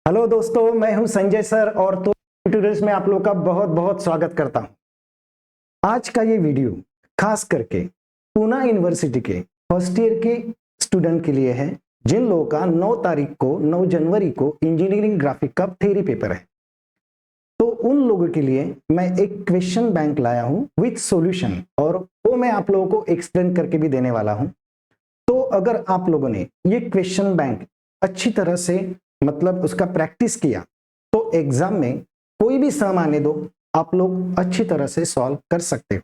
Hello दोस्तों, मैं हूं संजय सर और तो ट्यूटोरियल्स में आप लोग का बहुत बहुत स्वागत करता हूं। आज का ये वीडियो खास करके पूना यूनिवर्सिटी के फर्स्ट ईयर के स्टूडेंट के लिए है, जिन लोगों का 9 जनवरी को इंजीनियरिंग ग्राफिक का थ्योरी पेपर है। तो उन लोगों के लिए मैं एक क्वेश्चन बैंक लाया हूं विथ सॉल्यूशन, और वो मैं आप लोगों को एक्सप्लेन करके भी देने वाला हूं। तो अगर आप लोगों ने ये क्वेश्चन बैंक अच्छी तरह से मतलब उसका प्रैक्टिस किया तो एग्जाम में कोई भी सम आने दो, आप लोग अच्छी तरह से सॉल्व कर सकते हो।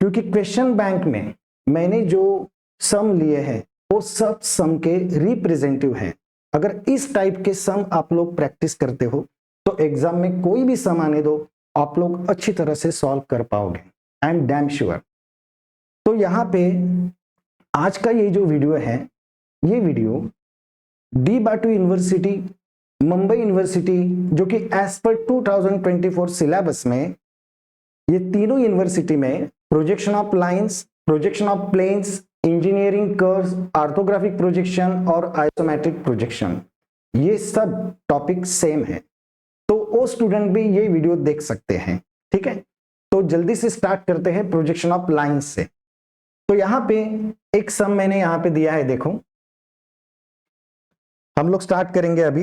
क्योंकि क्वेश्चन बैंक में मैंने जो सम लिए हैं वो सब सम के रिप्रेजेंटेटिव हैं। अगर इस टाइप के सम आप लोग प्रैक्टिस करते हो तो एग्जाम में कोई भी सम आने दो, आप लोग अच्छी तरह से सॉल्व कर पाओगे। I am damn sure. तो यहाँ पे आज का ये जो वीडियो है, ये वीडियो डी बाटू यूनिवर्सिटी, मुंबई यूनिवर्सिटी, जो कि एज पर 2024 सिलेबस में ये तीनों यूनिवर्सिटी में projection of lines, projection of planes, engineering curves, orthographic projection और आइसोमेट्रिक प्रोजेक्शन, ये सब टॉपिक सेम है। तो वो स्टूडेंट भी ये वीडियो देख सकते हैं। ठीक है, तो जल्दी से स्टार्ट करते हैं प्रोजेक्शन ऑफ लाइंस से। तो यहाँ पे एक सम मैंने यहाँ पे दिया है, देखो हम लोग स्टार्ट करेंगे अभी।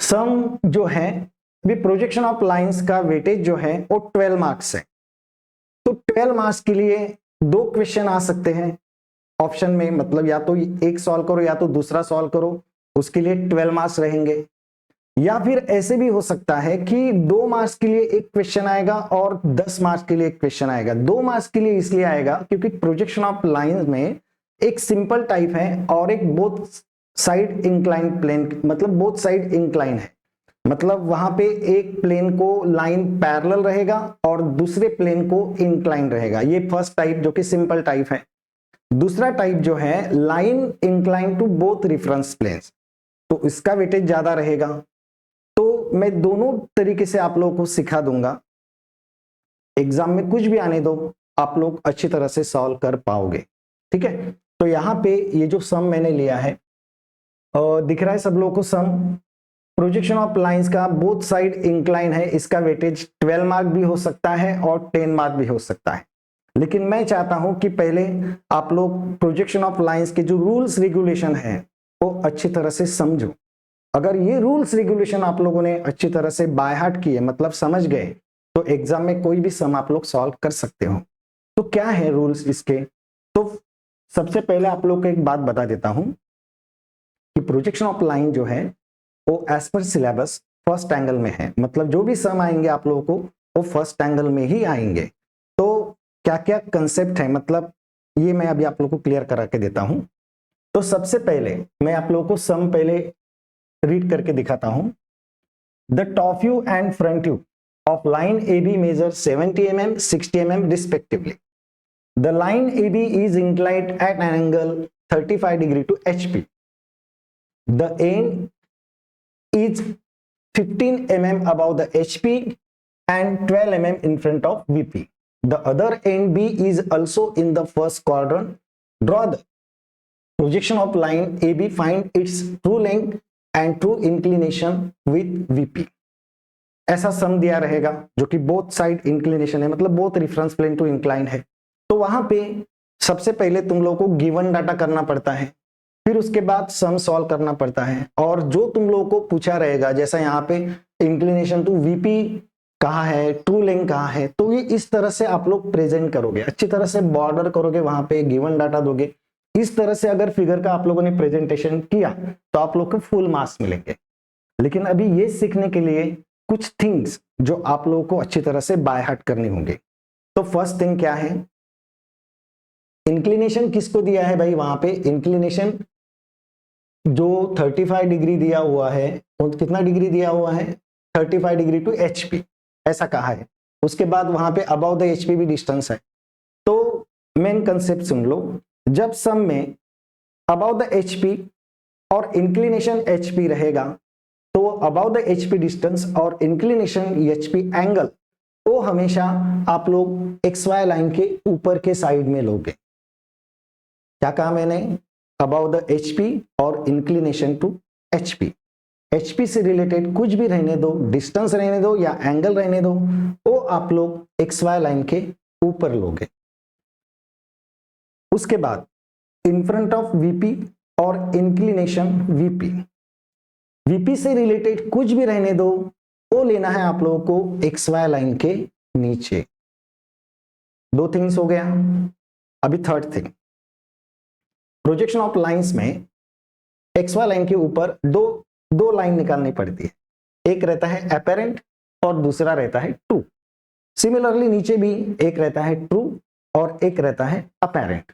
सम जो है अभी प्रोजेक्शन ऑफ लाइंस का वेटेज जो है वो 12 मार्क्स है। तो 12 मार्क्स के लिए दो क्वेश्चन आ सकते हैं ऑप्शन में, मतलब या तो एक सॉल्व करो या तो दूसरा सॉल्व करो, उसके लिए 12 मार्क्स रहेंगे। या फिर ऐसे भी हो सकता है कि 2 मार्क्स के लिए एक क्वेश्चन आएगा और 10 मार्क्स के लिए एक क्वेश्चन आएगा। 2 मार्क्स के लिए इसलिए आएगा क्योंकि प्रोजेक्शन ऑफ लाइंस में एक सिंपल टाइप है और एक बोथ साइड इंक्लाइन प्लेन, मतलब बोथ साइड इंक्लाइन है। मतलब वहां पे एक प्लेन को लाइन पैरेलल रहेगा और दूसरे प्लेन को इंक्लाइन रहेगा। ये फर्स्ट टाइप जो कि सिंपल टाइप है। दूसरा टाइप जो है line incline to both reference planes, तो इसका वेटेज ज्यादा रहेगा। तो मैं दोनों तरीके से आप लोगों को सिखा दूंगा। एग्जाम में कुछ भी आने दो, आप लोग अच्छी तरह से सॉल्व कर पाओगे। ठीक है, तो यहाँ पे ये जो सम मैंने लिया है दिख रहा है सब लोगों को सम। प्रोजेक्शन ऑफ लाइंस का बोथ साइड इंक्लाइन है, इसका वेटेज 12 मार्क भी हो सकता है और 10 मार्क भी हो सकता है। लेकिन मैं चाहता हूं कि पहले आप लोग प्रोजेक्शन ऑफ लाइंस के जो रूल्स रेगुलेशन है वो अच्छी तरह से समझो। अगर ये रूल्स रेगुलेशन आप लोगों ने अच्छी तरह से बाय हार्ट किए, मतलब समझ गए, तो एग्जाम में कोई भी सम आप लोग सॉल्व कर सकते हो। तो क्या है रूल्स इसके? तो सबसे पहले आप लोग को एक बात बता देता हूं कि प्रोजेक्शन ऑफ लाइन जो है वो as per syllabus first angle में है। मतलब जो भी सम आएंगे आप लोगों को वो फर्स्ट एंगल में ही आएंगे। तो क्या क्या कंसेप्ट है, मतलब ये मैं अभी आप लोगों को क्लियर करा के देता हूं। तो सबसे पहले मैं आप लोगों को सम पहले रीड करके दिखाता हूं। The top view and front view of line A B measure 70 mm 60 mm respectively. The line A B is inclined at an angle 35 degree to HP. The end is 15 mm above the HP and 12 mm in front of VP. The other end B is also in the first quadrant. Draw the projection of line AB, find its true length and true inclination with VP. ऐसा सम दिया रहेगा जो कि both side inclination है, मतलब both reference plane to incline है। तो वहां पे सबसे पहले तुम लोगों को गिवन डाटा करना पड़ता है, फिर उसके बाद सम सॉल्व करना पड़ता है। और जो तुम लोगों को पूछा रहेगा, जैसा यहाँ पे इंक्लिनेशन टू वीपी कहाँ है, ट्रू लेंथ कहाँ है, तो ये इस तरह से आप लोग प्रेजेंट करोगे, अच्छी तरह से बॉर्डर करोगे, वहां पे गिवन डाटा दोगे। इस तरह से अगर फिगर का आप लोगों ने प्रेजेंटेशन किया तो आप लोग को फुल मार्क्स मिलेंगे। लेकिन अभी ये सीखने के लिए कुछ थिंग्स जो आप लोगों को अच्छी तरह से बाय हार्ट करनी होंगे। तो फर्स्ट थिंग क्या है, इंक्लिनेशन किसको दिया है भाई? वहां पे इंक्लिनेशन जो 35 डिग्री दिया हुआ है, तो कितना डिग्री दिया हुआ है? 35 डिग्री टू HP, ऐसा कहा है। उसके बाद वहां पे अबाउ द HP भी डिस्टेंस है। तो मेन कंसेप्ट सुन लो, जब सम में अबाउ द HP और इंक्लिनेशन HP रहेगा तो अबाउ द HP डिस्टेंस और इंक्लिनेशन HP एंगल, वो वो हमेशा आप लोग एक्स वाई लाइन के ऊपर के साइड में लोगे। क्या कहा मैंने? अबाउट द एचपी और इंक्लिनेशन टू एचपी। एचपी से रिलेटेड कुछ भी रहने दो, डिस्टेंस रहने दो या एंगल रहने दो, वो आप लोग एक्स वाई लाइन के ऊपर लोगे। उसके बाद इन फ्रंट ऑफ वीपी और इंक्लिनेशन वीपी, वीपी से रिलेटेड कुछ भी रहने दो, वो लेना है आप लोगों को एक्स वाई लाइन के नीचे। दो थिंग्स हो गया। अभी third thing, projection of lines में एक्स वाई लाइन के ऊपर दो लाइन निकालनी पड़ती है। एक रहता है अपेरेंट और दूसरा रहता है ट्रू। सिमिलरली नीचे भी एक रहता है ट्रू और एक रहता है अपेरेंट।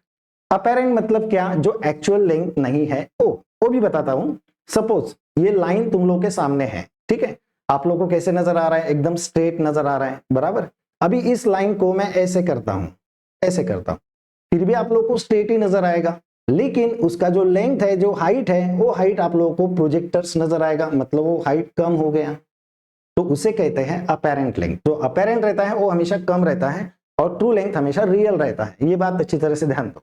अपेरेंट मतलब क्या? जो एक्चुअल लेंथ नहीं है वो भी बताता हूं। सपोज ये लाइन तुम लोग के सामने है, ठीक है, आप लोग को कैसे नजर आ रहा है? एकदम स्ट्रेट नजर आ रहा है, बराबर। अभी इस लाइन को मैं ऐसे करता हूं, ऐसे करता हूं, फिर भी आप लोग को स्ट्रेट ही नजर आएगा, लेकिन उसका जो लेंथ है, जो हाइट है, वो हाइट आप लोगों को प्रोजेक्टर्स नजर आएगा, मतलब वो हाइट कम हो गया, तो उसे कहते हैं अपेरेंट लेंथ। जो अपेरेंट रहता है वो हमेशा कम रहता है और ट्रू लेंथ हमेशा रियल रहता है। ये बात अच्छी तरह से ध्यान दो।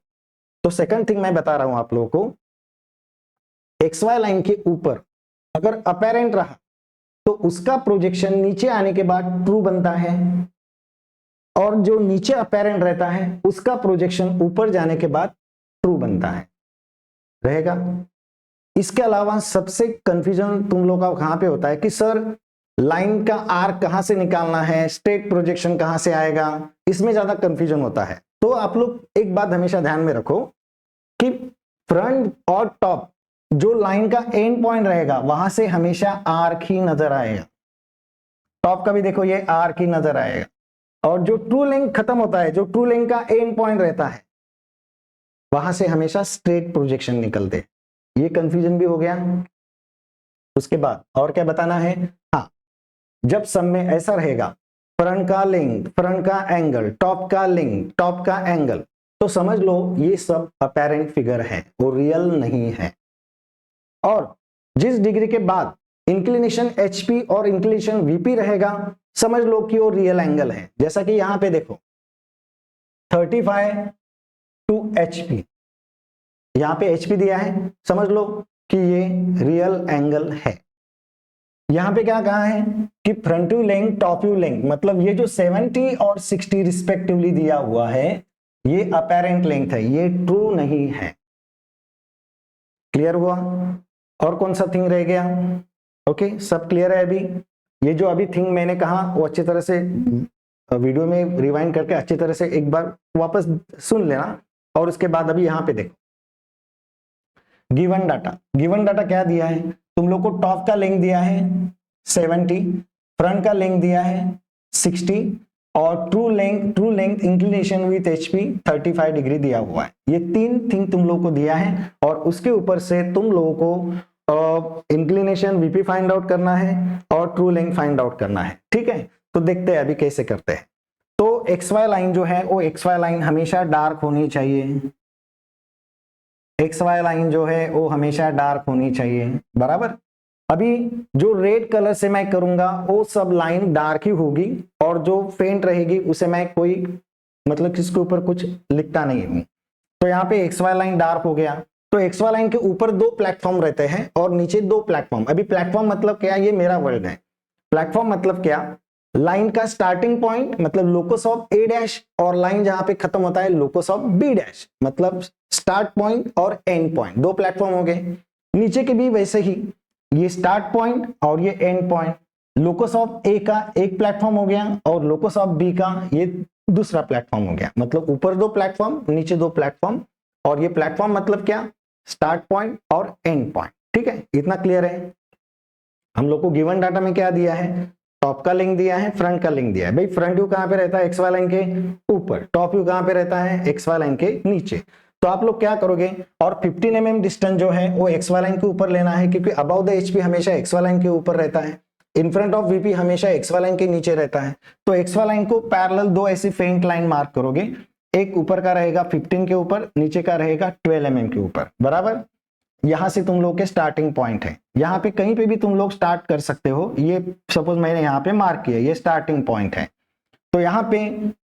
तो सेकंड थिंग मैं बता रहा हूं आप लोगों को, एक्स वाई लाइन के ऊपर अगर अपेरेंट रहा तो उसका प्रोजेक्शन नीचे आने के बाद ट्रू बनता है, और जो नीचे अपेरेंट रहता है उसका प्रोजेक्शन ऊपर जाने के बाद ट्रू बनता है, रहेगा। इसके अलावा सबसे कंफ्यूजन तुम लोग का कहां पे होता है कि सर लाइन का आर्क कहां से निकालना है, स्ट्रेट प्रोजेक्शन कहां से आएगा, इसमें ज्यादा कंफ्यूजन होता है। तो आप लोग एक बात हमेशा ध्यान में रखो कि फ्रंट और टॉप जो लाइन का एंड पॉइंट रहेगा वहां से हमेशा आर्क ही नजर आएगा। टॉप का भी देखो ये आर्क ही नजर आएगा, और जो ट्रू लेंथ खत्म होता है, जो ट्रू लेंथ का एंड पॉइंट रहता है, वहां से हमेशा स्ट्रेट प्रोजेक्शन निकलते हैं। ये कंफ्यूजन भी हो गया। उसके बाद और क्या बताना है? हाँ, जब सब में ऐसा रहेगा, फ्रंट का लेंथ, फ्रंट का एंगल, टॉप का लेंथ, टॉप का एंगल, तो समझ लो ये सब अपेरेंट फिगर है, वो रियल नहीं है। और जिस डिग्री के बाद इंक्लिनेशन एचपी और इंक्लिनेशन वीपी रहेगा, समझ लो कि वो रियल एंगल है। जैसा कि यहां पे देखो 35 टू एचपी, यहां पे एचपी दिया है, समझ लो कि ये रियल एंगल है। यहां पे क्या कहा है कि front view length, top view length, मतलब ये जो 70 और 60 रिस्पेक्टिवली दिया हुआ है, ये अपेरेंट लेंथ है, ये ट्रू नहीं है। क्लियर हुआ? और कौन सा थिंग रह गया? ओके, सब क्लियर है अभी? ये जो अभी थिंग मैंने कहा वो अच्छी तरह से वीडियो में रिवाइंड करके अच्छी तरह से एक बार वापस सुन लेना। और उसके बाद अभी यहां पे देखो गिवन डाटा। गिवन डाटा क्या दिया है? तुम लोग को टॉप का लेंथ दिया है 70, फ्रंट का लेंथ दिया है 60, और true length inclination with HP 35 degree दिया हुआ है। ये तीन थिंग तुम लोग को दिया है, और उसके ऊपर से तुम लोगों को इंक्लिनेशन वीपी फाइंड आउट करना है और ट्रू लेंथ फाइंड आउट करना है। ठीक है, तो देखते हैं अभी कैसे करते हैं। तो एक्स वाई लाइन जो है वो एक्स वाई लाइन हमेशा डार्क होनी चाहिए। एक्स वाई लाइन जो है वो हमेशा डार्क होनी चाहिए, बराबर। अभी जो रेड कलर से मैं करूंगा वो सब लाइन डार्क ही होगी, और जो फेंट रहेगी उसे मैं कोई मतलब किसके ऊपर कुछ लिखता नहीं हूं। तो यहाँ पे एक्स वाई लाइन डार्क हो गया। तो एक्स वाई लाइन के ऊपर दो प्लेटफॉर्म रहते हैं और नीचे दो प्लेटफॉर्म। अभी प्लेटफॉर्म मतलब क्या? ये मेरा वर्ड है। प्लेटफॉर्म मतलब क्या? लाइन का स्टार्टिंग पॉइंट मतलब लोकस ऑफ ए डैश, और लाइन जहां पे खत्म होता है लोकस ऑफ बी डैश, मतलब स्टार्ट पॉइंट और एंड पॉइंट। दो प्लेटफॉर्म हो गए। नीचे के भी वैसे ही, ये स्टार्ट पॉइंट और ये एंड पॉइंट। लोकस ऑफ ए का एक प्लेटफॉर्म हो गया और लोकस ऑफ बी का ये दूसरा प्लेटफॉर्म हो गया। मतलब ऊपर दो प्लेटफॉर्म, नीचे दो प्लेटफॉर्म, और ये प्लेटफॉर्म मतलब क्या? स्टार्ट पॉइंट और एंड पॉइंट। ठीक है, इतना क्लियर है? हम लोग को गिवन डाटा में क्या दिया है? टॉप का लिंक दिया है, फ्रंट का लिंक दिया है। भाई फ्रंट व्यू कहां पे रहता है? एक्स वाई लाइन के ऊपर। टॉप व्यू कहां पे रहता है? एक्स वाई लाइन के नीचे। तो आप लोग क्या करोगे? और 15 mm डिस्टेंस जो है वो एक्स वाई लाइन के ऊपर लेना है, क्योंकि अबाउट द एचपी हमेशा एक्स वाई लाइन के ऊपर रहता है, इन फ्रंट ऑफ वीपी हमेशा एक्स वाई लाइन के नीचे रहता है। तो एक्स वाई लाइन को पैरेलल दो ऐसी फेंट लाइन मार्क करोगे। एक ऊपर का रहेगा 15 के ऊपर, नीचे का रहेगा 12 mm के ऊपर, बराबर। यहां से तुम लोग के स्टार्टिंग पॉइंट है। यहां पे कहीं पे भी तुम लोग स्टार्ट कर सकते हो। ये सपोज मैंने यहां पे मार्क किया, ये स्टार्टिंग पॉइंट है। तो यहाँ पे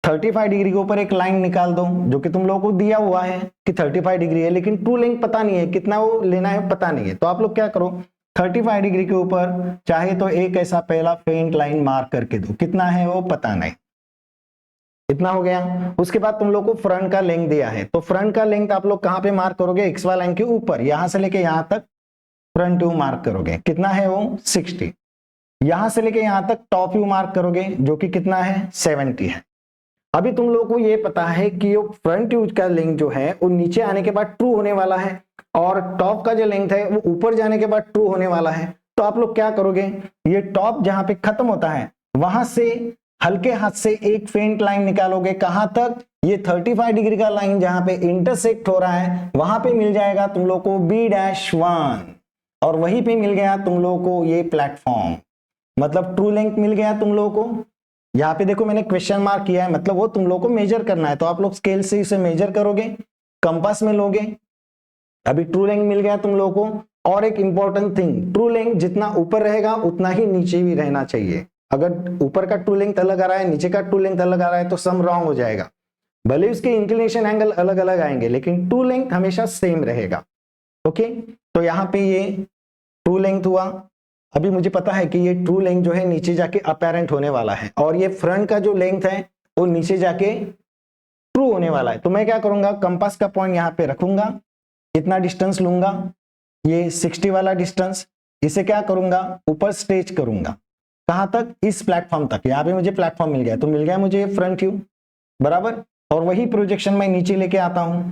35 डिग्री के ऊपर एक लाइन निकाल दो, जो कि तुम लोगों को दिया हुआ है कि 35 डिग्री है, लेकिन ट्रू लेंथ पता नहीं है, कितना वो लेना है पता नहीं है। तो आप लोग क्या करो, 35 डिग्री के ऊपर चाहे तो एक ऐसा पहला फेंट लाइन मार्क करके दो, कितना है वो पता नहीं, इतना हो गया। उसके बाद तुम लोग को फ्रंट का लेंथ दिया है, तो फ्रंट का लेंथ आप लोग कहां पे मार्क करोगे, एक्स वाई लाइन के ऊपर, यहां से लेके यहां तक फ्रंट व्यू मार्क करोगे, कितना है वो 60। यहां से लेके यहां तक टॉप व्यू मार्क करोगे, जो कि कितना है 70 है। अभी तुम लोगों को ये पता है कि वो फ्रंट व्यू का लेंथ जो है वो नीचे आने के बाद ट्रू होने वाला है, और टॉप का जो लेंथ है वो ऊपर जाने के बाद ट्रू होने वाला है। तो आप लोग क्या करोगे, ये टॉप जहां पे खत्म होता है वहां से हल्के हाथ से एक फेंट लाइन निकालोगे, कहां तक, ये 35 डिग्री का लाइन जहां पे इंटरसेक्ट हो रहा है वहां पे मिल जाएगा तुम लोग को B-1, और वहीं पे मिल गया तुम लोगों को ये प्लेटफॉर्म, मतलब ट्रू लेंथ मिल गया तुम लोगों को। यहाँ पे देखो मैंने क्वेश्चन मार्क किया है, मतलब वो तुम लोग को मेजर करना है, तो आप लोग स्केल से इसे मेजर करोगे, कंपास में लोगे। अभी ट्रू लेंथ मिल गया तुम लोगों को। और एक इंपॉर्टेंट थिंग, ट्रू लेंथ जितना ऊपर रहेगा उतना ही नीचे भी रहना चाहिए। अगर ऊपर का ट्रू लेंथ अलग आ रहा है, नीचे का ट्रू लेंथ अलग आ रहा है, तो सम रॉन्ग हो जाएगा। भले उसके इंक्लिनेशन एंगल अलग अलग आएंगे, लेकिन ट्रू लेंथ हमेशा सेम रहेगा। ओके, तो यहाँ पे ये ट्रू लेंथ हुआ। अभी मुझे पता है कि ये ट्रू लेंथ जो है नीचे जाके अपेरेंट होने वाला है, और ये फ्रंट का जो लेंथ है वो नीचे जाके ट्रू होने वाला है। तो मैं क्या करूंगा, कंपास का पॉइंट यहाँ पे रखूंगा, कितना डिस्टेंस लूंगा, ये 60 वाला डिस्टेंस, इसे क्या करूंगा ऊपर स्ट्रेच करूंगा, कहां तक, इस प्लेटफॉर्म तक। यहाँ पे मुझे प्लेटफॉर्म मिल गया, तो मिल गया मुझे फ्रंट व्यू बराबर, और वही प्रोजेक्शन मैं नीचे लेके आता हूं,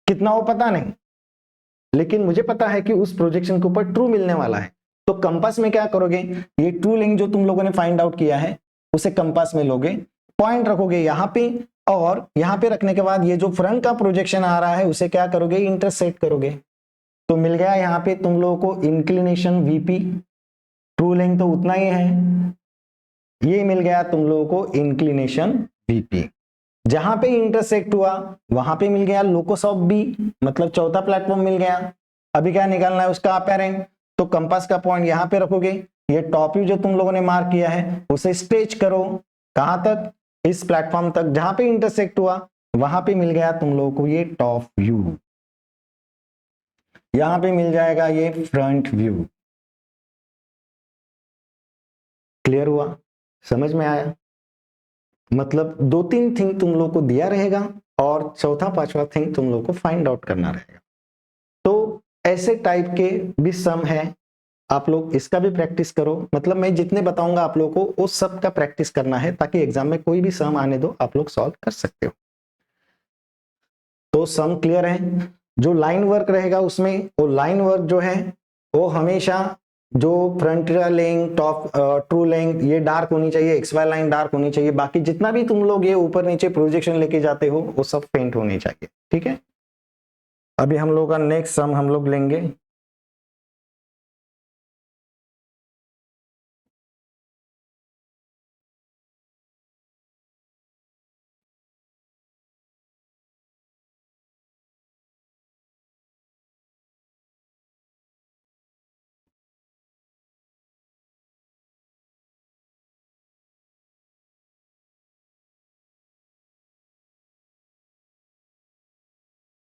कितना वो पता नहीं, लेकिन मुझे पता है कि उस प्रोजेक्शन के ऊपर ट्रू मिलने वाला है। तो कंपास में क्या करोगे, ये ट्रू लेंथ जो तुम लोगों ने फाइंड आउट किया है उसे कंपास में लोगे, पॉइंट रखोगे यहाँ पे, और यहाँ पे रखने के बाद ये जो फ्रंट का प्रोजेक्शन आ रहा है उसे क्या करोगे, इंटरसेक्ट करोगे। तो मिल गया यहाँ पे तुम लोगों को इंक्लिनेशन VP, ट्रू लेंथ तो उतना ही है, ये मिल गया तुम लोगों को इंक्लिनेशन VP। जहां पे इंटरसेक्ट हुआ वहां पे मिल गया लोकस ऑफ B, मतलब चौथा प्लेटफॉर्म मिल गया। अभी क्या निकालना है उसका अपेरेंट, तो कंपास का पॉइंट यहां पे रखोगे, ये टॉप व्यू जो तुम लोगों ने मार्क किया है उसे स्ट्रेच करो, कहां तक, इस प्लेटफॉर्म तक जहां पे इंटरसेक्ट हुआ वहां पे मिल गया तुम लोगों को ये टॉप व्यू, यहां पे मिल जाएगा ये फ्रंट व्यू। क्लियर हुआ, समझ में आया? मतलब 2-3 थिंग तुम लोग को दिया रहेगा और चौथा पांचवा थिंग तुम लोग को फाइंड आउट करना रहेगा। तो ऐसे टाइप के भी सम है, आप लोग इसका भी प्रैक्टिस करो। मतलब मैं जितने बताऊंगा आप लोगों को उस सब का प्रैक्टिस करना है, ताकि एग्जाम में कोई भी सम आने दो आप लोग सॉल्व कर सकते हो। तो सम क्लियर है। जो लाइन वर्क रहेगा उसमें, वो लाइन वर्क जो है वो हमेशा जो फ्रंट का लेंथ, टॉप ट्रू लेंथ, ये डार्क होनी चाहिए, एक्स वाई लाइन डार्क होनी चाहिए। बाकी जितना भी तुम लोग ये ऊपर नीचे प्रोजेक्शन लेके जाते हो वो सब फेंट होनी चाहिए, ठीक है। अभी हम लोग का नेक्स्ट सम हम लोग लेंगे,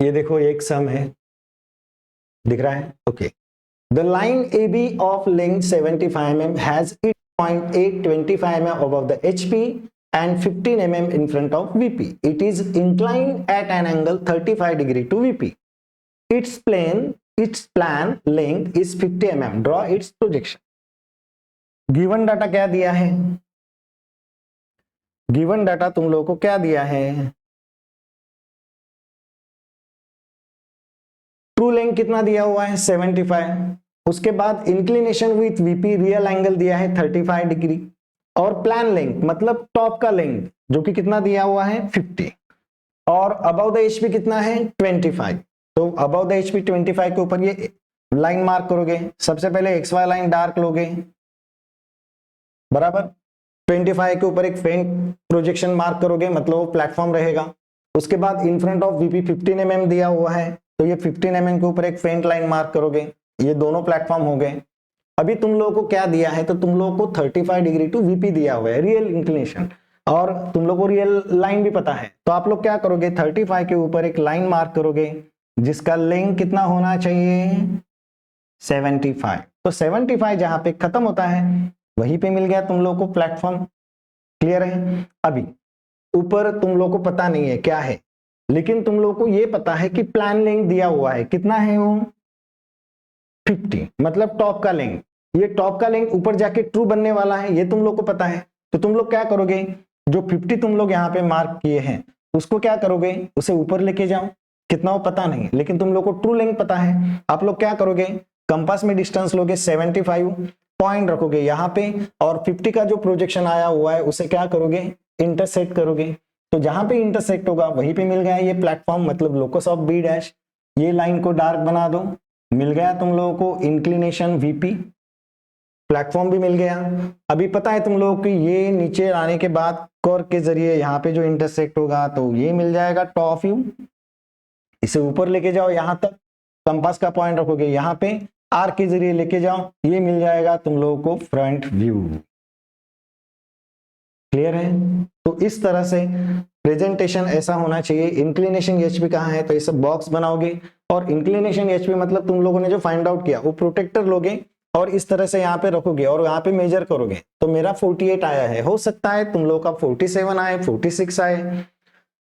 ये देखो एक सम है, दिख रहा है, okay. The line AB of length 75 mm has its point 825 mm above the HP and 15 mm in front of VP. It is inclined at an angle 35 degree to VP. Its plan length is 50 mm. Draw its projection. Given data क्या दिया है? Given data तुम लोगों को क्या दिया है? True length कितना दिया हुआ है 75, उसके बाद inclination with VP real angle दिया है 35 डिग्री, और प्लान लेंथ मतलब टॉप का लेंथ जो कि कितना दिया हुआ है 50, और अबव द HP कितना है 25। तो अबव द HP 25 के ऊपर ये लाइन मार्क करोगे, सबसे पहले XY लाइन डार्क लोगे बराबर, 25 के ऊपर एक फेंट प्रोजेक्शन मार्क करोगे, मतलब वो प्लेटफॉर्म रहेगा। उसके बाद इन फ्रंट ऑफ VP 15 mm दिया हुआ है, तो ये 15 mm के ऊपर एक फेंट लाइन मार्क करोगे, ये दोनों प्लेटफॉर्म हो गए। अभी तुम लोगों को क्या दिया है, तो तुम लोगों को 35 डिग्री टू VP दिया हुआ है रियल इंक्लिनेशन। और तुम लोग को रियल लाइन भी पता है, तो आप लोग क्या करोगे 35 के ऊपर एक लाइन मार्क करोगे जिसका लेंथ कितना होना चाहिए 75। तो 75 जहां पे खत्म होता है वहीं पे मिल गया तुम लोग को प्लेटफॉर्म। क्लियर है? अभी ऊपर तुम लोग को पता नहीं है क्या है, लेकिन तुम लोग को ये पता है कि प्लान लेंथ दिया हुआ है, कितना है वो 50, मतलब टॉप का लेंथ। ये टॉप का लेंथ ऊपर जाके ट्रू बनने वाला है, ये तुम लोग को पता है। तो तुम लोग क्या करोगे, जो 50 तुम लोग यहाँ पे मार्क किए हैं उसको क्या करोगे, उसे ऊपर लेके जाओ। कितना वो पता नहीं, लेकिन तुम लोग को ट्रू लेंथ पता है। आप लोग क्या करोगे, कंपास में डिस्टेंस लोगे 75, पॉइंट रखोगे यहाँ पे, और 50 का जो प्रोजेक्शन आया हुआ है उसे क्या करोगे, इंटरसेक्ट करोगे। तो जहां पे इंटरसेक्ट होगा वहीं पे मिल गया ये प्लेटफॉर्म, मतलब लोकस ऑफ बी डैश। ये लाइन को डार्क बना दो, मिल गया तुम लोगों को इंक्लिनेशन वीपी, प्लेटफॉर्म भी मिल गया। अभी पता है तुम लोगों को ये नीचे आने के बाद कर्व के जरिए यहाँ पे जो इंटरसेक्ट होगा तो ये मिल जाएगा टॉप व्यू। इसे ऊपर लेके जाओ यहाँ तक, कंपास का पॉइंट रखोगे यहाँ पे, आर के जरिए लेके जाओ, ये मिल जाएगा तुम लोगों को फ्रंट व्यू। क्लियर है? तो इस तरह से प्रेजेंटेशन ऐसा होना चाहिए। इंक्लिनेशन एचपी कहाँ है, तो ये सब बॉक्स बनाओगे, और इंक्लिनेशन एचपी मतलब तुम लोगों ने जो फाइंड आउट किया वो प्रोटेक्टर लोगे और इस तरह से यहाँ पे रखोगे और यहाँ पे मेजर करोगे। तो मेरा 48 आया है, हो सकता है तुम लोग का 47 आए, 46 आए,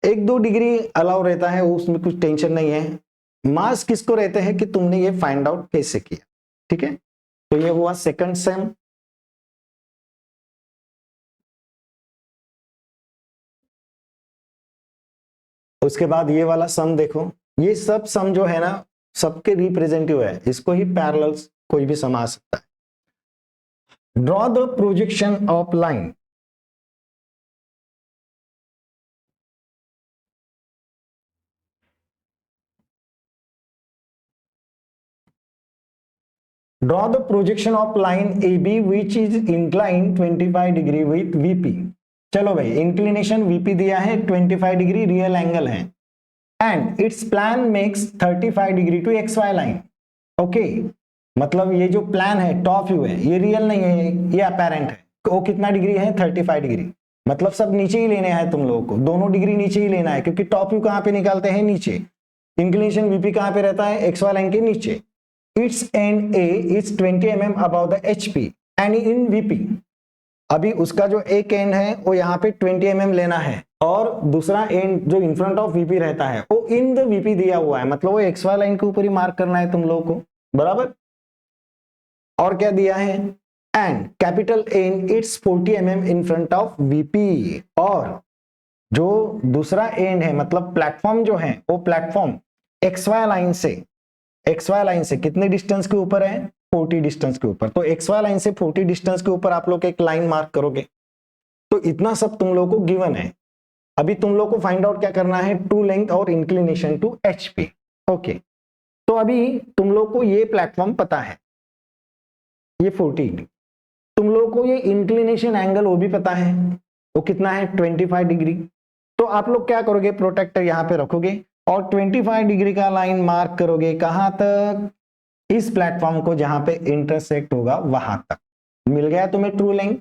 1-2 डिग्री अलाउ रहता है, उसमें कुछ टेंशन नहीं है। मार्क्स किसको रहते हैं कि तुमने ये फाइंड आउट कैसे किया। ठीक है, तो ये हुआ सेकंड सेम। उसके बाद ये वाला सम देखो, ये सब सम जो है ना सबके रिप्रेजेंटेटिव है, इसको ही पैरेलल्स कोई भी सम आ सकता है। Draw the projection of line. Draw the projection of line A B which is incline 25 degree with VP. चलो भाई, इंक्लिनेशन वीपी दिया है, 25 डिग्री रियल एंगल है, and its plan makes 35 degree to X Y line. Okay, मतलब ये जो plan है top view है, ये रियल नहीं है, ये अपेरेंट है। वो कितना डिग्री है 35 डिग्री, मतलब सब नीचे ही लेने हैं तुम लोगों को, दोनों डिग्री नीचे ही लेना है, क्योंकि टॉप व्यू कहां पे निकालते हैं, नीचे। इंक्लिनेशन वीपी कहां पे रहता है, एक्स वाई लाइन के नीचे। It's and A is 20 mm above the HP and in VP. अभी उसका जो एक एंड है वो यहाँ पे 20 mm लेना है, और दूसरा एंड जो इन फ्रंट ऑफ वीपी रहता है वो इन द वीपी दिया हुआ है, मतलब वो एक्स वाई लाइन के ऊपर ही मार्क करना है तुम लोगों को, बराबर। और क्या दिया है, and capital N its 40 mm in front of VP. और जो दूसरा एंड है मतलब प्लेटफॉर्म जो है वो प्लेटफॉर्म एक्स वाई लाइन से कितने डिस्टेंस के ऊपर है, 40 डिस्टेंस के ऊपर। तो एक्स वाई लाइन से 40 डिस्टेंस के ऊपर आप लोग एक लाइन मार्क करोगे। तो इतना सब तुम लोग को गिवन है। अभी तुम लोग को फाइंड आउट क्या करना है, ट्रू लेंथ और इंक्लिनेशन टू एचपी। ओके, तो अभी तुम लोग को ये प्लेटफॉर्म पता है, ये 40, तुम लोग को ये इंक्लिनेशन एंगल वो भी पता है, वो कितना है 25 डिग्री। तो आप लोग क्या करोगे, प्रोटेक्टर यहाँ पे रखोगे और 25 डिग्री का लाइन मार्क करोगे, कहां तक, इस प्लेटफॉर्म को जहां पे इंटरसेक्ट होगा वहां तक। मिल गया तुम्हें ट्रू लेंथ,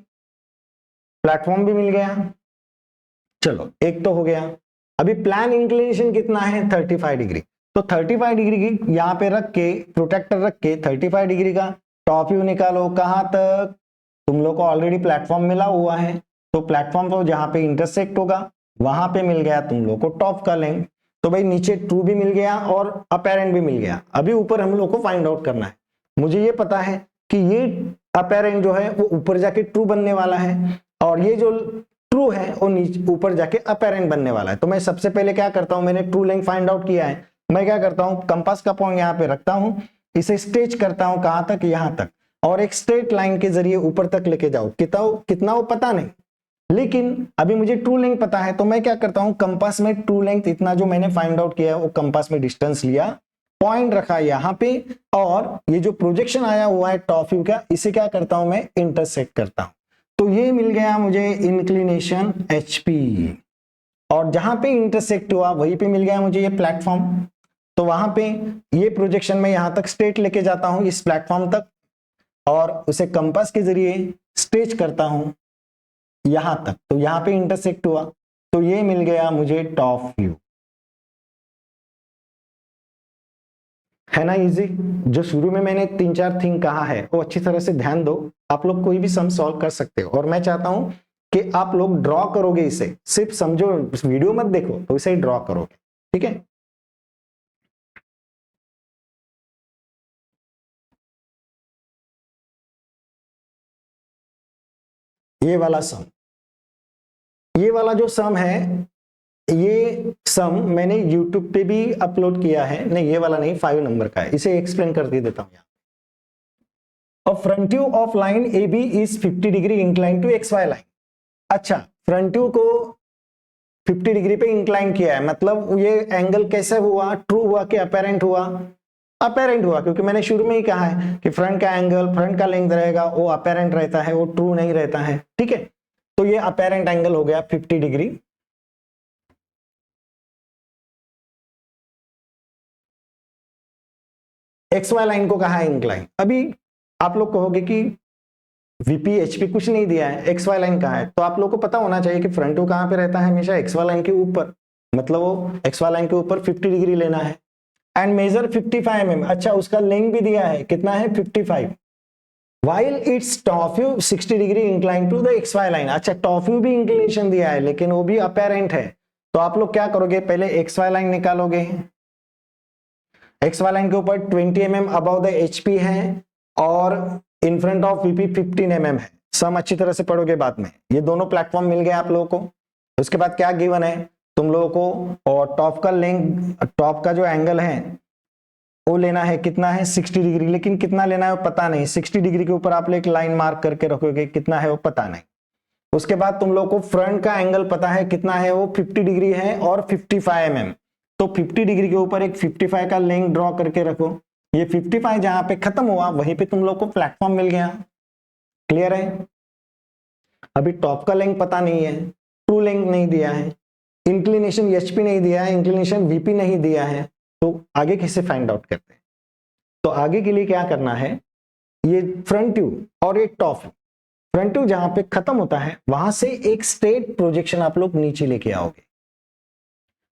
प्लेटफॉर्म भी मिल गया। चलो एक तो हो गया। अभी प्लान इंक्लिनेशन कितना है 35 डिग्री, तो 35 डिग्री की यहाँ पे रख के, प्रोटेक्टर रख के 35 डिग्री का टॉप व्यू निकालो, कहां तक, तुम लोग को ऑलरेडी प्लेटफॉर्म मिला हुआ है, तो प्लेटफॉर्म को जहां पे इंटरसेक्ट होगा वहां पे मिल गया तुम लोग को टॉप का लेंथ। तो भाई नीचे ट्रू भी मिल गया और अपेरेंट भी मिल गया। अभी ऊपर हम लोग को फाइंड आउट करना है। मुझे ये पता है कि ये अपेरेंट जो है वो ऊपर जाके ट्रू बनने वाला है, और ये जो ट्रू है वो नीचे ऊपर जाके अपेरेंट बनने वाला है। तो मैं सबसे पहले क्या करता हूं, मैंने ट्रू लेंथ फाइंड आउट किया है, मैं क्या करता हूं, कंपास का पॉइंट यहाँ पे रखता हूं, इसे स्ट्रेच करता हूं कहां तक, यहां तक, और एक स्ट्रेट लाइन के जरिए ऊपर तक लेके जाओ। कितना वो पता नहीं, लेकिन अभी मुझे ट्रू लेंथ पता है, तो मैं क्या करता हूं, कंपास में ट्रू लेंथ इतना जो मैंने फाइंड आउट किया है वो कंपास में डिस्टेंस लिया, पॉइंट रखा यहाँ पे, और ये जो प्रोजेक्शन आया हुआ है टॉप व्यू का, इसे क्या करता हूं मैं, इंटरसेक्ट करता हूं। तो ये मिल गया मुझे इंक्लिनेशन एचपी, और जहां पे इंटरसेक्ट हुआ वहीं पे मिल गया मुझे ये प्लेटफॉर्म। तो वहां पे ये प्रोजेक्शन में यहां तक स्ट्रेट लेके जाता हूं इस प्लेटफॉर्म तक, और उसे कंपास के जरिए स्ट्रेच करता हूं यहां तक, तो यहां पे इंटरसेक्ट हुआ, तो ये मिल गया मुझे टॉप व्यू। है ना इजी? जो शुरू में मैंने 3-4 थिंग कहा है वो अच्छी तरह से ध्यान दो, आप लोग कोई भी सम सॉल्व कर सकते हो। और मैं चाहता हूं कि आप लोग ड्रॉ करोगे इसे, सिर्फ समझो, वीडियो मत देखो, तो इसे ड्रॉ करोगे, ठीक है? ये वाला सम, ये वाला जो सम है, ये सम मैंने YouTube पे भी अपलोड किया है। नहीं, ये वाला नहीं, 5 नंबर का है, इसे एक्सप्लेन कर देता हूं। यहाँ front view of line A B is 50 degree incline to X Y line. अच्छा, फ्रंट व्यू को 50 डिग्री पे इंक्लाइन किया है, मतलब ये एंगल कैसे हुआ? ट्रू हुआ कि अपेरेंट हुआ? अपेरेंट हुआ, क्योंकि मैंने शुरू में ही कहा है कि फ्रंट का एंगल, फ्रंट का लेंथ रहेगा, वो अपेरेंट रहता है, वो ट्रू नहीं रहता है, ठीक है? तो ये अपेरेंट एंगल हो गया 50 डिग्री। एक्स वाई लाइन को कहा है इंक्लाइन। अभी आप लोग कहोगे कि वीपी एचपी कुछ नहीं दिया है, एक्स वाई लाइन कहाँ है? तो आप लोग को पता होना चाहिए कि फ्रंट व्यू कहाँ पे रहता है, हमेशा एक्स वाई लाइन के ऊपर, मतलब वो एक्स वाई लाइन के ऊपर 50 डिग्री लेना है। And measure 55 mm। अच्छा, उसका लेंथ भी दिया है, कितना है? 55। While its top view 60 degree incline to the X Y line. अच्छा, टॉप व्यू भी इंक्लिनेशन दिया है, लेकिन वो भी अपेरेंट है। तो आप लोग क्या करोगे? पहले एक्स वाई लाइन निकालोगे, एक्स वाई लाइन के ऊपर 20 mm अबव द एचपी है, और इन फ्रंट ऑफ वीपी 15 mm है। सम अच्छी तरह से पढ़ोगे बाद में। ये दोनों प्लेटफॉर्म मिल गए आप लोगों को। उसके बाद क्या गिवन है तुम लोगों को? और टॉप का लेंथ, टॉप का जो एंगल है वो लेना है, कितना है? 60 डिग्री। लेकिन कितना लेना है वो पता नहीं। 60 डिग्री के ऊपर आप एक लाइन मार्क करके रखोगे, कितना है वो पता नहीं। उसके बाद तुम लोग को फ्रंट का एंगल पता है, कितना है वो? 50 डिग्री है और 55 mm। तो 50 डिग्री के ऊपर एक 55 का लेंथ ड्रॉ करके रखो। ये 55 जहां पे खत्म हुआ वहीं पे तुम लोग को प्लेटफॉर्म मिल गया। क्लियर है? अभी टॉप का लेंथ पता नहीं है, ट्रू लेंथ नहीं दिया है, इंक्लिनेशन एचपी नहीं दिया है, इंक्लिनेशन वीपी नहीं दिया है, तो आगे कैसे फाइंड आउट करते हैं? तो आगे के लिए क्या करना है, ये फ्रंट व्यू और ये टॉप व्यू, फ्रंट व्यू जहां पे खत्म होता है वहां से एक स्ट्रेट प्रोजेक्शन आप लोग नीचे लेके आओगे,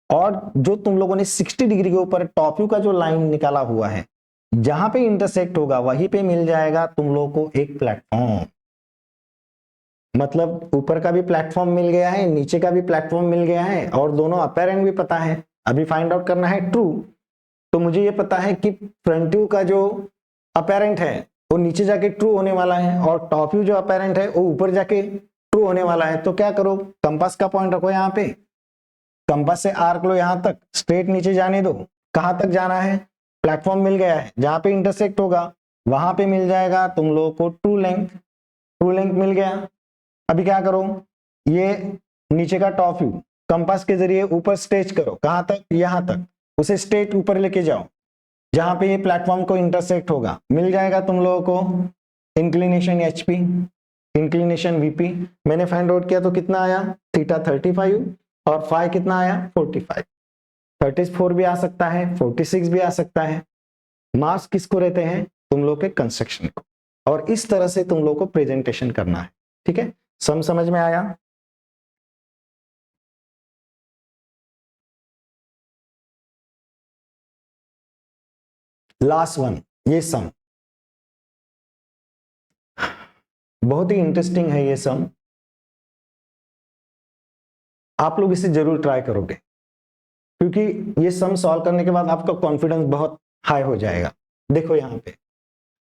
और जो तुम लोगों ने 60 डिग्री के ऊपर टॉप व्यू का जो लाइन निकाला हुआ है, जहां पे इंटरसेक्ट होगा वहीं पे मिल जाएगा तुम लोगों को एक प्लेटफॉर्म। मतलब ऊपर का भी प्लेटफॉर्म मिल गया है, नीचे का भी प्लेटफॉर्म मिल गया है, और दोनों अपेरेंट भी पता है। अभी फाइंड आउट करना है ट्रू। तो मुझे ये पता है कि फ्रंट व्यू का जो अपेरेंट है वो नीचे जाके ट्रू होने वाला है, और टॉप व्यू जो अपेरेंट है वो ऊपर जाके ट्रू होने वाला है। तो क्या करो, कंपास का पॉइंट रखो यहाँ पे, कंपास से आर्क लो यहां तक, स्ट्रेट नीचे जाने दो। कहां तक जाना है? प्लेटफॉर्म मिल गया है, जहां पे इंटरसेक्ट होगा वहां पे मिल जाएगा तुम लोगों को ट्रू लेंथ। ट्रू लेंथ मिल गया। अभी क्या करो, ये नीचे का टॉप व्यू कंपास के जरिए ऊपर स्ट्रेच करो, कहां तक? यहां तक। उसे स्ट्रेट ऊपर लेके जाओ जहां पे ये प्लेटफॉर्म को इंटरसेक्ट होगा, मिल जाएगा तुम लोगों को इंक्लिनेशन एचपी, इंक्लिनेशन वीपी। मैंने फाइंड आउट किया तो कितना आया? थीटा 35, और फाई कितना आया? 45। 34 भी आ सकता है, 46 भी आ सकता है। मार्क्स किसको रहते हैं? तुम लोग के कंस्ट्रक्शन को। और इस तरह से तुम लोग को प्रेजेंटेशन करना है, ठीक है? समझ में आया? लास्ट वन, ये सम बहुत ही इंटरेस्टिंग है। ये सम आप लोग इसे जरूर ट्राई करोगे, क्योंकि ये सम सॉल्व करने के बाद आपका कॉन्फिडेंस बहुत हाई हो जाएगा। देखो यहां पे,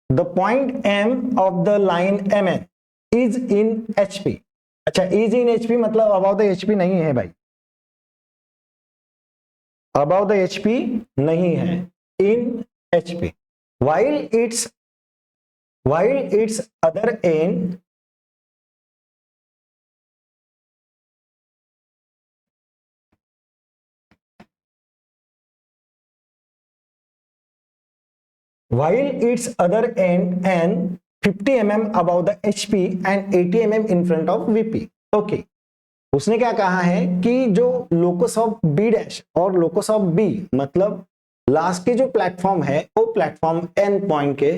the point M of the line M N is in HP. अच्छा, इज इन एचपी मतलब अबाउट द एचपी नहीं है भाई, अबाउट द एचपी नहीं है, in HP. while its while its other end while its other end and 50 mm above the HP and 80 mm in front of VP। Okay, उसने क्या कहा है कि जो लोकस ऑफ बी डैश और locus of B, मतलब last के जो प्लेटफॉर्म है वो प्लेटफॉर्म एन पॉइंट के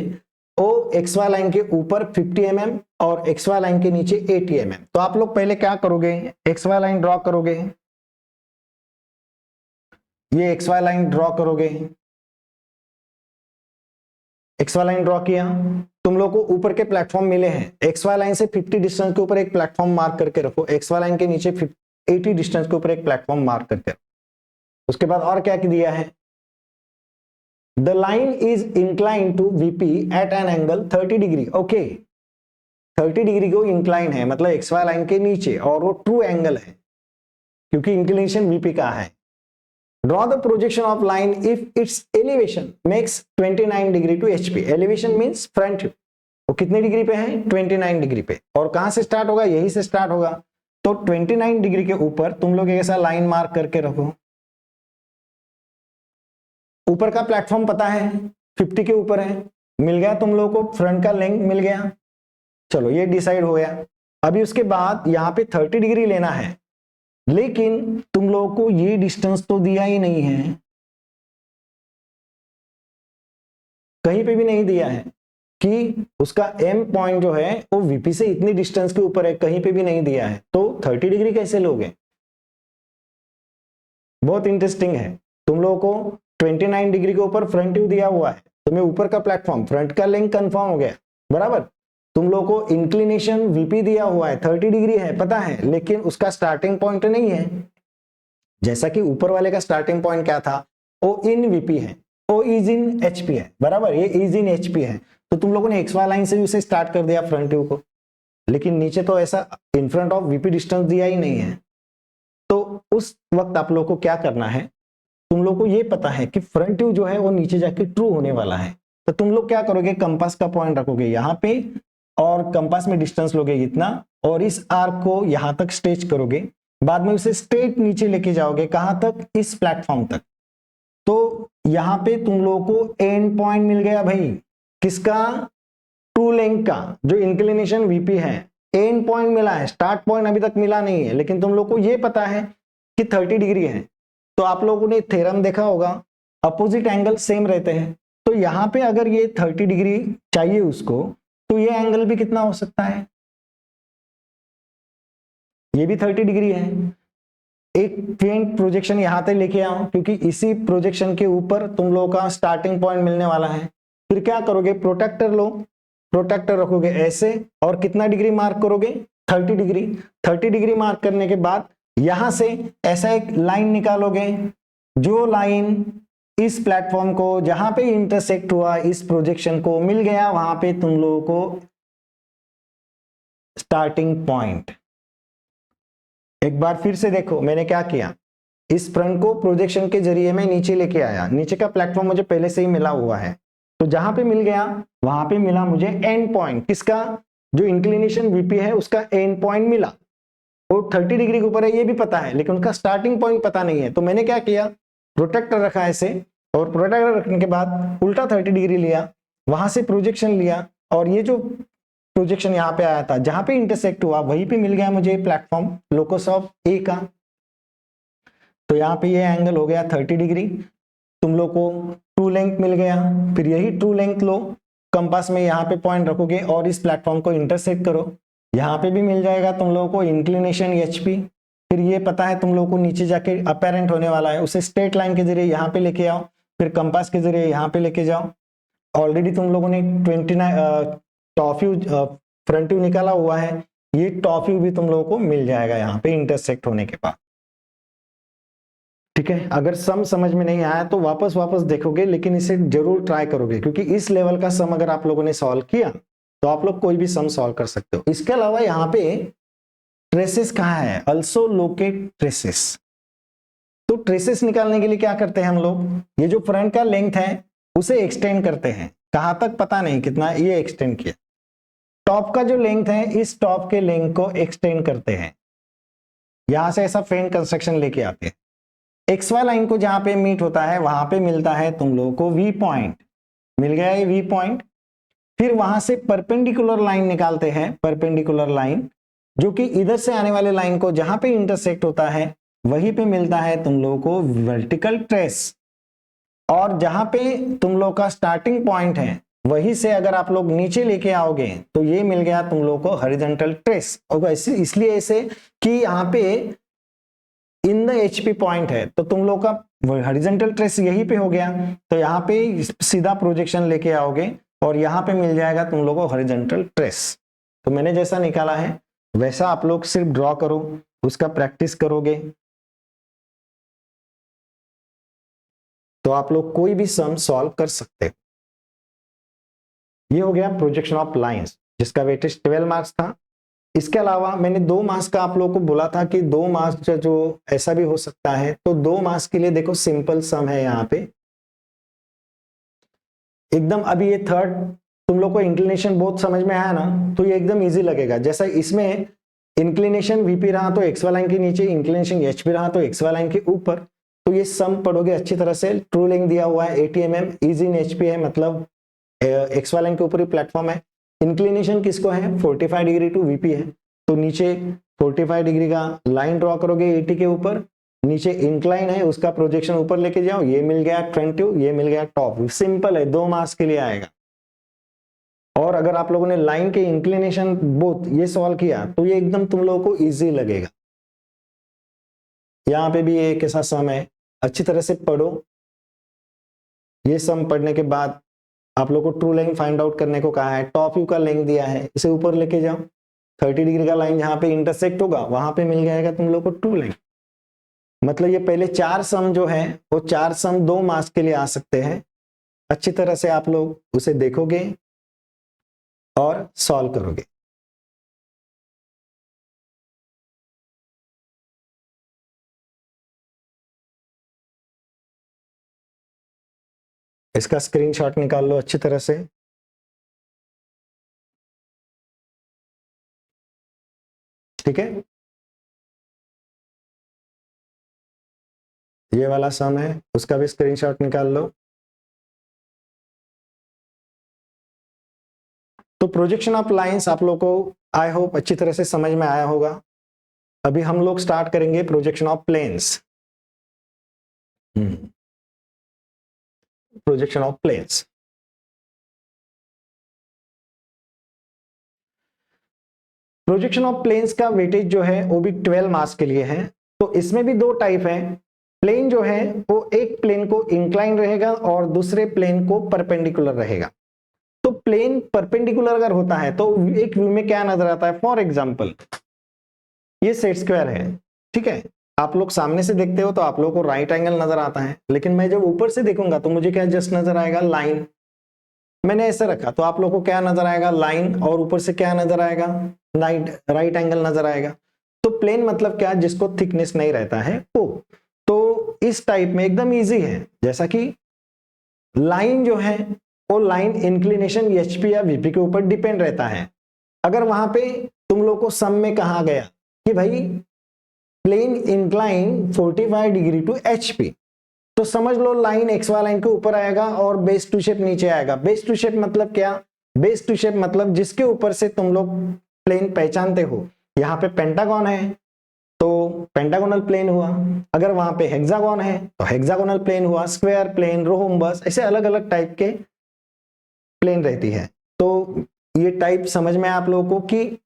वो एक्स वाई लाइन के ऊपर 50 mm और एक्स वाई लाइन के नीचे 80 mm। तो आप लोग पहले क्या करोगे, एक्स वाई लाइन ड्रॉ करोगे, ये एक्स वाई लाइन ड्रॉ करोगे, एक्स वाई लाइन ड्रॉ किया, तुम लोग को ऊपर के प्लेटफॉर्म मिले हैं, एक्स वाई लाइन से 50 डिस्टेंस के ऊपर एक प्लेटफॉर्म मार्क करके रखो, एक्स वाई लाइन के नीचे 80 डिस्टेंस के ऊपर एक प्लेटफॉर्म मार्क करके रखो। उसके बाद और क्या दिया है, the line is incline to VP at an angle 30 degree. Okay, 30 degree को इंक्लाइन है, मतलब एक्स वाई लाइन के नीचे, और वो ट्रू एंगल है क्योंकि इंक्लिनेशन वीपी का है। Draw the projection of line if its elevation makes 29 degree to HP. Elevation means front view, वो कितने डिग्री पे है, 29 डिग्री पे, और कहां से स्टार्ट होगा, यही से स्टार्ट होगा। तो 29 डिग्री के ऊपर तुम लोग ऐसा लाइन मार्क करके रखो। ऊपर का प्लेटफॉर्म पता है 50 के ऊपर है, मिल गया तुम लोगों को, फ्रंट का लेंथ मिल गया, चलो ये डिसाइड हो गया। अभी उसके बाद यहाँ पे 30 डिग्री लेना है, लेकिन तुम लोगों को ये डिस्टेंस तो दिया ही नहीं है, कहीं पे भी नहीं दिया है कि उसका एम पॉइंट जो है वो वीपी से इतनी डिस्टेंस के ऊपर है, कहीं पे भी नहीं दिया है। तो 30 डिग्री कैसे लोगे, बहुत इंटरेस्टिंग है। तुम लोगों को 29 डिग्री के ऊपर फ्रंट व्यू दिया हुआ है, तुम्हें ऊपर का प्लेटफॉर्म, फ्रंट का लेंथ कंफर्म हो गया, बराबर। तुम लोगों को इंक्लिनेशन वीपी दिया हुआ है, 30 डिग्री है पता है, लेकिन उसका स्टार्टिंग पॉइंट नहीं है, जैसा कि ऊपर वाले का स्टार्टिंग पॉइंट क्या था, ओ इन वीपी है, ओ इज इन एचपी है, बराबर, ये इज इन एचपी है। तो तुम लोगों ने एक्स वाई लाइन से उसे स्टार्ट कर दिया फ्रंट व्यू को, लेकिन नीचे तो ऐसा इन फ्रंट ऑफ वीपी डिस्टेंस दिया ही नहीं है। तो उस वक्त आप लोग को क्या करना है, तुम लोग को ये पता है कि फ्रंट व्यू जो है वो नीचे जाके ट्रू होने वाला है, तो तुम लोग क्या करोगे, कंपास का पॉइंट रखोगे यहाँ पे, और कंपास में डिस्टेंस लोगे इतना, और इस आर्क को यहां तक स्ट्रेच करोगे, बाद में उसे स्ट्रेट नीचे लेके जाओगे, कहां तक, इस प्लेटफॉर्म तक। तो यहां पे तुम लोगों को एंड पॉइंट मिल गया भाई, किसका, ट्रू लेंथ का, जो इंक्लिनेशन वीपी है, एंड पॉइंट मिला है, स्टार्ट पॉइंट अभी तक मिला नहीं है, लेकिन तुम लोग को ये पता है कि 30 डिग्री है। तो आप लोगों ने थ्योरम देखा होगा, अपोजिट एंगल सेम रहते हैं, तो यहां पे अगर ये 30 डिग्री चाहिए उसको, तो ये एंगल भी कितना हो सकता है, ये भी 30 डिग्री है। एक फेंट प्रोजेक्शन यहां तक लेके आओ, क्योंकि इसी प्रोजेक्शन के ऊपर तुम लोगों का स्टार्टिंग पॉइंट मिलने वाला है। फिर क्या करोगे, प्रोटेक्टर लो, प्रोटेक्टर रखोगे ऐसे, और कितना डिग्री मार्क करोगे, 30 डिग्री। 30 डिग्री मार्क करने के बाद यहां से ऐसा एक लाइन निकालोगे, जो लाइन इस प्लेटफॉर्म को जहां पे इंटरसेक्ट हुआ इस प्रोजेक्शन को मिल गया, वहां पे तुम लोगों को स्टार्टिंग पॉइंट। एक बार फिर से देखो मैंने क्या किया, इस फ्रंट को प्रोजेक्शन के जरिए मैं नीचे लेके आया, नीचे का प्लेटफॉर्म मुझे पहले से ही मिला हुआ है, तो जहां पे मिल गया वहां पे मिला मुझे एंड पॉइंट, किसका, जो इंक्लिनेशन वीपी है उसका एंड पॉइंट मिला। वो 30 डिग्री के ऊपर है ये भी पता है, लेकिन उनका स्टार्टिंग पॉइंट पता नहीं है। तो मैंने क्या किया, प्रोटेक्टर रखा ऐसे, और प्रोटेक्टर रखने के बाद उल्टा 30 डिग्री लिया, वहां से प्रोजेक्शन लिया, और ये जो प्रोजेक्शन यहाँ पे आया था जहां पे इंटरसेक्ट हुआ वहीं पे मिल गया मुझे प्लेटफॉर्म लोकस ऑफ ए का। तो यहाँ पे ये एंगल हो गया 30 डिग्री, तुम लोग को ट्रू लेंथ मिल गया। फिर यही ट्रू लेंथ लो, कंपास में यहाँ पे पॉइंट रखोगे और इस प्लेटफॉर्म को इंटरसेक्ट करो, यहाँ पे भी मिल जाएगा तुम लोगों को इंक्लिनेशन एचपी। फिर ये पता है तुम लोगों को नीचे जाके अपेरेंट होने वाला है, उसे स्ट्रेट लाइन के जरिए यहाँ पे लेके आओ, फिर कंपास के जरिए यहाँ पे लेके जाओ। ऑलरेडी तुम लोगों ने 29 टॉप व्यू फ्रंट व्यू निकाला हुआ है, ये टॉप व्यू भी तुम लोगों को मिल जाएगा यहाँ पे इंटरसेक्ट होने के बाद। ठीक है, अगर सम समझ में नहीं आया तो वापस देखोगे, लेकिन इसे जरूर ट्राई करोगे, क्योंकि इस लेवल का सम अगर आप लोगों ने सॉल्व किया तो आप लोग कोई भी सम सॉल्व कर सकते हो। इसके अलावा यहाँ पे ट्रेसेस कहाँ है, अल्सो लोकेट ट्रेसेस। तो ट्रेसेस निकालने के लिए क्या करते हैं हम लोग, ये जो फ्रंट का लेंथ है उसे एक्सटेंड करते हैं, कहां तक पता नहीं कितना, ये एक्सटेंड किया। टॉप का जो लेंथ है इस टॉप के लेंथ को एक्सटेंड करते हैं, यहां से ऐसा फेन कंस्ट्रक्शन लेके आते हैं। एक्स वाई लाइन को जहां पे मीट होता है वहां पे मिलता है तुम लोगों को वी पॉइंट, मिल गया ये वी पॉइंट। फिर वहां से परपेंडिकुलर लाइन निकालते हैं, परपेंडिकुलर लाइन जो कि इधर से आने वाले लाइन को जहां पे इंटरसेक्ट होता है वहीं पे मिलता है तुम लोगों को वर्टिकल ट्रेस। और जहां पे तुम लोग का स्टार्टिंग पॉइंट है वहीं से अगर आप लोग नीचे लेके आओगे तो ये मिल गया तुम लोग को हॉरिजॉन्टल ट्रेस। और इसलिए ऐसे कि यहाँ पे इन द एचपी पॉइंट है तो तुम लोग का हॉरिजॉन्टल ट्रेस यहीं पे हो गया, तो यहाँ पे सीधा प्रोजेक्शन लेके आओगे और यहाँ पे मिल जाएगा तुम लोग को हॉरिजॉन्टल ट्रेस। तो मैंने जैसा निकाला है वैसा आप लोग सिर्फ ड्रॉ करो, उसका प्रैक्टिस करोगे तो आप लोग कोई भी सम सॉल्व कर सकते हो। ये हो गया प्रोजेक्शन ऑफ लाइंस जिसका वेटेज 12 मार्क्स था। इसके अलावा मैंने 2 मार्क्स का आप लोगों को बोला था कि 2 मार्क्स जो ऐसा भी हो सकता है, तो 2 मार्क्स के लिए देखो सिंपल सम है यहाँ पे एकदम। अभी ये थर्ड तुम लोग को इंक्लिनेशन बहुत समझ में आया ना, तो ये एकदम इजी लगेगा। जैसा इसमें इंक्लिनेशन वीपी रहा तो एक्स वाई लाइन के नीचे, इंक्लिनेशन एचपी रहा तो एक्स वाई लाइन के ऊपर। तो ये सम पढ़ोगे अच्छी तरह से। ट्रू लेंथ दिया हुआ है 80 mm, इज इन एचपी है मतलब एक्स वाई लाइन के ऊपर ही प्लेटफॉर्म है। इंक्लिनेशन किसको है 45 डिग्री टू वीपी है, तो नीचे 45 डिग्री का लाइन ड्रॉ करोगे 80 के ऊपर, नीचे इंक्लाइन है उसका प्रोजेक्शन ऊपर लेके जाओ, ये मिल गया फ्रंट व्यू, ये मिल गया टॉप व्यू। सिंपल है, 2 मार्क्स के लिए आएगा। और अगर आप लोगों ने लाइन के इंक्लिनेशन बोथ ये सॉल्व किया तो ये एकदम तुम लोगों को इजी लगेगा। यहाँ पे भी एक ऐसा सम है, अच्छी तरह से पढ़ो। ये सम पढ़ने के बाद आप लोग को ट्रू लेंथ फाइंड आउट करने को कहा है, टॉप व्यू का लेंथ दिया है, इसे ऊपर लेके जाओ। 30 डिग्री का लाइन जहां पे इंटरसेक्ट होगा वहां पे मिल जाएगा तुम लोग को ट्रू लेंथ। मतलब ये पहले 4 सम जो है वो 4 सम 2 मार्क्स के लिए आ सकते हैं। अच्छी तरह से आप लोग उसे देखोगे और सॉल्व करोगे। इसका स्क्रीनशॉट निकाल लो अच्छी तरह से। ठीक है, ये वाला सम है उसका भी स्क्रीनशॉट निकाल लो। तो प्रोजेक्शन ऑफ लाइंस आप लोग को आई होप अच्छी तरह से समझ में आया होगा। अभी हम लोग स्टार्ट करेंगे projection of planes. Projection of planes, projection of planes का वेटेज जो है वो भी 12 मार्क्स के लिए है। तो इसमें भी 2 टाइप है। प्लेन जो है वो एक प्लेन को इंक्लाइन रहेगा और दूसरे प्लेन को परपेंडिकुलर रहेगा। तो प्लेन परपेंडिकुलर अगर होता है तो एक व्यू में क्या नजर आता है, फॉर एग्जांपल ये सेट स्क्वायर है, ठीक है। आप लोग सामने से देखते हो तो आप लोग को राइट एंगल नजर आता है, लेकिन मैं जब ऊपर से देखूंगा तो मुझे क्या जस्ट नजर आएगा, लाइन। मैंने ऐसे रखा तो आप लोग को क्या नजर आएगा, लाइन, और ऊपर से क्या नजर आएगा, राइट एंगल नजर आएगा। तो प्लेन मतलब क्या, जिसको थिकनेस नहीं रहता है वो। तो इस टाइप में एकदम इजी है, जैसा कि लाइन जो है वो लाइन इंक्लिनेशन एचपी या वीपी के ऊपर डिपेंड रहता है। अगर वहां पे तुम लोग को सम में कहा गया कि भाई plane incline 45 degree to HP, तो समझ लो लाइन एक्स वाई लाइन के ऊपर आएगा और बेस टू शेप नीचे आएगा। बेस टू शेप मतलब क्या, बेस टू शेप मतलब जिसके ऊपर से तुम लोग प्लेन पहचानते हो। यहाँ पे पेंटागन है तो पेंटागोनल प्लेन हुआ, अगर वहां पे हेक्सागोन है तो हेक्सागोनल प्लेन हुआ, स्क्वायर प्लेन, रोम्बस, ऐसे अलग अलग टाइप के प्लेन रहती है। तो ये टाइप समझ में आप लोगों को कि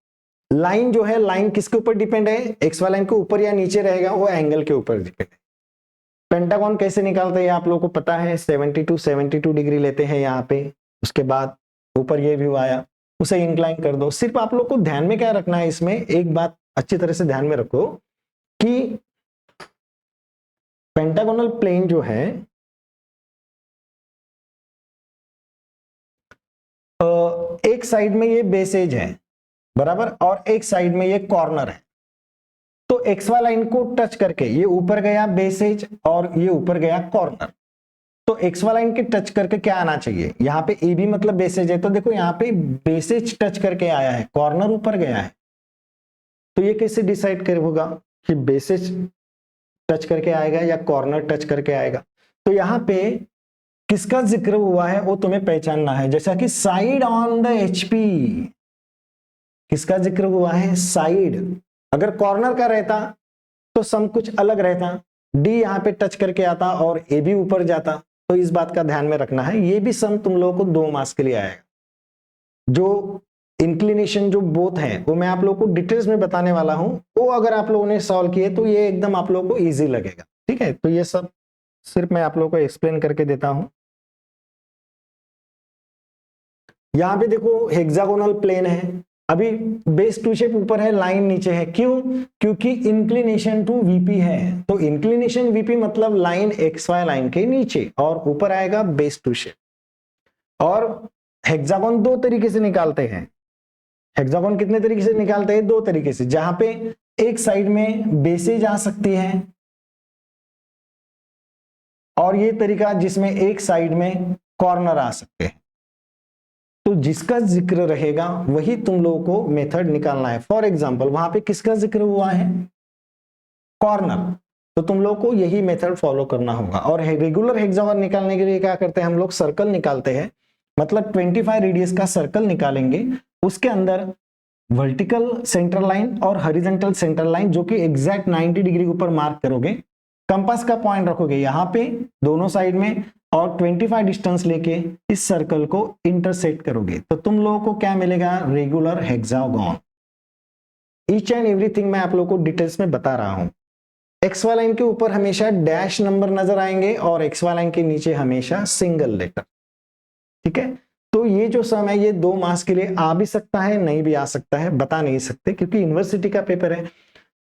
लाइन जो है, लाइन किसके ऊपर डिपेंड है, एक्स वाई लाइन के ऊपर या नीचे रहेगा, वो एंगल के ऊपर डिपेंड है। पेंटागन कैसे निकालते हैं आप लोगों को पता है, 72 डिग्री लेते हैं यहाँ पे, उसके बाद ऊपर ये व्यू आया, उसे इंक्लाइन कर दो। सिर्फ आप लोग को ध्यान में क्या रखना है, इसमें एक बात अच्छी तरह से ध्यान में रखो कि पेंटागोनल प्लेन जो है एक साइड में ये बेस एज है बराबर, और एक साइड में ये कॉर्नर है। तो एक्स वाई लाइन को टच करके ये ऊपर गया बेस एज और ये ऊपर गया कॉर्नर। तो एक्स वाई लाइन के टच करके क्या आना चाहिए, यहाँ पे ए बी मतलब बेस एज है, तो देखो यहाँ पे बेस एज टच करके आया है, कॉर्नर ऊपर गया है। तो ये कैसे डिसाइड कर होगा कि बेस एज टच करके आएगा या कॉर्नर टच करके आएगा। तो यहाँ पे किसका जिक्र हुआ है वो तुम्हें पहचानना है, जैसा कि साइड ऑन द एचपी, किसका जिक्र हुआ है, साइड। अगर कॉर्नर का रहता तो सम कुछ अलग रहता, डी यहाँ पे टच करके आता और ए भी ऊपर जाता, तो इस बात का ध्यान में रखना है। ये भी सम तुम लोगों को 2 मार्क्स के लिए आएगा। जो इंक्लिनेशन जो बोथ है वो मैं आप लोगों को डिटेल्स में बताने वाला हूं, वो अगर आप लोगों ने सॉल्व किए तो ये एकदम आप लोगों को इजी लगेगा। ठीक है, तो ये सब सिर्फ मैं आप लोगों को एक्सप्लेन करके देता हूं। यहां पे देखो हेक्सागोनल प्लेन है, अभी बेस टू शेप ऊपर है, लाइन नीचे है, क्यों? क्योंकि इंक्लिनेशन टू वीपी है, तो इंक्लिनेशन वीपी मतलब लाइन एक्स वाई लाइन के नीचे और ऊपर आएगा बेस टू शेप। और हेक्सागोन 2 तरीके से निकालते हैं। हेक्सागोन कितने तरीके से निकालते हैं? 2 तरीके से, जहां पे एक साइड में बेसेज आ सकती है और ये तरीका जिसमें एक साइड में कॉर्नर आ सकते हैं। तो जिसका जिक्र रहेगा वही तुम लोगों को मेथड निकालना है। फॉर एग्जांपल वहां पे किसका जिक्र हुआ है? कॉर्नर, तो तुम लोग को यही मेथड फॉलो करना होगा। और रेगुलर हेक्सागोन निकालने के लिए क्या करते हैं हम लोग? सर्कल निकालते हैं, मतलब 25 रेडियस का सर्कल निकालेंगे, उसके अंदर वर्टिकल सेंटर लाइन और हॉरिजॉन्टल सेंटर लाइन जो कि एग्जैक्ट 90 डिग्री के ऊपर मार्क करोगे, कंपास का पॉइंट रखोगे यहाँ पे दोनों साइड में और 25 डिस्टेंस लेके इस सर्कल को इंटरसेक्ट करोगे, तो तुम लोगों को क्या मिलेगा? Regular hexagon. Each and everything मैं आप लोगों को डिटेल्स में बता रहा हूं। एक्स वाई लाइन के ऊपर हमेशा डैश नंबर नजर आएंगे और एक्स वाई लाइन के नीचे हमेशा सिंगल लेटर। ठीक है, तो ये जो सम है ये 2 मार्क्स के लिए आ भी सकता है, नहीं भी आ सकता है, बता नहीं सकते क्योंकि यूनिवर्सिटी का पेपर है।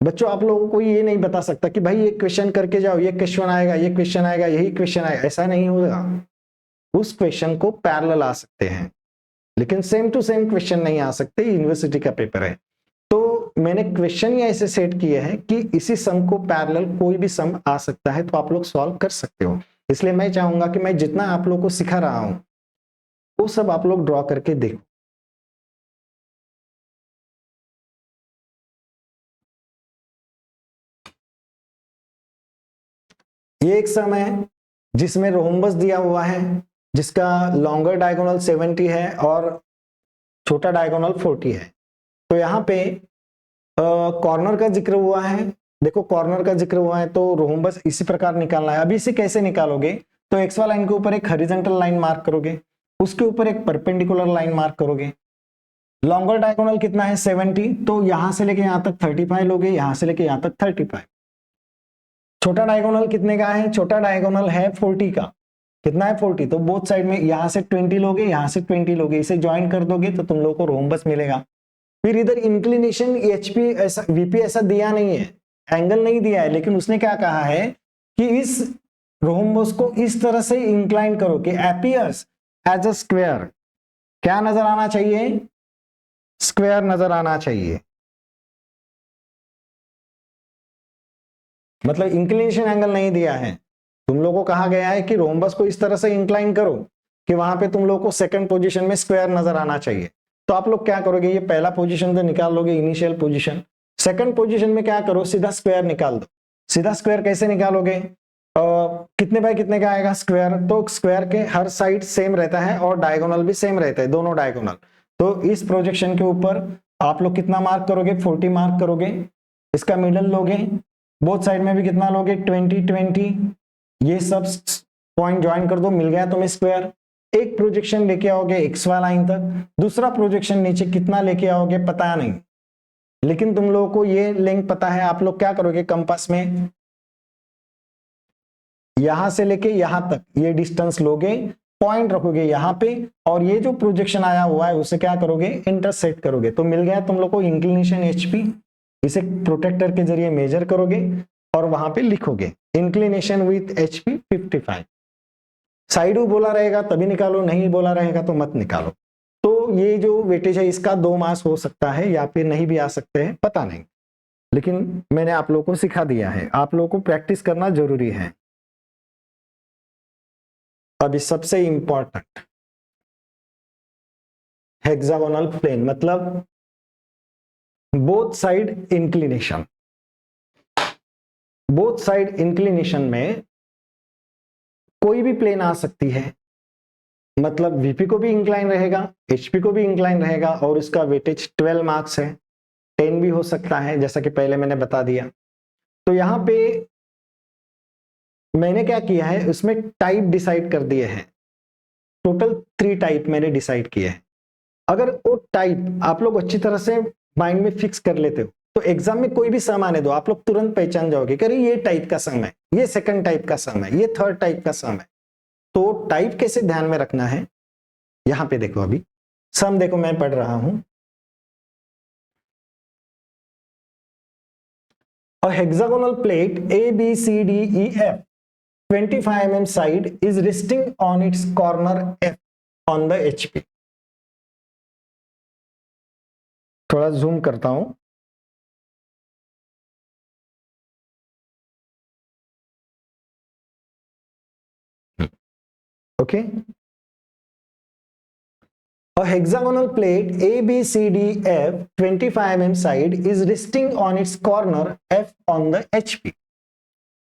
बच्चों आप लोगों को ये नहीं बता सकता कि भाई ये क्वेश्चन करके जाओ, ये क्वेश्चन आएगा, ये क्वेश्चन आएगा, यही क्वेश्चन आएगा, ऐसा नहीं होगा। उस क्वेश्चन को पैरेलल आ सकते हैं लेकिन सेम टू सेम क्वेश्चन नहीं आ सकते, यूनिवर्सिटी का पेपर है। तो मैंने क्वेश्चन ही ऐसे सेट किए हैं कि इसी सम को पैरेलल कोई भी सम आ सकता है, तो आप लोग सॉल्व कर सकते हो। इसलिए मैं चाहूंगा कि मैं जितना आप लोग को सिखा रहा हूं वो सब आप लोग ड्रॉ करके देखो। ये एक सम है जिसमें रोम्बस दिया हुआ है, जिसका लॉन्गर डायगोनल 70 है और छोटा डायगोनल 40 है। तो यहाँ पे कॉर्नर का जिक्र हुआ है। देखो कॉर्नर का जिक्र हुआ है तो रोम्बस इसी प्रकार निकालना है। अभी इसे कैसे निकालोगे? तो एक्स वाई लाइन के ऊपर एक हॉरिजॉन्टल लाइन मार्क करोगे, उसके ऊपर एक परपेंडिकुलर लाइन मार्क करोगे। लॉन्गर डायगोनल कितना है? 70, तो यहां से लेके यहां तक 35 लोगे, यहां से लेके यहां तक 35। छोटा डायगोनल कितने का है? छोटा डायगोनल है 40 का। कितना है? 40, तो बोथ साइड में यहां से 20 लोगे, यहां से 20 लोगे, इसे ज्वाइन कर दोगे तो तुम लोग को रोम्बस मिलेगा। फिर इधर इंक्लिनेशन एचपी ऐसा वीपी ऐसा दिया नहीं है, एंगल नहीं दिया है, लेकिन उसने क्या कहा है कि इस रोम्बस को इस तरह से इंक्लाइन करो कि अपीयर्स एज अ स्क्वायर। क्या नजर आना चाहिए? स्क्वायर नजर आना चाहिए। मतलब इंक्लिनेशन एंगल नहीं दिया है, तुम लोगों को कहा गया है कि रोम्बस को इस तरह से इंक्लाइन करो कि वहां पे तुम लोग को सेकंड पोजीशन में स्क्वायर नजर आना चाहिए। तो आप लोग क्या करोगे? ये पहला पोजीशन तो निकाल लोगे, इनिशियल पोजीशन। सेकंड पोजीशन में क्या करो? सीधा स्क्वायर निकाल दो। सीधा स्क्वायर कैसे निकालोगे? कितने बाय कितने का आएगा स्क्वायर? तो स्क्वायर के हर साइड सेम रहता है और डायगोनल भी सेम रहता है, दोनों डायगोनल। तो इस प्रोजेक्शन के ऊपर आप लोग कितना मार्क करोगे? 40 मार्क करोगे। इसका मिडल लोगे, बोथ साइड में भी कितना लोगे? 20 20। ये सब पॉइंट ज्वाइन कर दो, मिल गया तुम्हें स्क्वायर। एक प्रोजेक्शन लेके आओगे एक्स वाई लाइन तक, दूसरा प्रोजेक्शन नीचे कितना लेके आओगे पता नहीं, लेकिन तुम लोगों को ये लेंथ पता है। आप लोग क्या करोगे? कंपास में यहां से लेके यहां तक ये डिस्टेंस लोगे, पॉइंट रखोगे यहां पे, और ये जो प्रोजेक्शन आया हुआ है उसे क्या करोगे? इंटरसेक्ट करोगे। तो मिल गया तुम लोग को इंक्लिनेशन एचपी। इसे प्रोटेक्टर के जरिए मेजर करोगे और वहां पे लिखोगे इंक्लिनेशन विथ एचपी 55। साइड बोला रहेगा तभी निकालो, नहीं बोला रहेगा तो मत निकालो। तो ये जो वेटेज है इसका 2 मार्क्स हो सकता है या फिर नहीं भी आ सकते हैं, पता नहीं, लेकिन मैंने आप लोगों को सिखा दिया है। आप लोगों को प्रैक्टिस करना जरूरी है। अभी सबसे इंपॉर्टेंट, हेक्सागोनल प्लेन मतलब both side inclination. Both side inclination में कोई भी प्लेन आ सकती है, मतलब वीपी को भी इंक्लाइन रहेगा, एचपी को भी इंक्लाइन रहेगा, और इसका वेटेज 12 मार्क्स है। 10 भी हो सकता है जैसा कि पहले मैंने बता दिया। तो यहां पे मैंने क्या किया है, उसमें टाइप डिसाइड कर दिए हैं। टोटल 3 टाइप मैंने डिसाइड किए हैं। अगर वो टाइप आप लोग अच्छी तरह से माइंड में फिक्स कर लेते हो तो एग्जाम में कोई भी सम आने दो, आप लोग तुरंत पहचान जाओगे कि अरे ये टाइप का सम है, ये सेकंड टाइप का सम है, ये थर्ड टाइप का सम है। तो टाइप कैसे ध्यान में रखना है, यहां पे देखो, अभी सम देखो मैं पढ़ रहा हूं। A hexagonal plate ABCDEF 25 mm side is resting on its corner F on the HP। थोड़ा जूम करता हूं। Okay, A hexagonal plate ABCDF 25 mm side is resting on its corner F on the HP।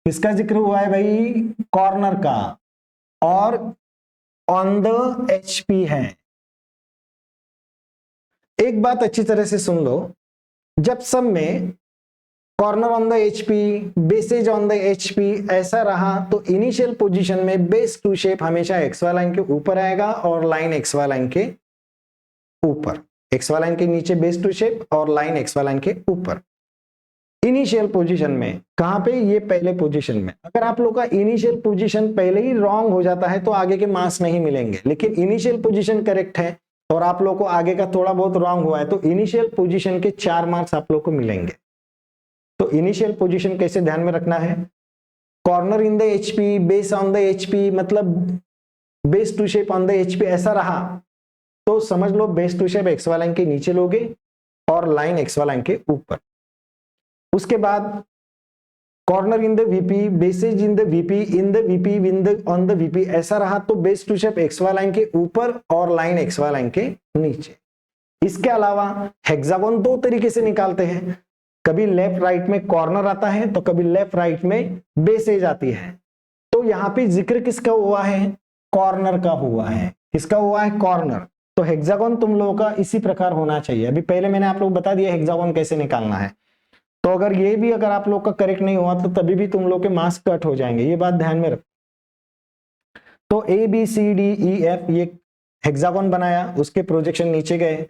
किसका जिक्र हुआ है भाई, corner का, और ऑन द HP है। एक बात अच्छी तरह से सुन लो, जब सब में corner on the HP, bases on the HP ऐसा रहा तो इनिशियल पोजीशन में बेस टू शेप हमेशा XY लाइन के ऊपर आएगा और लाइन XY लाइन के ऊपर, XY लाइन के नीचे बेस टू शेप और लाइन XY लाइन के ऊपर। इनिशियल पोजीशन में कहां पे, ये पहले पोजीशन में। अगर आप लोग का इनिशियल पोजीशन पहले ही रॉन्ग हो जाता है तो आगे के मार्क्स नहीं मिलेंगे, लेकिन इनिशियल पोजीशन करेक्ट है और आप लोग को आगे का थोड़ा बहुत रॉन्ग हुआ है तो इनिशियल पोजीशन के 4 मार्क्स आप लोग को मिलेंगे। तो इनिशियल पोजीशन कैसे ध्यान में रखना है, corner in the HP, base on the HP, मतलब base to shape on the HP ऐसा रहा तो समझ लो base to shape XY line के नीचे लोगे और लाइन XY लाइन के ऊपर। उसके बाद corner in the VP, bases in the VP, in the VP, on the VP ऐसा रहा तो base to shape XY line के ऊपर और लाइन XY लाइन के नीचे। इसके अलावा हेक्सागोन 2 तरीके से निकालते हैं, कभी लेफ्ट राइट में कॉर्नर आता है तो कभी लेफ्ट राइट में बेसेज आती है। तो यहाँ पे जिक्र किसका हुआ है, कॉर्नर का हुआ है। किसका हुआ है, कॉर्नर। तो हेक्सागोन तुम लोगों का इसी प्रकार होना चाहिए। अभी पहले मैंने आप लोग बता दिया हेक्सागोन कैसे निकालना है, तो अगर ये भी अगर आप लोग का करेक्ट नहीं हुआ तो तभी भी तुम लोग के मार्क्स कट हो जाएंगे, ये बात ध्यान में रखो। तो ABCDEF ये हेक्सागोन बनाया, उसके प्रोजेक्शन नीचे गए।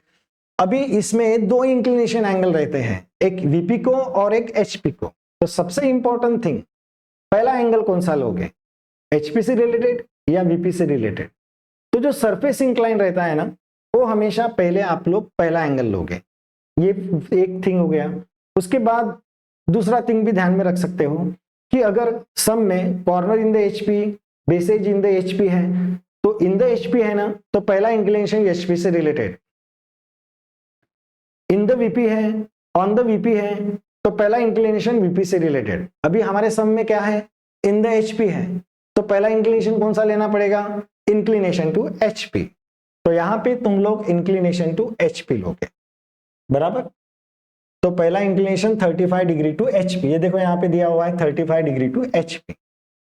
अभी इसमें 2 इंक्लिनेशन एंगल रहते हैं, एक VP को और एक HP को। तो सबसे इंपॉर्टेंट थिंग, पहला एंगल कौन सा लोगे, HP से रिलेटेड या VP से रिलेटेड। तो जो सरफेस इंक्लाइन रहता है ना, वो हमेशा पहले आप लोग पहला एंगल लोगे, ये एक थिंग हो गया। उसके बाद दूसरा थिंग भी ध्यान में रख सकते हो कि अगर सम में corner in the HP, bases in the HP है तो इन द HP है ना, तो पहला इंक्लिनेशन HP से रिलेटेड। इन द VP है, ऑन द VP है तो पहला इंक्लिनेशन VP से रिलेटेड। अभी हमारे सम में क्या है, इन द HP है तो पहला इंक्लिनेशन कौन सा लेना पड़ेगा, इंक्लिनेशन टू HP। तो यहां पे तुम लोग इंक्लिनेशन टू HP लोगे, बराबर। तो पहला इंक्लिनेशन 35 डिग्री टू HP, ये देखो यहाँ पे दिया हुआ है 35 डिग्री टू HP।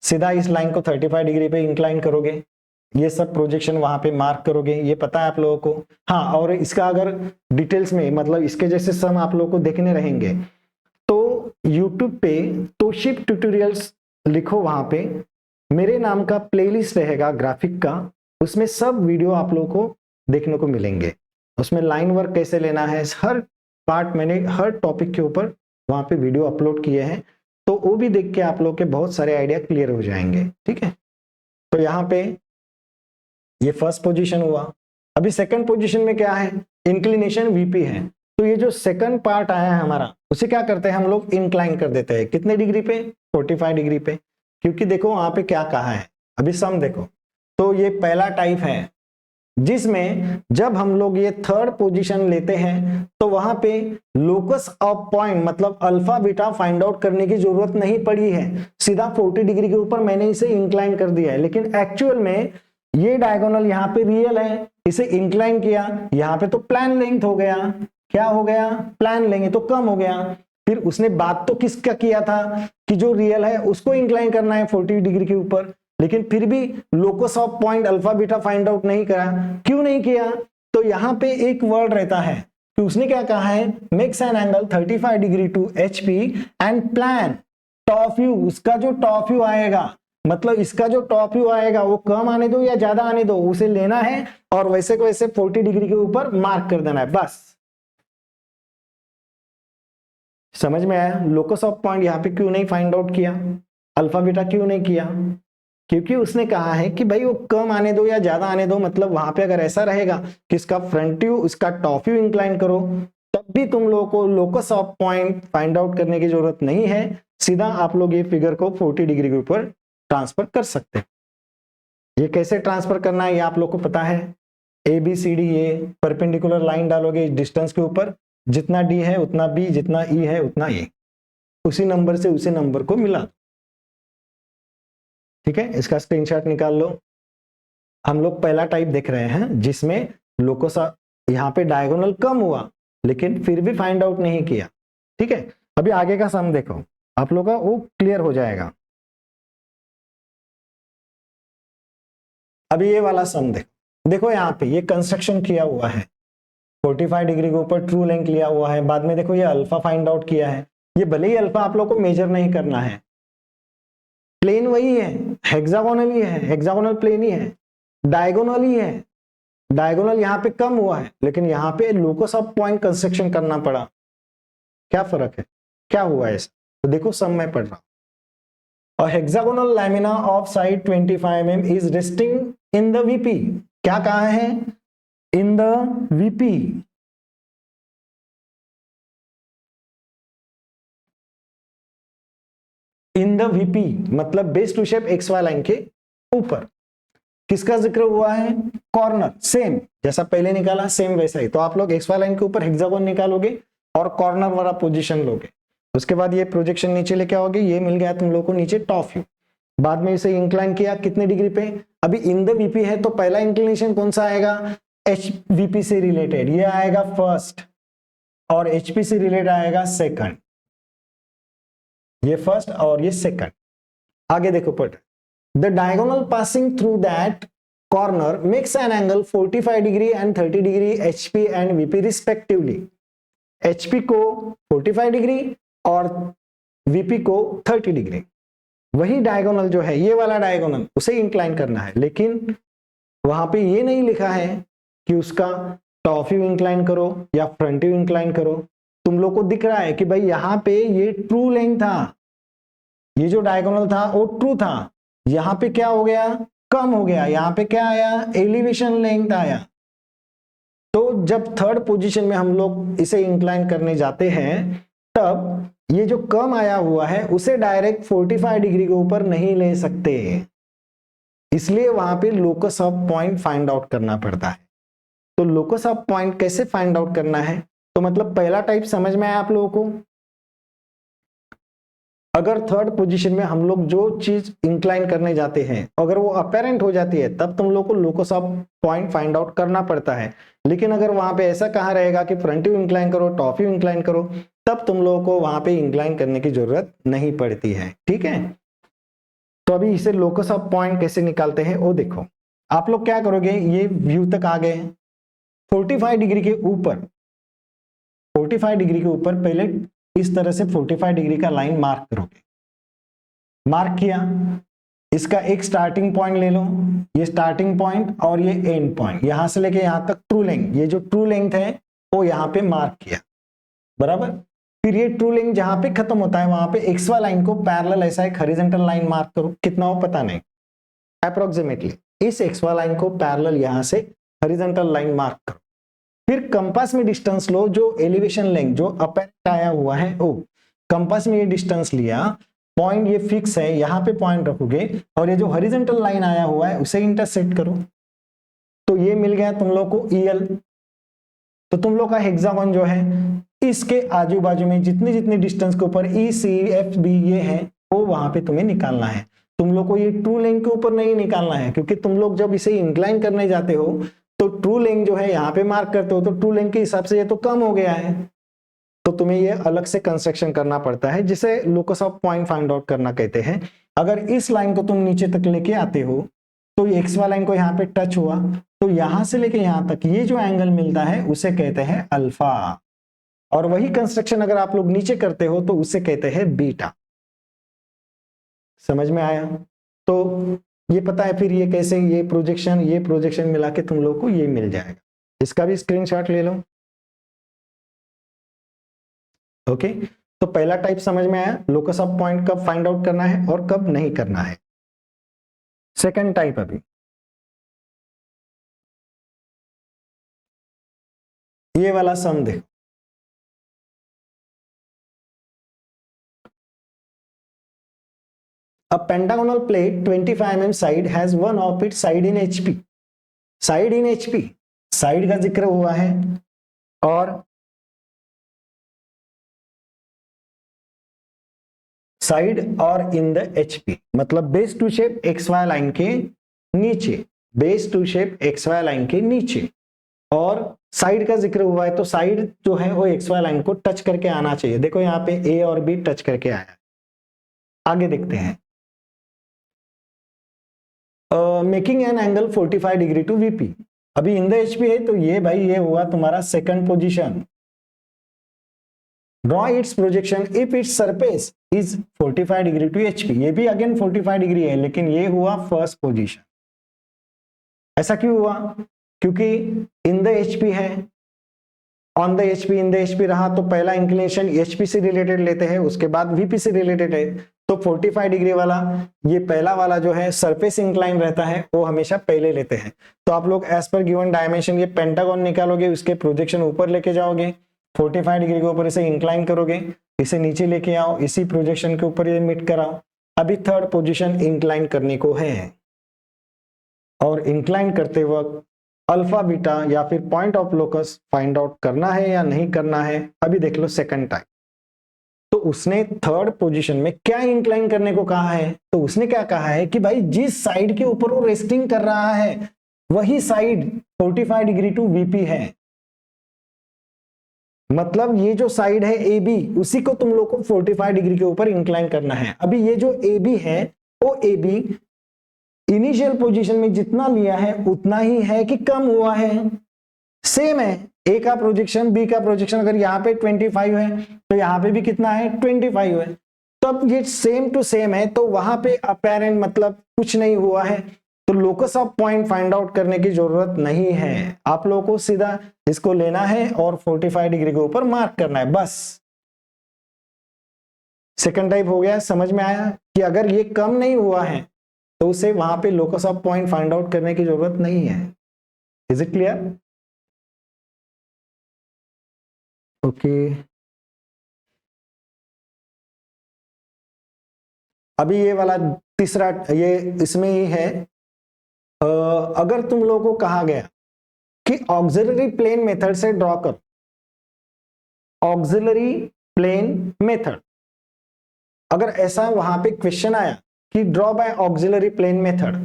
सीधा इस लाइन को 35 डिग्री पे इंक्लाइन करोगे, ये सब प्रोजेक्शन वहां पे मार्क करोगे, ये पता है आप लोगों को। हाँ, और इसका अगर डिटेल्स में मतलब इसके जैसे सम आप लोगों को देखने रहेंगे तो यूट्यूब पे तोशिब ट्यूटोरियल्स लिखो, वहां पे मेरे नाम का प्लेलिस्ट रहेगा ग्राफिक का, उसमें सब वीडियो आप लोगों को देखने को मिलेंगे। उसमें लाइन वर्क कैसे लेना है, हर पार्ट मैंने हर टॉपिक के ऊपर वहां पे वीडियो अपलोड किए हैं, तो वो भी देख के आप लोग के बहुत सारे आइडिया क्लियर हो जाएंगे, ठीक है। तो यहाँ पे ये फर्स्ट पोजीशन हुआ। अभी सेकंड पोजीशन में क्या है, इंक्लिनेशन VP है, तो ये जो सेकंड पार्ट आया है हमारा, उसे क्या करते हैं हम लोग, इंक्लाइन कर देते हैं। कितने डिग्री पे, 45 डिग्री पे, क्योंकि देखो वहां पे क्या कहा है, अभी सम देखो। तो ये पहला टाइप है जिसमें जब हम लोग ये थर्ड पोजीशन लेते हैं तो वहां पे लोकस ऑफ पॉइंट मतलब अल्फा बीटा फाइंड आउट करने की जरूरत नहीं पड़ी है, सीधा 40 डिग्री के ऊपर मैंने इसे इंक्लाइन कर दिया है। लेकिन एक्चुअल में ये डायगोनल यहाँ पे रियल है, इसे इंक्लाइन किया, यहाँ पे तो प्लान लेंथ हो गया, क्या हो गया, प्लान लेंगे तो कम हो गया। फिर उसने बात तो किसका किया था कि जो रियल है उसको इंक्लाइन करना है 40 डिग्री के ऊपर, लेकिन फिर भी locus of point alpha beta find out नहीं करा। क्यों नहीं किया, तो यहाँ पे एक वर्ड रहता है कि उसने क्या कहा है, makes an angle 35 degree to HP and plan top view, उसका जो टॉप व्यू आएगा मतलब इसका जो टॉप व्यू आएगा वो कम आने दो या ज्यादा आने दो, उसे लेना है और वैसे को वैसे 40 डिग्री के ऊपर मार्क कर देना है बस। समझ में आया? लोकस ऑफ पॉइंट यहाँ पे क्यों नहीं फाइंड आउट किया, अल्फा बीटा क्यों नहीं किया? क्योंकि उसने कहा है कि भाई वो कम आने दो या ज्यादा आने दो, मतलब वहां पे अगर ऐसा रहेगा कि इसका फ्रंट व्यू इसका टॉप व्यू इंक्लाइन करो, तब भी तुम लोगों को locus of point find out करने की जरूरत नहीं है, सीधा आप लोग ये फिगर को 40 डिग्री के ऊपर ट्रांसफर कर सकते हैं। ये कैसे ट्रांसफर करना है ये आप लोग को पता है। ए बी सी डी, ये परपेंडिकुलर लाइन डालोगे डिस्टेंस के ऊपर, जितना डी है उतना बी, जितना ई है उतना ए, उसी नंबर से उसी नंबर को मिला। ठीक है, इसका स्क्रीनशॉट निकाल लो। हम लोग पहला टाइप देख रहे हैं जिसमें लोकस यहाँ पे डायगोनल कम हुआ लेकिन फिर भी फाइंड आउट नहीं किया। ठीक है, अभी आगे का सम देखो, आप लोग का वो क्लियर हो जाएगा। अभी ये वाला सम देखो, देखो यहाँ पे ये कंस्ट्रक्शन किया हुआ है, 45 डिग्री के ऊपर ट्रू लेंथ लिया हुआ है, बाद में देखो ये अल्फा फाइंड आउट किया है। ये भले ही अल्फा आप लोग को मेजर नहीं करना है, प्लेन वही है, हेक्सागोनल ही है, हेक्सागोनल प्लेन ही है, डायगोनल ही है। डायगोनल यहाँ पे कम हुआ है लेकिन यहाँ पे लोकस ऑफ पॉइंट कंस्ट्रक्शन करना पड़ा। क्या फर्क है, क्या हुआ ऐसा? तो देखो सम में पढ़ रहा हूं। A hexagonal lamina of side 25 mm is resting in the VP. क्या कहा है? In the VP. In the VP मतलब base to shape XY line के ऊपर। किसका जिक्र हुआ है? कॉर्नर, सेम जैसा पहले निकाला सेम वैसा ही। तो आप लोग XY लाइन के ऊपर हेक्सागोन निकालोगे और कॉर्नर वाला पोजीशन लोगे, उसके बाद ये प्रोजेक्शन नीचे लेके आओगे, ये मिल गया तुम लोग को नीचे टॉप व्यू। बाद में इसे इंक्लाइन किया कितने डिग्री पे? अभी इन द वीपी है तो पहला इंक्लिनेशन कौन सा आएगा? एच वीपी से रिलेटेड, ये आएगा फर्स्ट और एचपी से रिलेटेड आएगा सेकंड। ये फर्स्ट और ये सेकंड। आगे देखो पढ़, the diagonal passing through that corner makes an angle 45 degree and 30 degree HP and VP respectively. HP को 45 डिग्री और वीपी को 30 डिग्री। वही डायगोनल जो है ये वाला डायगोनल उसे इंक्लाइन करना है, लेकिन वहां पे ये नहीं लिखा है कि उसका टॉप व्यू इंक्लाइन करो या फ्रंट व्यू इंक्लाइन करो। तुम लोग को दिख रहा है कि भाई यहाँ पे ये ट्रू लेंथ था, ये जो डायगोनल था वो ट्रू था, यहाँ पे क्या हो गया? कम हो गया। यहाँ पे क्या आया? एलिवेशन लेंथ आया। तो जब थर्ड पोजीशन में हम लोग इसे इंक्लाइन करने जाते हैं तब ये जो कम आया हुआ है उसे डायरेक्ट 45 डिग्री के ऊपर नहीं ले सकते, इसलिए वहां पे locus of point find out करना पड़ता है। तो लोकस ऑफ पॉइंट कैसे फाइंड आउट करना है? तो मतलब पहला टाइप समझ में आया आप लोगों को। अगर थर्ड पोजीशन में हम लोग जो चीज इंक्लाइन करने जाते हैं अगर वो अपेरेंट हो जाती है तब तुम लोग को locus of point find out करना पड़ता है। लेकिन अगर वहां पे ऐसा कहा रहेगा कि फ्रंट व्यू इंक्लाइन करो, टॉप व्यू इंक्लाइन करो, तब तुम लोगों को वहां पे इंक्लाइन करने की जरूरत नहीं पड़ती है। ठीक है, तो अभी इसे लोकस ऑफ पॉइंट कैसे निकालते हैं वो देखो। आप लोग क्या करोगे, ये व्यू तक आ गए, 45 डिग्री के ऊपर, 45 डिग्री के ऊपर पहले इस तरह से 45 डिग्री का लाइन मार्क करोगे। मार्क किया, इसका एक स्टार्टिंग पॉइंट ले लो, ये स्टार्टिंग पॉइंट और ये एंड पॉइंट, यहां से लेके यहां तक ट्रू लेंथ, ये जो ट्रू लेंथ है वो यहां पे मार्क किया, बराबर। फिर ये ट्रू लेंथ जहां पे खत्म होता है वहां पे एक्सवाई लाइन को पैरेलल ऐसा एक हॉरिजॉन्टल लाइन मार्क करो, कितना हो पता नहीं, अप्रोक्सीमेटली इस एक्सवाई लाइन को पैरेलल यहां से हॉरिजॉन्टल लाइन मार्क करो। फिर कंपास में डिस्टेंस लो, जो एलिवेशन लेंथ जो अपेरेंट आया हुआ है वो कंपास में ये डिस्टेंस लिया, पॉइंट ये फिक्स है, यहां पे पॉइंट रखोगे और ये जो हॉरिजॉन्टल लाइन आया हुआ है उसे इंटरसेक्ट करो, तो ये मिल गया तुम लोग को ईएल। तो तुम लोग का हेक्सागोन जो है इसके आजू बाजू में जितनी जितनी डिस्टेंस के ऊपर ई सी एफ बी ये है वो वहां पे तुम्हें निकालना है। तुम लोग को ये ट्रू लेंथ के ऊपर नहीं निकालना है, क्योंकि तुम लोग जब इसे इंक्लाइन करने जाते हो तो ट्रू लेंथ जो है यहाँ पे मार्क करते हो, तो ट्रू लेंथ के हिसाब से ये तो कम हो गया है, तो तुम्हें ये अलग से कंस्ट्रक्शन करना पड़ता है, जिसे locus of point find out करना कहते हैं। अगर इस लाइन को तुम नीचे तक लेके आते हो तो एक्स वाला लाइन को यहाँ पे टच हुआ तो यहां से लेके यहां तक ये जो एंगल मिलता है उसे कहते हैं अल्फा, और वही कंस्ट्रक्शन अगर आप लोग नीचे करते हो तो उसे कहते हैं बीटा। समझ में आया? तो ये पता है फिर ये कैसे, ये प्रोजेक्शन मिला के तुम लोग को ये मिल जाएगा। इसका भी स्क्रीनशॉट ले लो। ओके, तो पहला टाइप समझ में आया, लोकस ऑफ पॉइंट कब फाइंड आउट करना है और कब नहीं करना है। सेकंड टाइप अभी ये वाला सम देखो, a pentagonal plate 25 mm side has one of its side in HP, side in HP, side का जिक्र हुआ है, और साइड और इन द HP मतलब base to shape XY line के नीचे, base to shape XY line के नीचे, और साइड का जिक्र हुआ है तो साइड जो है वो XY लाइन को टच करके आना चाहिए। देखो यहाँ पे A और B टच करके आया है। आगे देखते हैं, making an angle 45 degree to VP, अभी इन द HP है तो ये भाई ये हुआ तुम्हारा second position. Draw its projection if its surface is 45 degree to HP, ये भी अगेन 45 डिग्री है लेकिन ये हुआ फर्स्ट पोजीशन। ऐसा क्यों हुआ? क्योंकि इन द HP है, on the HP, in the HP रहा तो पहला इंक्लिनेशन HP से रिलेटेड लेते हैं, उसके बाद VP से रिलेटेड है, तो 45 डिग्री वाला ये पहला वाला जो है सरफेस इंक्लाइन रहता है वो हमेशा पहले लेते हैं। तो आप लोग एज पर गिवन डायमेंशन ये पेंटागन निकालोगे, उसके प्रोजेक्शन ऊपर लेके जाओगे, 45 डिग्री के ऊपर इसे इंक्लाइन करोगे, इसे नीचे लेके आओ, इसी प्रोजेक्शन के ऊपर ये मीट कराओ। अभी थर्ड पोजीशन इंक्लाइन करने को है, और इंक्लाइन करते वक्त अल्फा बीटा या फिर point of locus find out करना है या नहीं करना है। अभी देख लो सेकंड टाइप, तो उसने थर्ड पोजीशन में क्या इंक्लाइन करने को कहा है, तो उसने क्या कहा है कि भाई जिस साइड के ऊपर वो रेस्टिंग कर रहा है वही साइड 45 डिग्री टू VP है, मतलब ये जो साइड है AB उसी को तुम लोग को 45 डिग्री के ऊपर इंक्लाइन करना है। अभी ये जो AB है वो AB इनिशियल पोजीशन में जितना लिया है उतना ही है कि कम हुआ है, सेम है। A का प्रोजेक्शन B का प्रोजेक्शन अगर यहाँ पे 25 है तो यहाँ पे भी कितना है 25 है, तो अब ये सेम टू सेम है तो वहां पे अपेरेंट मतलब कुछ नहीं हुआ है, तो locus of point find out करने की जरूरत नहीं है। आप लोगों को सीधा इसको लेना है और 45 डिग्री के ऊपर मार्क करना है बस। सेकंड टाइप हो गया, समझ में आया कि अगर ये कम नहीं हुआ है तो उसे वहां पे locus of point find out करने की जरूरत नहीं है। Is it clear? ओके, अभी ये वाला तीसरा ये इसमें ही है। अगर तुम लोगों को कहा गया कि ऑक्सिलरी प्लेन मेथड से ड्रॉ कर, ऑक्सिलरी प्लेन मेथड, अगर ऐसा वहां पे क्वेश्चन आया कि draw by auxiliary plane method,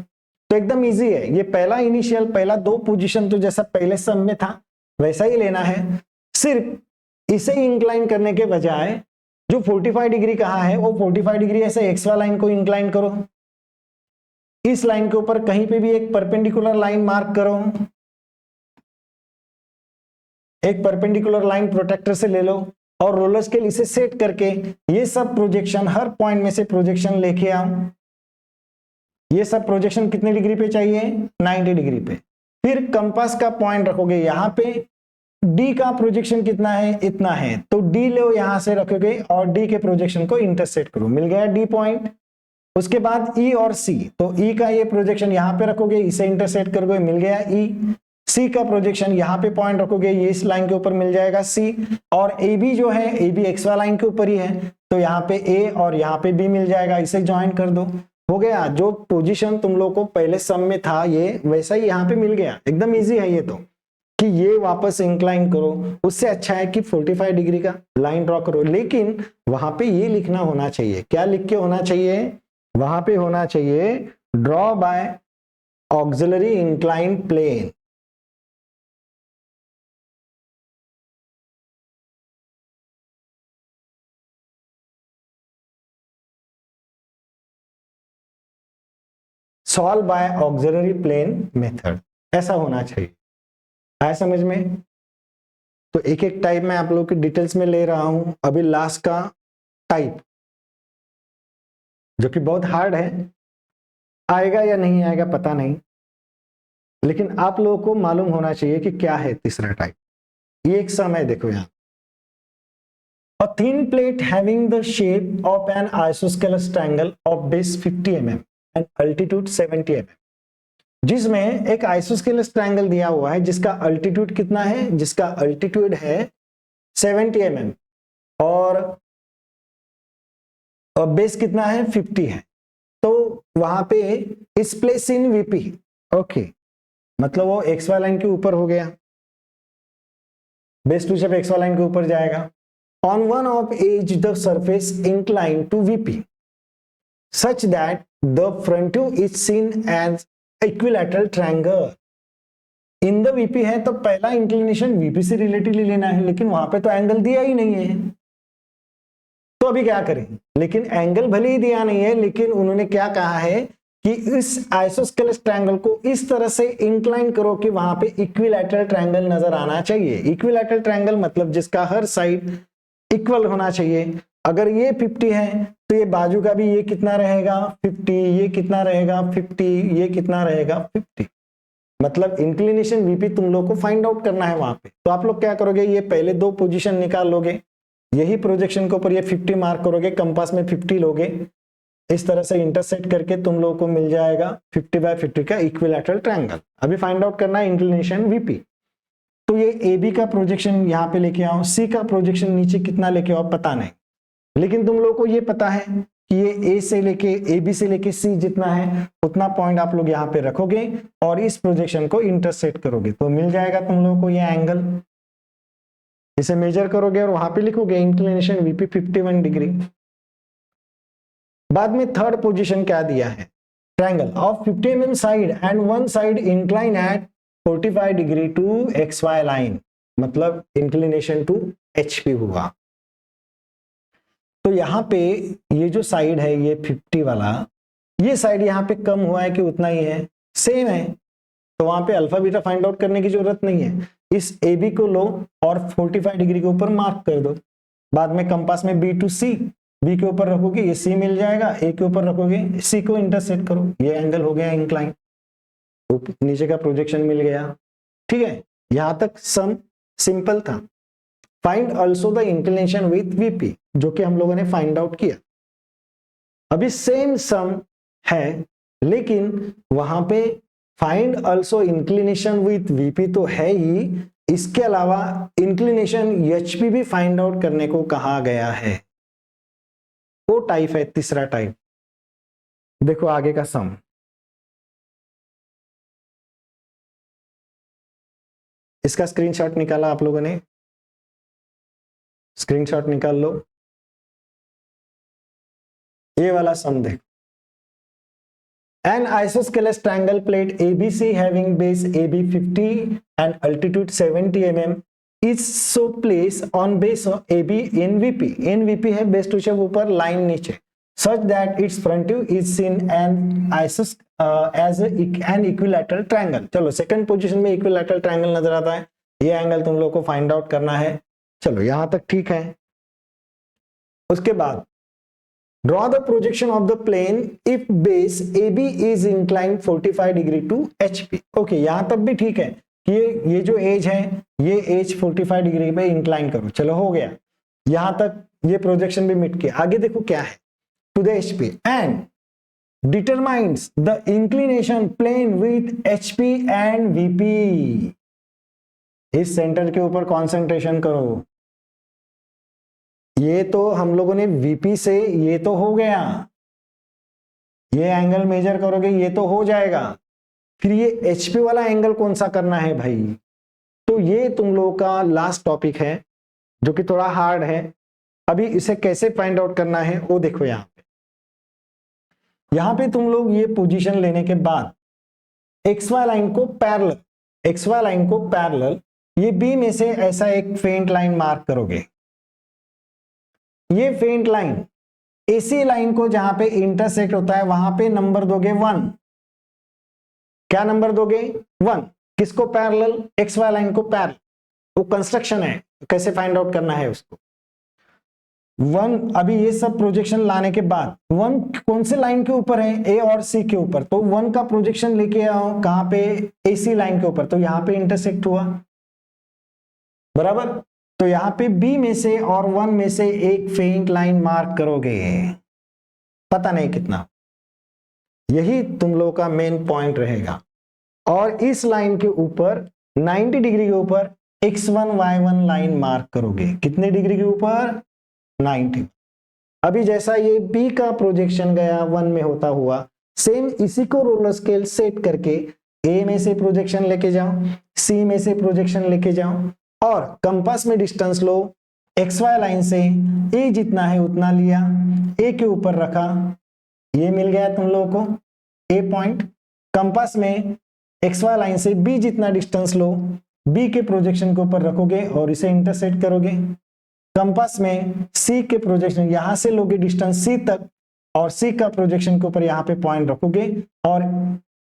तो एकदम इजी है। ये पहला इनिशियल पहला दो पोजीशन तो जैसा पहले सम में था वैसा ही लेना है, सिर्फ इसे इंक्लाइन करने के बजाय जो 45 डिग्री कहा है वो 45 डिग्री ऐसे XY लाइन को इंक्लाइन करो, इस लाइन के ऊपर कहीं पे भी एक परपेंडिकुलर लाइन मार्क करो, एक परपेंडिकुलर लाइन प्रोटेक्टर से ले लो और रोलर स्केल इसे सेट करके ये सब प्रोजेक्शन हर पॉइंट में से प्रोजेक्शन लेके आओ। ये सब प्रोजेक्शन कितने डिग्री पे चाहिए 90 डिग्री पे। फिर कंपास का पॉइंट रखोगे यहाँ पे, D का प्रोजेक्शन कितना है इतना है, तो D लो यहां से रखोगे और D के प्रोजेक्शन को इंटरसेक्ट करो, मिल गया D पॉइंट। उसके बाद E और C, तो E का ये प्रोजेक्शन यहां पे रखोगे, इसे इंटरसेक्ट करोगे, मिल गया E। C का प्रोजेक्शन यहाँ पे पॉइंट रखोगे, ये इस लाइन के ऊपर मिल जाएगा C, और AB जो है AB XY लाइन के ऊपर ही है तो यहाँ पे A और यहाँ पे B मिल जाएगा, इसे ज्वाइन कर दो, हो गया। जो पोजीशन तुम लोग को पहले सम में था ये वैसा ही यहाँ पे मिल गया, एकदम इजी है ये तो, कि ये वापस इंक्लाइन करो, उससे अच्छा है कि 45 डिग्री का लाइन ड्रॉ करो। लेकिन वहां पे ये लिखना होना चाहिए, क्या लिख के होना चाहिए, वहां पे होना चाहिए draw by auxiliary incline plane. Solve by auxiliary plane method, ऐसा होना चाहिए। आया समझ में? तो एक एक टाइप में आप लोग की डिटेल्स में ले रहा हूं। अभी लास्ट का टाइप जो कि बहुत हार्ड है, आएगा या नहीं आएगा पता नहीं, लेकिन आप लोगों को मालूम होना चाहिए कि क्या है तीसरा टाइप। ये एक सम है, देखो यहाँ, a thin plate having the shape of an isosceles triangle of base 50 mm and altitude 70 mm, जिसमें एक आइसोस्केलस ट्रायंगल दिया हुआ है जिसका अल्टीट्यूड कितना है, जिसका अल्टीट्यूड है 70 mm और बेस कितना है 50 है। तो वहां पे इस प्लेस इन वीपी, ओके, मतलब वो एक्स वाई लाइन के ऊपर हो गया, बेस टू जब एक्स वाई लाइन के ऊपर जाएगा। On one of edge the surface inclined to VP such that the front view is seen as equilateral triangle. In the VP है तो पहला इंक्लिनेशन VP से रिलेटिवली लेना है, लेकिन वहां पे तो एंगल दिया ही नहीं है, तो अभी क्या करें। लेकिन एंगल भले ही दिया नहीं है, लेकिन उन्होंने क्या कहा है कि इस आइसोस्केलस ट्रायंगल को इस तरह से इंक्लाइन करो कि वहां पे इक्विलैटरल ट्रायंगल नजर आना चाहिए। इक्विलैटरल ट्रायंगल मतलब जिसका हर साइड इक्वल होना चाहिए। अगर ये 50 है तो ये बाजू का भी ये कितना रहेगा 50, ये कितना रहेगा 50, ये कितना रहेगा 50। मतलब इंक्लिनेशन वीपी तुम लोग को फाइंड आउट करना है वहां पे। तो आप लोग क्या करोगे, ये पहले दो पोजीशन निकाल लोगे, यही प्रोजेक्शन के ऊपर ये 50 मार्क करोगे, कंपास में 50 लोगे, इस तरह से इंटरसेक्ट करके तुम लोगों को मिल जाएगा 50/50 का इक्विलैटरल ट्रायंगल। अभी फाइंड आउट करना है इंक्लिनेशन वीपी। तो ये ए बी का प्रोजेक्शन यहाँ पे लेके आओ, सी का प्रोजेक्शन नीचे कितना लेके आओ पता नहीं, लेकिन तुम लोगों को ये पता है कि ये ए से लेके ए बी से लेके सी जितना है उतना पॉइंट आप लोग यहाँ पे रखोगे और इस प्रोजेक्शन को इंटरसेक्ट करोगे तो मिल जाएगा तुम लोगों को ये एंगल। इसे मेजर करोगे और वहां पे लिखोगे इंक्लिनेशन वीपी 51 डिग्री। बाद में थर्ड पोजीशन क्या दिया है, triangle of 50 mm side and one side incline at 45 degree to X Y line, मतलब इंक्लिनेशन टू एचपी हुआ। तो यहाँ पे ये जो साइड है ये 50 वाला, ये साइड यहाँ पे कम हुआ है कि उतना ही है, सेम है, तो वहां पे अल्फा बीटा फाइंड आउट करने की जरूरत नहीं है। इस ए बी को लो और 45 डिग्री के ऊपर मार्क कर दो। बाद में कंपास में बी टू सी, बी के ऊपर रखोगे ये सी मिल जाएगा, ए के ऊपर रखोगे सी को इंटरसेक्ट करो, ये एंगल हो गया इंक्लाइन, नीचे का प्रोजेक्शन मिल गया। ठीक है, यहां तक सम सिंपल था। Find also the inclination with VP, जो कि हम लोगों ने फाइंड आउट किया। अभी सेम सम है, लेकिन वहां पे find also inclination with VP तो है ही, इसके अलावा इंक्लिनेशन एचपी भी फाइंड आउट करने को कहा गया है। वो टाइप है तीसरा टाइप। देखो आगे का सम, इसका स्क्रीनशॉट निकाला आप लोगों ने, स्क्रीनशॉट निकाल लो। ये वाला सम देखो, an isosceles triangle plate ABC having base AB 50 and altitude 70 mm is so placed on base of AB in VP, in VP है बेस टू शेप ऊपर लाइन नीचे, such that its front view is seen as an equilateral triangle। चलो second position में equilateral triangle नजर आता है, ये angle तुम लोग को फाइंड आउट करना है। चलो यहां तक ठीक है। उसके बाद draw the projection of the plane if base AB is inclined 45 degree to HP। Okay, यहां तक भी ठीक है कि ये जो एज है ये एज 45 डिग्री पे इंक्लाइन करो, चलो हो गया, यहां तक ये प्रोजेक्शन भी मिट गया। आगे देखो क्या है, to the HP and determines the inclination plane with HP and VP। इस सेंटर के ऊपर कॉन्सेंट्रेशन करो। ये तो हम लोगों ने वीपी से ये तो हो गया, ये एंगल मेजर करोगे ये तो हो जाएगा, फिर ये एचपी वाला एंगल कौन सा करना है भाई। तो ये तुम लोगों का लास्ट टॉपिक है जो कि थोड़ा हार्ड है। अभी इसे कैसे फाइंड आउट करना है वो देखो। यहां पे तुम लोग ये पोजीशन लेने के बाद एक्स वाई लाइन को पैरेलल, एक्स वाई लाइन को पैरेलल ये बी में से ऐसा एक फेंट लाइन मार्क करोगे। ये फेंट लाइन एसी लाइन को जहां पे इंटरसेक्ट होता है वहां पे नंबर दोगे 1। क्या नंबर दोगे 1। किसको पैरेलल, एक्स वाई लाइन को पैरेलल। वो कंस्ट्रक्शन है, कैसे फाइंड आउट करना है उसको। 1 अभी ये सब प्रोजेक्शन लाने के बाद 1 कौन से लाइन के ऊपर है, ए और सी के ऊपर, तो 1 का प्रोजेक्शन लेके आओ कहां पे, एसी लाइन के ऊपर, तो यहां पे इंटरसेक्ट हुआ, बराबर। तो यहां पे बी में से और 1 में से एक फेंट लाइन मार्क करोगे, पता नहीं कितना, यही तुम लोग का मेन पॉइंट रहेगा। और इस लाइन के ऊपर 90 डिग्री के ऊपर x1 y1 लाइन मार्क करोगे, कितने डिग्री के ऊपर, 90। अभी जैसा ये B का प्रोजेक्शन गया 1 में होता हुआ, सेम इसी को रोलर स्केल सेट करके A में से प्रोजेक्शन लेके जाओ, C में से प्रोजेक्शन लेके जाओ, और कंपास में डिस्टेंस लो, XY लाइन से A जितना है उतना लिया, A के ऊपर रखा, ये मिल गया तुम लोगों को A पॉइंट। कंपास में XY लाइन से B जितना डिस्टेंस लो, B के प्रोजेक्शन के ऊपर रखोगे और इसे इंटरसेक्ट करोगे। कंपास में C के प्रोजेक्शन यहां से लोगे डिस्टेंस C तक, और C का प्रोजेक्शन के ऊपर यहां पे पॉइंट रखोगे और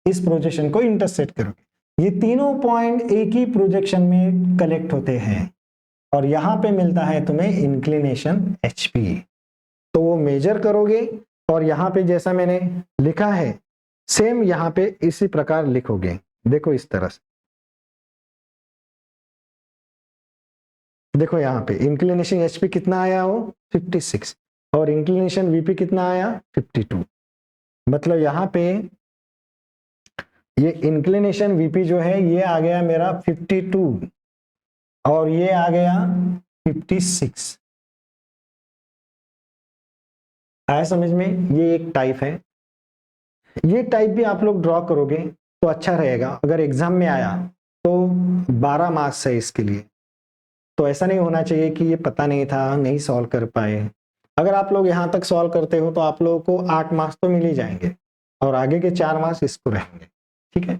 इस प्रोजेक्शन को इंटरसेक्ट करोगे। ये तीनों पॉइंट एक ही प्रोजेक्शन में कलेक्ट होते हैं और यहां पे मिलता है तुम्हें इंक्लिनेशन HP। तो वो मेजर करोगे और यहां पे जैसा मैंने लिखा है सेम यहां पे इसी प्रकार लिखोगे, देखो इस तरह से, देखो यहाँ पे इंक्लिनेशन HP कितना आया हो 56 और इंक्लिनेशन VP कितना आया 52। मतलब यहाँ पे ये इंक्लिनेशन VP जो है ये आ गया मेरा 52 और ये आ गया 56। आया समझ में, ये एक टाइप है। ये टाइप भी आप लोग ड्रॉ करोगे तो अच्छा रहेगा, अगर एग्जाम में आया तो 12 मार्क्स है इसके लिए। तो ऐसा नहीं होना चाहिए कि ये पता नहीं था नहीं सॉल्व कर पाए। अगर आप लोग यहाँ तक सॉल्व करते हो तो आप लोगों को 8 मार्क्स तो मिल ही जाएंगे और आगे के 4 मार्क्स इसको रहेंगे, ठीक है।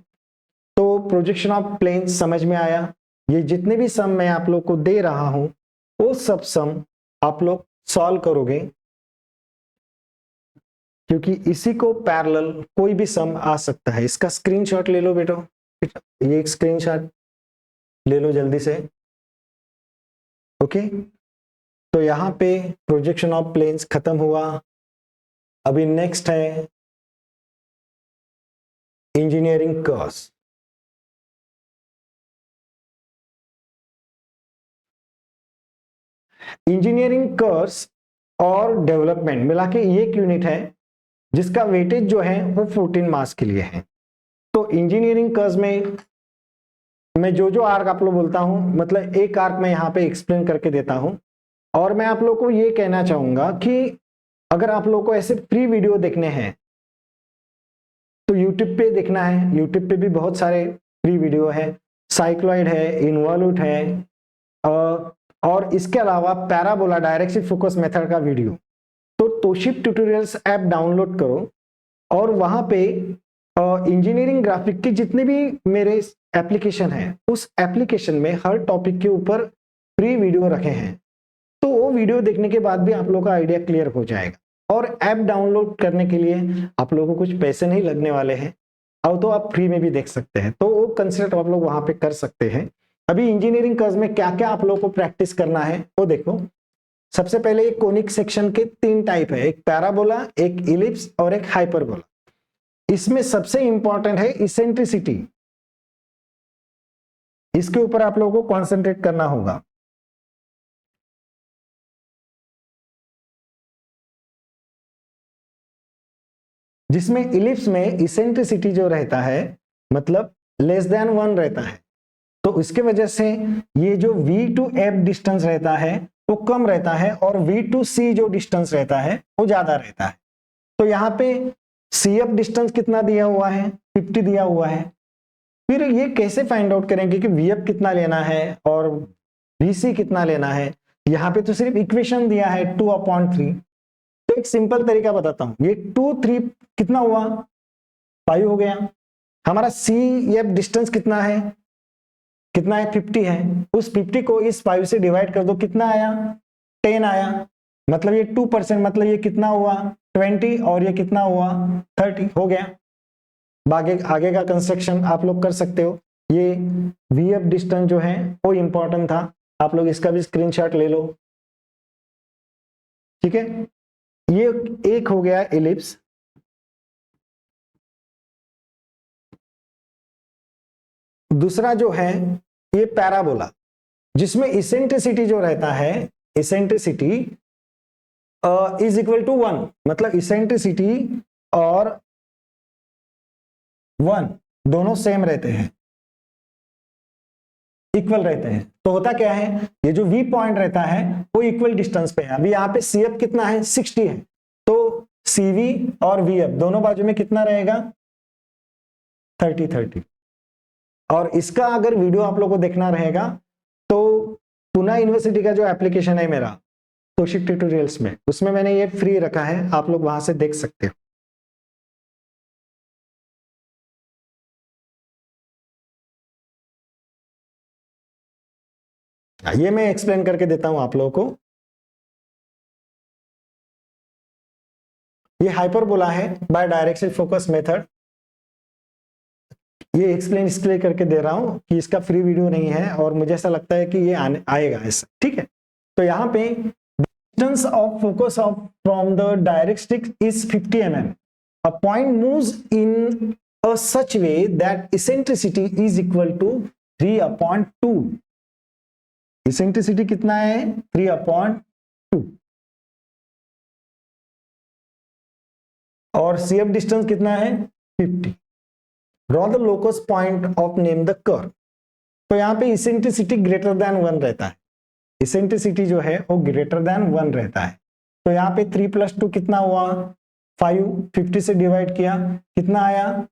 तो प्रोजेक्शन ऑफ प्लेन समझ में आया। ये जितने भी सम मैं आप लोग को दे रहा हूं वो सब सम आप लोग सॉल्व करोगे, क्योंकि इसी को पैरेलल कोई भी सम आ सकता है। इसका स्क्रीनशॉट ले लो बेटो, ये एक स्क्रीनशॉट ले लो जल्दी से, ओके। तो यहां पे प्रोजेक्शन ऑफ प्लेन्स खत्म हुआ। अभी नेक्स्ट है इंजीनियरिंग कर्व्स। इंजीनियरिंग कर्व्स और डेवलपमेंट मिला के ये एक यूनिट है जिसका वेटेज जो है वो 14 मार्क्स के लिए है। तो इंजीनियरिंग कर्व्स में मैं जो आर्क आप लोग बोलता हूं, मतलब एक आर्क मैं यहाँ पे एक्सप्लेन करके देता हूं। और मैं आप लोग को ये कहना चाहूंगा कि अगर आप लोग को ऐसे फ्री वीडियो देखने हैं तो यूट्यूब पे देखना है। यूट्यूब पे भी बहुत सारे फ्री वीडियो है, साइक्लॉइड है, इन्वॉल्यूट है, और इसके अलावा पैराबोला डायरेक्शन फोकस मेथड का वीडियो। तो तोशिब ट्यूटोरियल्स ऐप डाउनलोड करो और वहां पे इंजीनियरिंग ग्राफिक के जितने भी मेरे एप्लीकेशन है उस एप्लीकेशन में हर टॉपिक के ऊपर फ्री वीडियो रखे हैं। तो वो वीडियो देखने के बाद भी आप लोगों का आइडिया क्लियर हो जाएगा। और ऐप डाउनलोड करने के लिए आप लोगों को कुछ पैसे नहीं लगने वाले हैं, और तो आप फ्री में भी देख सकते हैं। तो वो कंसेप्ट आप लोग वहां पे कर सकते हैं। अभी इंजीनियरिंग कर्व्स में क्या क्या आप लोगों को प्रैक्टिस करना है वो देखो। सबसे पहले एक कोनिक सेक्शन के 3 टाइप है, एक पैराबोला, एक इलिप्स और एक हाइपरबोला। इसमें सबसे इंपॉर्टेंट है इसेंट्रिसिटी, इसके ऊपर आप लोगों को कॉन्सेंट्रेट करना होगा। जिसमें इलिप्स में इसेंट्रिसिटी जो रहता है मतलब लेस देन 1 रहता है, तो इसके वजह से ये जो V to F डिस्टेंस रहता है वो कम रहता है और V to C जो डिस्टेंस रहता है वो ज्यादा रहता है। तो यहाँ पे CF डिस्टेंस कितना दिया हुआ है 50 दिया हुआ है। फिर ये कैसे फाइंड आउट करेंगे कि VF कितना लेना है और VC कितना लेना है। यहाँ पे तो सिर्फ इक्वेशन दिया है 2/3। तो एक सिंपल तरीका बताता हूं, ये 2 3 कितना हुआ 5 हो गया। हमारा CF डिस्टेंस कितना है 50 है। उस 50 को इस 5 से डिवाइड कर दो, कितना आया 10 आया। मतलब ये 2%, मतलब ये कितना हुआ 20 और ये कितना हुआ 30 हो गया। आगे का कंस्ट्रक्शन आप लोग कर सकते हो। ये VF डिस्टेंस जो है वो इंपॉर्टेंट था, आप लोग इसका भी स्क्रीनशॉट ले लो। ठीक है, ये एक हो गया एलिप्स। दूसरा जो है ये पैराबोला, जिसमें इसेंट्रिसिटी जो रहता है, इसेंट्रिसिटी इज इक्वल टू 1, मतलब इसेंट्रिसिटी और 1 दोनों सेम रहते हैं, इक्वल रहते हैं। तो होता क्या है, ये जो वी पॉइंट रहता है वो इक्वल डिस्टेंस पे है। अभी यहाँ पे सी एफ कितना है, 60 है, तो सी वी और वी एफ दोनों बाजू में कितना रहेगा, 30-30। और इसका अगर वीडियो आप लोगों को देखना रहेगा तो पुणे यूनिवर्सिटी का जो एप्लीकेशन है मेरा तोशिक ट्यूटोरियल्स में, उसमें मैंने ये फ्री रखा है, आप लोग वहां से देख सकते हो। ये मैं एक्सप्लेन करके देता हूं आप लोगों को। ये हाइपरबोला है बाय डायरेक्शन फोकस मेथड। ये एक्सप्लेन इसलिए करके दे रहा हूं कि इसका फ्री वीडियो नहीं है और मुझे ऐसा लगता है कि ये आएगा ऐसा, ठीक है। तो यहाँ पे distance of focus of from the directrix is 50 mm. A point moves in a such way that eccentricity is equal to 3/2. Eccentricity कितना है, 3/2, और CF डिस्टेंस कितना है, 50. Draw the locus point of name the curve. तो यहाँ पे eccentricity greater than 1 रहता है, इसेंट्रिसिटी जो है वो ग्रेटर देन 1 रहता है। तो यहाँ पे 3 + 2 कितना हुआ, 5, 50 से डिवाइड किया कितना आया,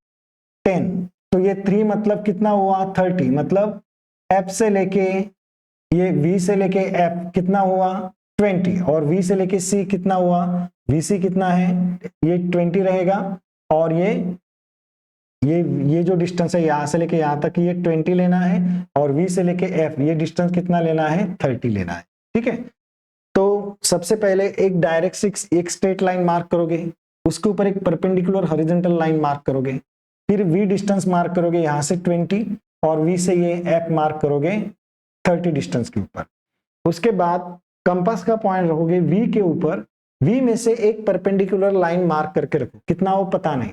10। तो ये 3 मतलब कितना हुआ, 30, मतलब F से लेके ये V से लेके F कितना हुआ, 20, और V से लेके C कितना हुआ, VC कितना है, ये 20 रहेगा, और ये जो डिस्टेंस है यहां से लेके यहां तक ये 20 लेना है, और V से लेके F ये डिस्टेंस कितना लेना है, 30 लेना है, ठीक है। तो सबसे पहले एक डायरेक्ट्रिक्स, एक स्ट्रेट लाइन मार्क करोगे, उसके ऊपर एक परपेंडिकुलर हॉरिजॉन्टल लाइन मार्क करोगे, फिर V डिस्टेंस मार्क करोगे यहां से 20, और V से ये F मार्क करोगे 30 डिस्टेंस के ऊपर। उसके बाद कंपास का पॉइंट रखोगे V के ऊपर, V में से एक परपेंडिकुलर लाइन मार्क करके रखो, कितना वो पता नहीं।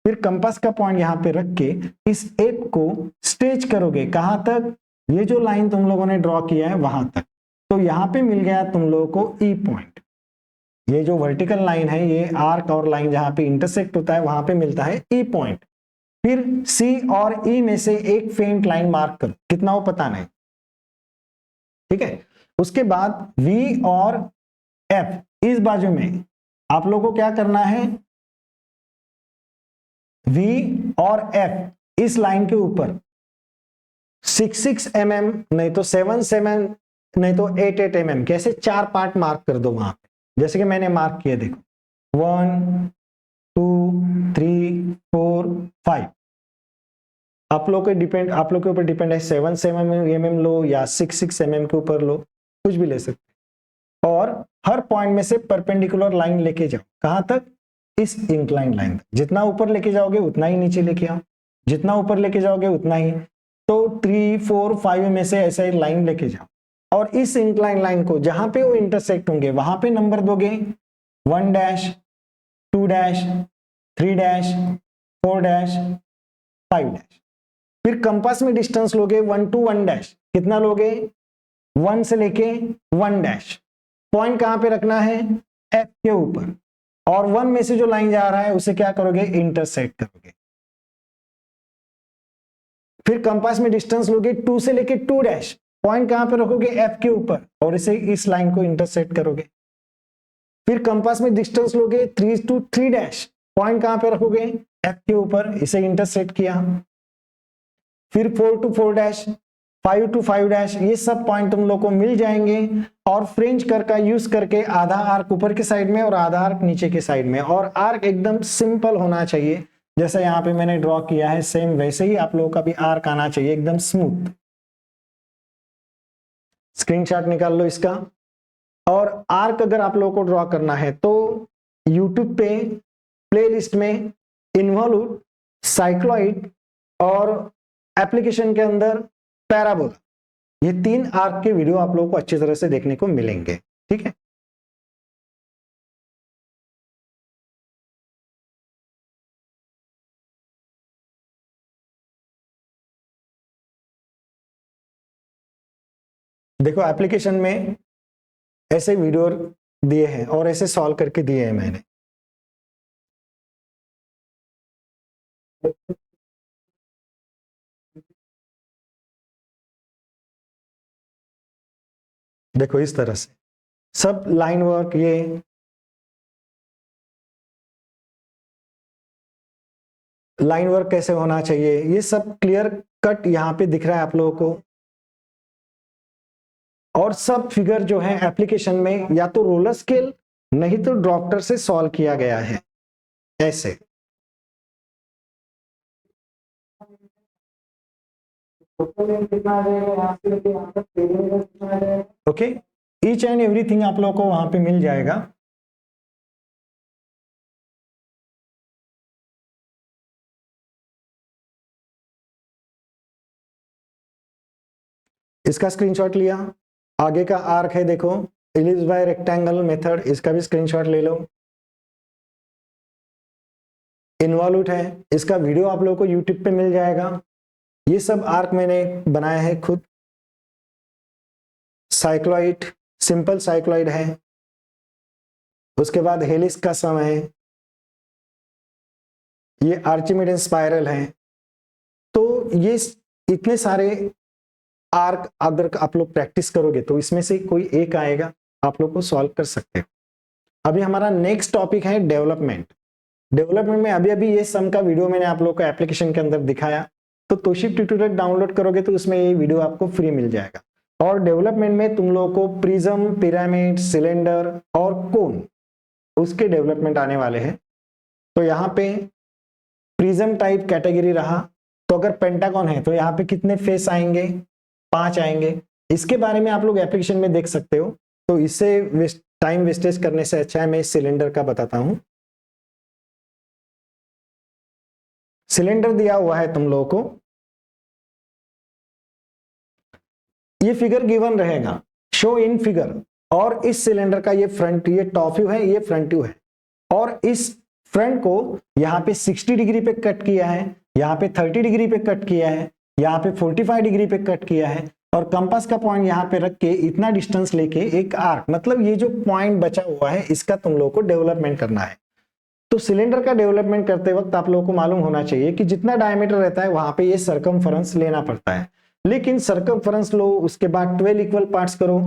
फिर कंपास का पॉइंट यहां पे रख के इस एप को स्ट्रेच करोगे, कहां तक, ये जो लाइन तुम लोगों ने ड्रॉ किया है वहां तक। तो यहां पे मिल गया तुम लोगों को ई पॉइंट। ये जो वर्टिकल लाइन है, ये आर्क और लाइन जहां पे इंटरसेक्ट होता है वहां पे मिलता है ई पॉइंट। फिर सी और ई में से एक फेंट लाइन मार्क करो, कितना वो पता नहीं, ठीक है। उसके बाद वी और एफ इस बाजू में आप लोगों को क्या करना है, V और F इस लाइन के ऊपर 6 mm नहीं तो 7 mm नहीं तो 8 mm कैसे 4 पार्ट मार्क कर दो वहां पे, जैसे कि मैंने मार्क किया, देखो 1 2 3 4 5। आप लोग के ऊपर डिपेंड है, 7 mm लो या 6 mm के ऊपर लो, कुछ भी ले सकते। और हर पॉइंट में से परपेंडिकुलर लाइन लेके जाओ, कहां तक, इस इंक्लाइन लाइन तक। जितना ऊपर लेके जाओगे उतना ही नीचे लेके आओ, जितना ऊपर लेके जाओगे उतना ही। तो 3 4 5 में से ऐसे लाइन लेके जाओ, और इस इंक्लाइन लाइन को जहां पे वो इंटरसेक्ट होंगे वहां पे नंबर दोगे, 1 dash 2 dash 3 dash 4 dash 5 dash. फिर कंपास में डिस्टेंस लोगे 1 to 1 डैश, कितना लोगे, 1 से लेके 1 डैश। पॉइंट कहां पे रखना है, F के ऊपर, और 1 में से जो लाइन जा रहा है उसे क्या करोगे, इंटरसेक्ट करोगे। फिर कंपास में डिस्टेंस लोगे 2 से लेके 2 डैश, पॉइंट कहां पे रखोगे, F के ऊपर, और इसे इस लाइन को इंटरसेक्ट करोगे। फिर कंपास में डिस्टेंस लोगे 3 to 3 डैश, पॉइंट कहां पे रखोगे, F के ऊपर, इसे इंटरसेक्ट किया। फिर 4 to 4 डैश, 5 to 5 डैश, ये सब पॉइंट तुम लोग को मिल जाएंगे। और फ्रेंच कर्व का यूज करके आधा आर्क ऊपर के साइड में और आधा आर्क नीचे के साइड में, और आर्क एकदम सिंपल होना चाहिए, जैसे यहाँ पे मैंने ड्रॉ किया है सेम वैसे ही आप लोगों का भी आर्क आना चाहिए, एकदम स्मूथ। स्क्रीनशॉट निकाल लो इसका। और आर्क अगर आप लोगों को ड्रॉ करना है तो यूट्यूब पे प्लेलिस्ट में इन्वॉल्यूट, साइक्लॉइड और एप्लीकेशन के अंदर पैराबोला, ये 3 आर्क के वीडियो आप लोगों को अच्छी तरह से देखने को मिलेंगे, ठीक है। देखो एप्लीकेशन में ऐसे वीडियो दिए हैं और ऐसे सॉल्व करके दिए हैं मैंने। देखो इस तरह से सब लाइन वर्क, ये लाइन वर्क कैसे होना चाहिए, ये सब क्लियर कट यहाँ पे दिख रहा है आप लोगों को। और सब फिगर जो है एप्लीकेशन में या तो रोलर स्केल नहीं तो ड्रॉफ्टर से सॉल्व किया गया है ऐसे। ओके, ईच एंड एवरीथिंग आप लोगों को वहां पे मिल जाएगा। इसका स्क्रीनशॉट लिया, आगे का आर्क है देखो, इलिप्स बाय रेक्टेंगल मेथड, इसका भी स्क्रीनशॉट ले लो। इन्वॉल्यूट है, इसका वीडियो आप लोगों को यूट्यूब पे मिल जाएगा। ये सब आर्क मैंने बनाया है खुद। साइक्लॉइड, सिंपल साइक्लॉइड है। उसके बाद हेलिक्स का सम है, ये आर्चिमिडीज स्पाइरल है। तो ये इतने सारे आर्क अगर आप लोग प्रैक्टिस करोगे तो इसमें से कोई एक आएगा, आप लोग को सॉल्व कर सकते हो। अभी हमारा नेक्स्ट टॉपिक है डेवलपमेंट। डेवलपमेंट में अभी अभी ये सम का वीडियो मैंने आप लोग को एप्लीकेशन के अंदर दिखाया, तो तोशिब ट्यूटोरियल डाउनलोड करोगे तो उसमें ये वीडियो आपको फ्री मिल जाएगा। और डेवलपमेंट में तुम लोगों को प्रिज्म, पिरामिड, सिलेंडर और कोन, उसके डेवलपमेंट आने वाले हैं। तो यहाँ पे प्रिज्म टाइप कैटेगरी रहा, तो अगर पेंटागन है तो यहाँ पे कितने फेस आएंगे, 5 आएंगे। इसके बारे में आप लोग एप्लीकेशन में देख सकते हो। तो इससे टाइम वेस्टेज करने से अच्छा है मैं सिलेंडर का बताता हूं। सिलेंडर दिया हुआ है तुम लोगों को, ये फिगर गिवन रहेगा, शो इन फिगर। और इस सिलेंडर का ये फ्रंट, ये टॉप व्यू है, ये फ्रंट व्यू है। और इस फ्रंट को यहाँ पे 60 डिग्री पे कट किया है, यहाँ पे 30 डिग्री पे कट किया है, यहाँ पे 45 डिग्री पे कट किया है। और कंपास का पॉइंट यहाँ पे रख के इतना डिस्टेंस लेके एक आर्क, मतलब ये जो पॉइंट बचा हुआ है इसका तुम लोगों को डेवलपमेंट करना है। तो सिलेंडर का डेवलपमेंट करते वक्त आप लोगों को मालूम होना चाहिए कि जितना डायमीटर रहता है वहां पे ये सरकमफेरेंस लेना पड़ता है। लेकिन सरकमफेरेंस लो, उसके बाद 12 इक्वल पार्ट्स करो,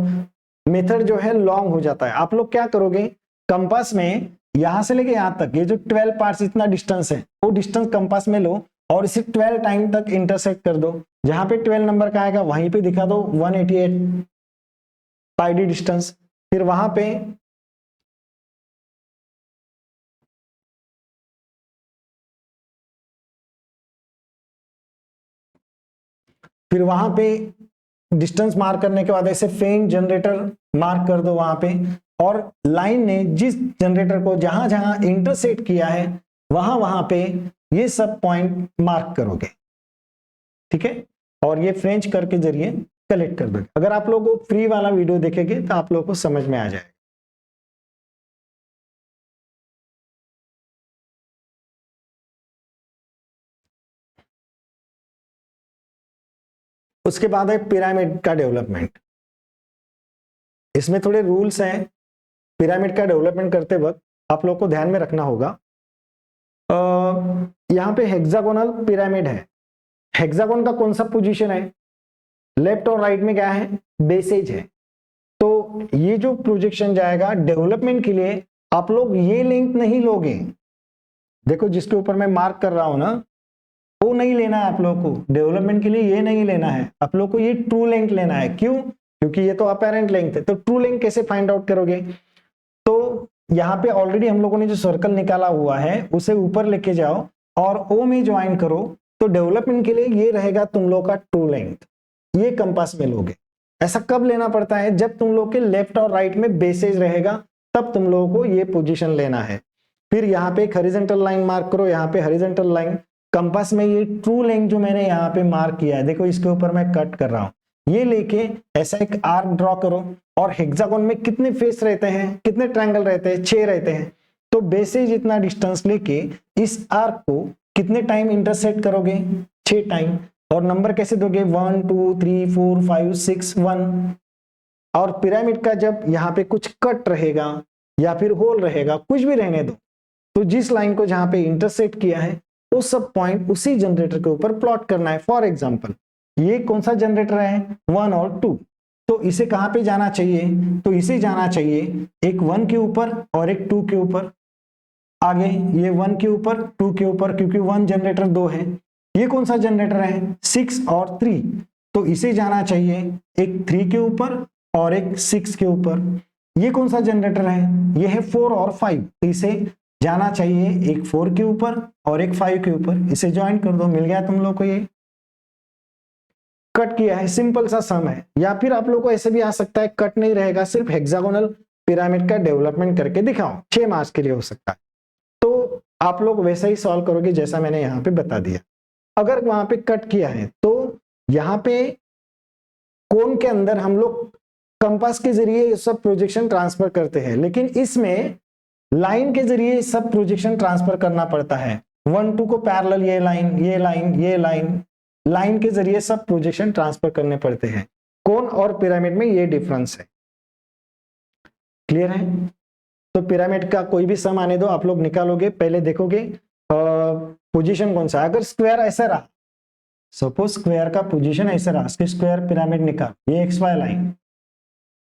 मेथड जो है लॉन्ग हो जाता है। आप लोग क्या करोगे, कंपास में यहां से लेके यहां तक ये जो 12 पार्ट्स इतना डिस्टेंस है, वो डिस्टेंस कंपास में लो और इसे 12 टाइम तक इंटरसेक्ट कर दो। जहां पे 12 नंबर का आएगा वहीं पे दिखा दो 188 पाई डिस्टेंस। फिर वहां पे डिस्टेंस मार्क करने के बाद ऐसे फेंट जनरेटर मार्क कर दो वहां पे। और लाइन ने जिस जनरेटर को जहां जहां इंटरसेक्ट किया है वहां वहां पे ये सब पॉइंट मार्क करोगे, ठीक है। और ये फ्रेंच कर के जरिए कलेक्ट कर दोगे। अगर आप लोगों को फ्री वाला वीडियो देखेंगे तो आप लोगों को समझ में आ जाएगा। उसके बाद है पिरामिड का डेवलपमेंट। इसमें थोड़े रूल्स हैं। पिरामिड का डेवलपमेंट करते वक्त आप लोग को ध्यान में रखना होगा, यहाँ पे हेक्सागोनल पिरामिड है। हेक्सागोन का कौन सा पोजीशन है, लेफ्ट और राइट में क्या है, बेसेज है। तो ये जो प्रोजेक्शन जाएगा डेवलपमेंट के लिए आप लोग ये लिंक नहीं लोगे, देखो जिसके ऊपर मैं मार्क कर रहा हूं ना, वो नहीं लेना है आप लोग को। डेवलपमेंट के लिए ये नहीं लेना है आप लोग को, ये ट्रू लेंथ लेना है। क्यों, क्योंकि ये तो अपेरेंट लेंथ है। तो ट्रू लेंथ कैसे फाइंड आउट करोगे, तो यहाँ पे ऑलरेडी हम लोगों ने जो सर्कल निकाला हुआ है उसे ऊपर लेके जाओ और ओ में ज्वाइन करो। तो डेवलपमेंट के लिए ये रहेगा तुम लोग का ट्रू लेंथ, ये कंपास में लोगे। ऐसा कब लेना पड़ता है, जब तुम लोग के लेफ्ट और राइट में बेसेज रहेगा तब तुम लोगों को ये पोजीशन लेना है। फिर यहाँ पे एक हॉरिजॉन्टल लाइन मार्क करो, यहाँ पे हॉरिजॉन्टल लाइन कंपास में ये ट्रू लेंथ जो मैंने यहाँ पे मार्क किया है, देखो इसके ऊपर मैं कट कर रहा हूँ, ये लेके ऐसा एक आर्क ड्रॉ करो। और हेक्सागोन में कितने फेस रहते हैं, कितने ट्रायंगल रहते हैं, 6 रहते हैं। तो बेसेज इतना डिस्टेंस लेके इस आर्क को कितने टाइम इंटरसेक्ट करोगे, 6 टाइम। और नंबर कैसे दोगे, 1 2 3 4 5 6 1। और पिरामिड का जब यहाँ पे कुछ कट रहेगा या फिर होल रहेगा, कुछ भी रहने दो, तो जिस लाइन को जहां पे इंटरसेक्ट किया है वो सब पॉइंट उसी जनरेटर के ऊपर प्लॉट करना है। फॉर एग्जांपल ये कौन सा जनरेटर है, 1 और 2, तो इसे कहां पे जाना चाहिए, तो इसे जाना चाहिए एक 1 के ऊपर और एक 2 के ऊपर। आगे ये 1 के ऊपर 2 के ऊपर, क्योंकि 1 जनरेटर 2 है। ये कौन सा जनरेटर है, 6 और 3, तो इसे जाना चाहिए एक 3 के ऊपर और एक 6 के ऊपर। ये कौन सा जनरेटर है, ये है 4 और 5, तो इसे जाना चाहिए एक 4 के ऊपर और एक 5 के ऊपर। इसे ज्वाइन कर दो, मिल गया तुम लोग को। ये कट किया है, सिंपल सा सम है। या फिर आप लोग को ऐसे भी आ सकता है, कट नहीं रहेगा, सिर्फ हेक्सागोनल पिरामिड का डेवलपमेंट करके दिखाओ, 6 मार्क्स के लिए हो सकता है। तो आप लोग वैसा ही सॉल्व करोगे जैसा मैंने यहाँ पे बता दिया। अगर वहां पे कट किया है तो यहाँ पे कोन के अंदर हम लोग कंपास के जरिए सब प्रोजेक्शन ट्रांसफर करते हैं, लेकिन इसमें लाइन के जरिए सब प्रोजेक्शन ट्रांसफर करना पड़ता है। 1 2 को पैरेलल ये लाइन ये लाइन ये लाइन, लाइन के जरिए सब प्रोजेक्शन ट्रांसफर करने पड़ते हैं। कोन और पिरामिड में ये डिफरेंस है। क्लियर है? तो पिरामिड का कोई भी सम आने दो, आप लोग निकालोगे, पहले देखोगे पोजीशन कौन सा है। अगर स्क्वायर ऐसा रहा, सपोज स्क्वायर का पोजीशन ऐसा रहा, इसके स्क्वायर पिरामिड निकाल, ये XY लाइन,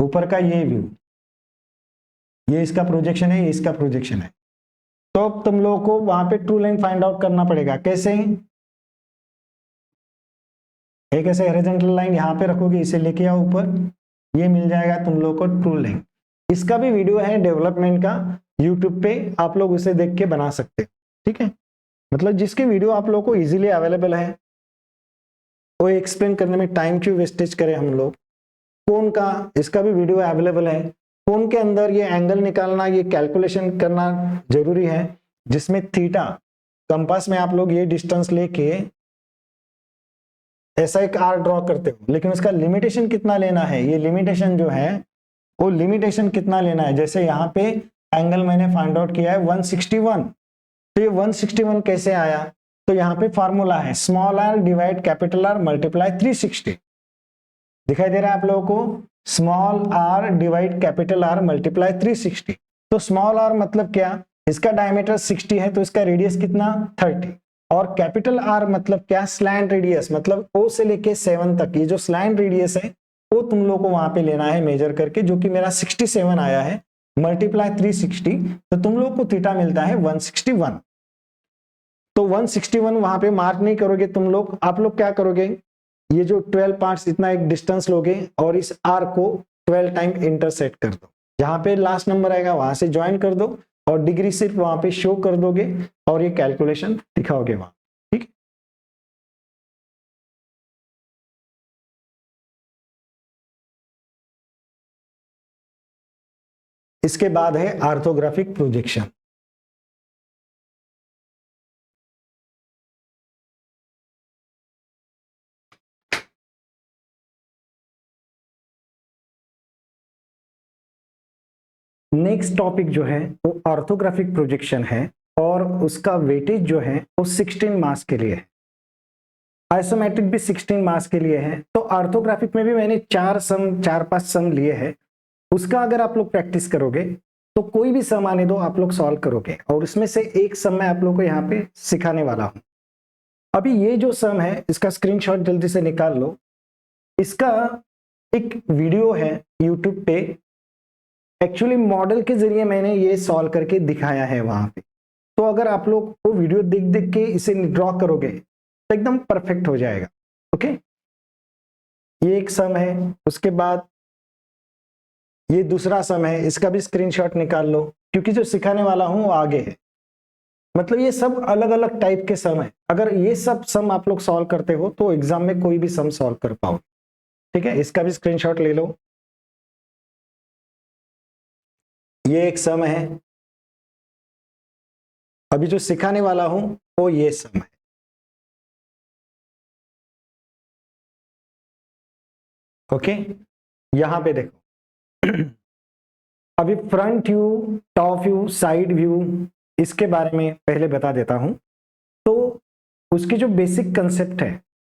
ऊपर का ये व्यू, ये इसका प्रोजेक्शन है, ये इसका प्रोजेक्शन है। तो अब तुम लोगों को वहां पे ट्रू लेंथ फाइंड आउट करना पड़ेगा। कैसे? एक ऐसे हॉरिजॉन्टल लाइन यहाँ पे रखोगे, इसे लेके आओ ऊपर, ये मिल जाएगा तुम लोग को ट्रू लेंथ। इसका भी वीडियो है डेवलपमेंट का यूट्यूब पे, आप लोग उसे देख के बना सकते हो। ठीक है, मतलब जिसके वीडियो आप लोग को इजीली अवेलेबल है, वो एक्सप्लेन करने में टाइम क्यों वेस्टेज करें हम लोग। कोन का इसका भी वीडियो अवेलेबल है। कोन के अंदर ये एंगल निकालना, ये कैलकुलेशन करना जरूरी है, जिसमें थीटा, कंपास में आप लोग ये डिस्टेंस लेके ऐसा एक आर्क ड्रॉ करते हो, लेकिन उसका लिमिटेशन कितना लेना है, ये लिमिटेशन जो है वो लिमिटेशन कितना लेना है। जैसे यहाँ पे एंगल मैंने फाइंड आउट किया है 161, तो ये 161 कैसे आया, तो यहाँ पे फार्मूला है small r divide capital R multiply 360। दिखाई दे रहा है आप लोगों को, small r divide capital R multiply 360। तो स्मॉल आर मतलब क्या, इसका डायमीटर 60 है, तो इसका रेडियस कितना 30, और कैपिटल आर मतलब क्या, स्लैंट रेडियस, मतलब O से लेके 7 तक, ये जो स्लैंट रेडियस है वो तुम लोग को वहां पे लेना है मेजर करके, जो कि मेरा 67 आया है, मल्टीप्लाई 360, तो तुम लोग को थीटा मिलता है 161। तो 161 वहां पे मार्क नहीं करोगे तुम लोग, आप लोग क्या करोगे, ये जो 12 पार्ट्स इतना एक डिस्टेंस लोगे और इस आर को 12 टाइम इंटरसेक्ट कर दो, जहां पे लास्ट नंबर आएगा वहां से ज्वाइन कर दो, और डिग्री सिर्फ वहां पे शो कर दोगे और ये कैलकुलेशन दिखाओगे वहां। ठीक, इसके बाद है ऑर्थोग्राफिक प्रोजेक्शन। नेक्स्ट टॉपिक जो है वो ऑर्थोग्राफिक प्रोजेक्शन है, और उसका वेटेज जो है वो 16 मार्क्स के लिए है। आइसोमेट्रिक भी 16 मार्क्स के लिए है। तो ऑर्थोग्राफिक में भी मैंने 4-5 सम लिए हैं। उसका अगर आप लोग प्रैक्टिस करोगे तो कोई भी सम आने दो आप लोग सॉल्व करोगे, और उसमें से एक सम मैं आप लोग को यहाँ पे सिखाने वाला हूं। अभी ये जो सम है इसका स्क्रीनशॉट जल्दी से निकाल लो। इसका एक वीडियो है यूट्यूब पे, एक्चुअली मॉडल के जरिए मैंने ये सॉल्व करके दिखाया है वहां पे। तो अगर आप लोग वो वीडियो देख देख के इसे ड्रॉ करोगे तो एकदम परफेक्ट हो जाएगा। ओके, ये एक सम है। उसके बाद ये दूसरा सम है, इसका भी स्क्रीनशॉट निकाल लो, क्योंकि जो सिखाने वाला हूं वो आगे है। मतलब ये सब अलग अलग टाइप के सम है। अगर ये सब सम आप लोग सॉल्व करते हो तो एग्जाम में कोई भी सम सॉल्व कर पाओ। ठीक है, इसका भी स्क्रीनशॉट ले लो। ये एक सम है, अभी जो सिखाने वाला हूं वो ये सम है। ओके, यहां पे देखो अभी front view, top view, side view, इसके बारे में पहले बता देता हूं। तो उसकी जो बेसिक कंसेप्ट है,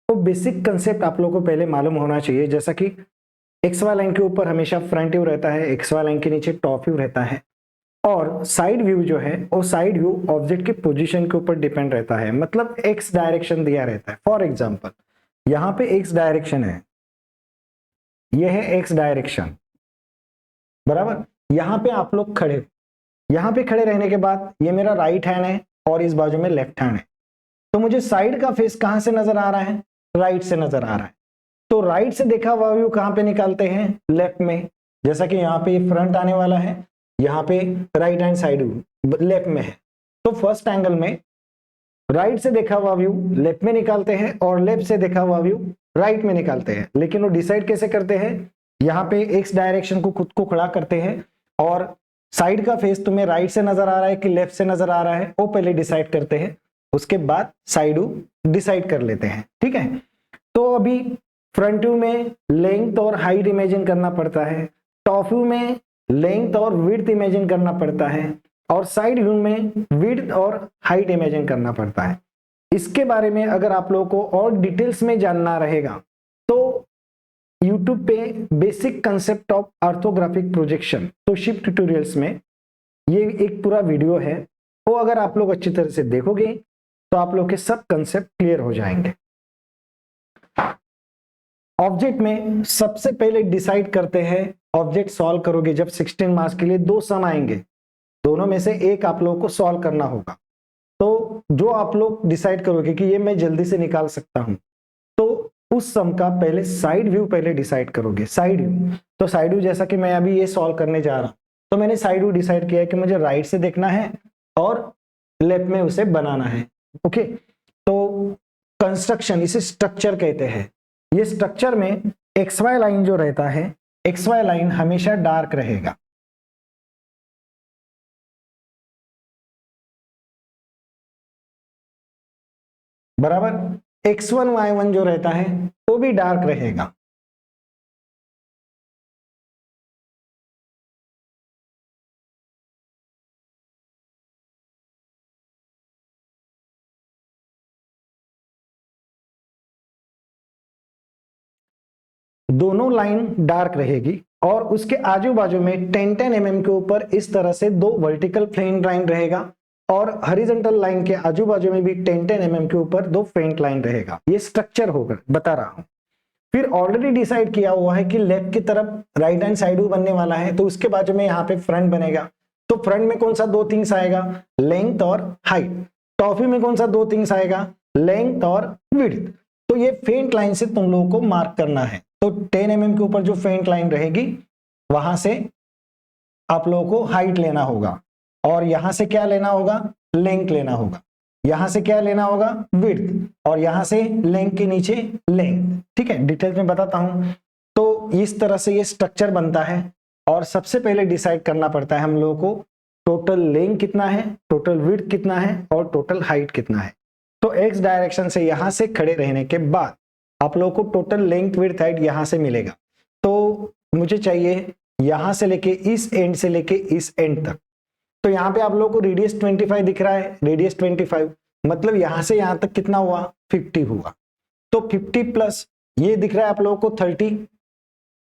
वो बेसिक कंसेप्ट आप लोगों को पहले मालूम होना चाहिए। जैसा कि एक्स वाई लाइन के ऊपर हमेशा फ्रंट व्यू रहता है, एक्स वाई लाइन के नीचे टॉप व्यू रहता है, और साइड व्यू जो है वो साइड व्यू ऑब्जेक्ट की पोजीशन के ऊपर डिपेंड रहता है, मतलब एक्स डायरेक्शन दिया रहता है। फॉर एग्जांपल यहां पे एक्स डायरेक्शन है, ये है एक्स डायरेक्शन, बराबर। यहां पे आप लोग खड़े, यहां पे खड़े रहने के बाद ये मेरा राइट हैंड है और इस बाजू में लेफ्ट हैंड है, तो मुझे साइड का फेस कहां से नजर आ रहा है, राइट से नजर आ रहा है। तो राइट से देखा हुआ व्यू कहां पे निकालते हैं, लेफ्ट में। जैसा कि यहाँ पे फ्रंट आने वाला है, यहाँ पे राइट हैंड साइड लेफ्ट में है, तो फर्स्ट एंगल में राइट से देखा हुआ व्यू लेफ्ट में निकालते हैं और लेफ्ट से देखा हुआ व्यू राइट में निकालते हैं। लेकिन वो डिसाइड कैसे करते हैं, यहाँ पे एक्स डायरेक्शन को खुद को खड़ा करते हैं और साइड का फेस तुम्हें राइट से नजर आ रहा है कि लेफ्ट से नजर आ रहा है, वो पहले डिसाइड करते हैं, उसके बाद साइड व्यू डिसाइड कर लेते हैं, ठीक है। तो अभी फ्रंट व्यू में लेंथ और हाइट इमेजिन करना पड़ता है, टॉप व्यू में लेंथ और विड्थ इमेजिन करना पड़ता है, और साइड व्यू में विड्थ और हाइट इमेजिन करना पड़ता है। इसके बारे में अगर आप लोगों को और डिटेल्स में जानना रहेगा तो YouTube पे basic concept of orthographic projection, तो शिप ट्यूटोरियल्स में ये एक पूरा वीडियो है, वो अगर आप लोग अच्छी तरह से देखोगे तो आप लोग के सब कंसेप्ट क्लियर हो जाएंगे। ऑब्जेक्ट में सबसे पहले डिसाइड करते हैं, ऑब्जेक्ट सॉल्व करोगे जब 16 मार्क्स के लिए दो सम आएंगे, दोनों में से एक आप लोगों को सॉल्व करना होगा। तो जो आप लोग डिसाइड करोगे कि ये मैं जल्दी से निकाल सकता हूं, तो उस सम का पहले साइड व्यू पहले डिसाइड करोगे। साइड व्यू, तो साइड व्यू जैसा कि मैं अभी ये सॉल्व करने जा रहा हूं, तो मैंने साइड व्यू डिसाइड किया है कि मुझे राइट से देखना है और लेफ्ट में उसे बनाना है, ओके। तो कंस्ट्रक्शन, इसे स्ट्रक्चर कहते हैं। ये स्ट्रक्चर में एक्स वाई लाइन जो रहता है, एक्स वाई लाइन हमेशा डार्क रहेगा, बराबर। x1 y1 जो रहता है वो भी डार्क रहेगा। दोनों लाइन डार्क रहेगी और उसके आजू बाजू में 10-10 mm के ऊपर इस तरह से दो वर्टिकल फेंट लाइन रहेगा और हॉरिजॉन्टल लाइन के आजू बाजू में भी 10-10 mm के ऊपर दो फेंट लाइन रहेगा। ये स्ट्रक्चर होगा, बता रहा हूं। फिर ऑलरेडी डिसाइड किया हुआ है कि लेफ्ट की तरफ राइट हैंड साइड व्यू बनने वाला है, तो उसके बाजू में यहाँ पे फ्रंट बनेगा। तो फ्रंट में कौन सा दो थिंग्स आएगा, लेंथ और हाइट। टॉप व्यू में कौन सा दो थिंग्स आएगा, लेंथ और विड्थ। तो ये फेंट लाइन से तुम लोगों को मार्क करना है। तो 10 mm के ऊपर जो फेंट लाइन रहेगी वहां से आप लोगों को हाइट लेना होगा, और यहां से क्या लेना होगा, लेंथ लेना होगा। यहां से क्या लेना होगा, विड्थ, और यहां से लेंथ के नीचे लेंथ, ठीक है। डिटेल्स में बताता हूं। तो इस तरह से ये स्ट्रक्चर बनता है और सबसे पहले डिसाइड करना पड़ता है हम लोगों को टोटल लेंथ कितना है, टोटल विड्थ कितना है और टोटल हाइट कितना है। तो एक्स डायरेक्शन से यहां से खड़े रहने के बाद आप लोगों को टोटल लेंथ विड्थ हाइट यहां से मिलेगा। तो मुझे चाहिए यहां से लेके इस एंड से लेके इस एंड तक। तो यहाँ पे आप लोगों को रेडियस 25 दिख रहा है, रेडियस 25 मतलब यहां से यहां तक कितना हुआ, 50 हुआ। तो 50 प्लस ये दिख रहा है आप लोगों को 30,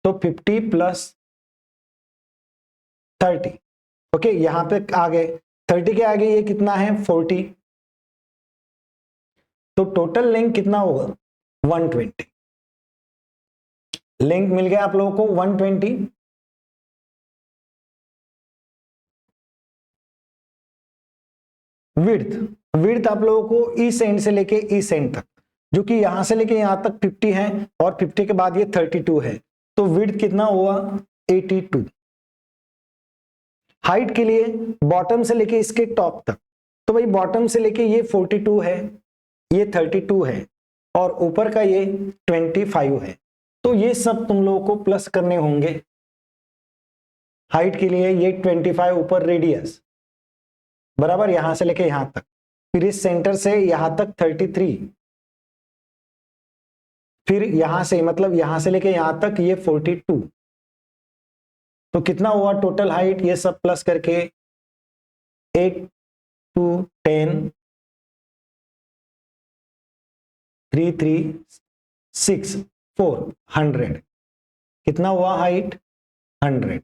तो 50 प्लस 30, ओके। यहां पे आ गए 30 के आगे ये कितना है, 40। तो टोटल लेंथ कितना होगा, 120। लेंथ मिल गया आप लोगों को 120। विड्थ, विड्थ आप लोगों को इस एंड से लेके इस एंड तक, जो कि यहां से लेके यहां तक 50 है और 50 के बाद ये 32 है, तो विड्थ कितना हुआ, 82। हाइट के लिए बॉटम से लेके इसके टॉप तक, तो भाई बॉटम से लेके ये 42 है, ये 32 है और ऊपर का ये 25 है। तो ये सब तुम लोगों को प्लस करने होंगे। हाइट के लिए ये 25 ऊपर रेडियस, बराबर, यहां से लेके यहां तक। फिर इस सेंटर से यहां तक 33, फिर यहां से मतलब यहां से लेके यहां तक ये 42। तो कितना हुआ टोटल हाइट, ये सब प्लस करके 8 2 10 3 3 6 400। कितना हुआ हाइट? 100।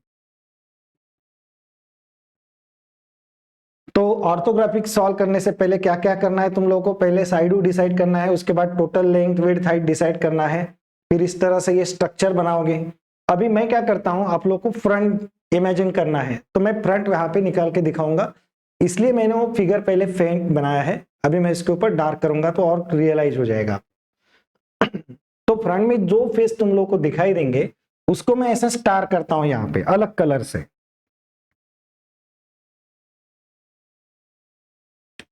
तो ऑर्थोग्राफिक सॉल्व करने से पहले क्या क्या करना है तुम लोगों को? पहले साइड व्यू डिसाइड करना है, उसके बाद total length width height decide करना है, फिर इस तरह से ये स्ट्रक्चर बनाओगे। अभी मैं क्या करता हूं, आप लोगों को फ्रंट इमेजिन करना है, तो मैं फ्रंट यहाँ पे निकाल के दिखाऊंगा, इसलिए मैंने वो फिगर पहले फेंट बनाया है। अभी मैं इसके ऊपर डार्क करूंगा तो और रियलाइज हो जाएगा। तो फ्रंट में जो फेस तुम लोग को दिखाई देंगे उसको मैं ऐसा स्टार करता हूं यहाँ पे अलग कलर से।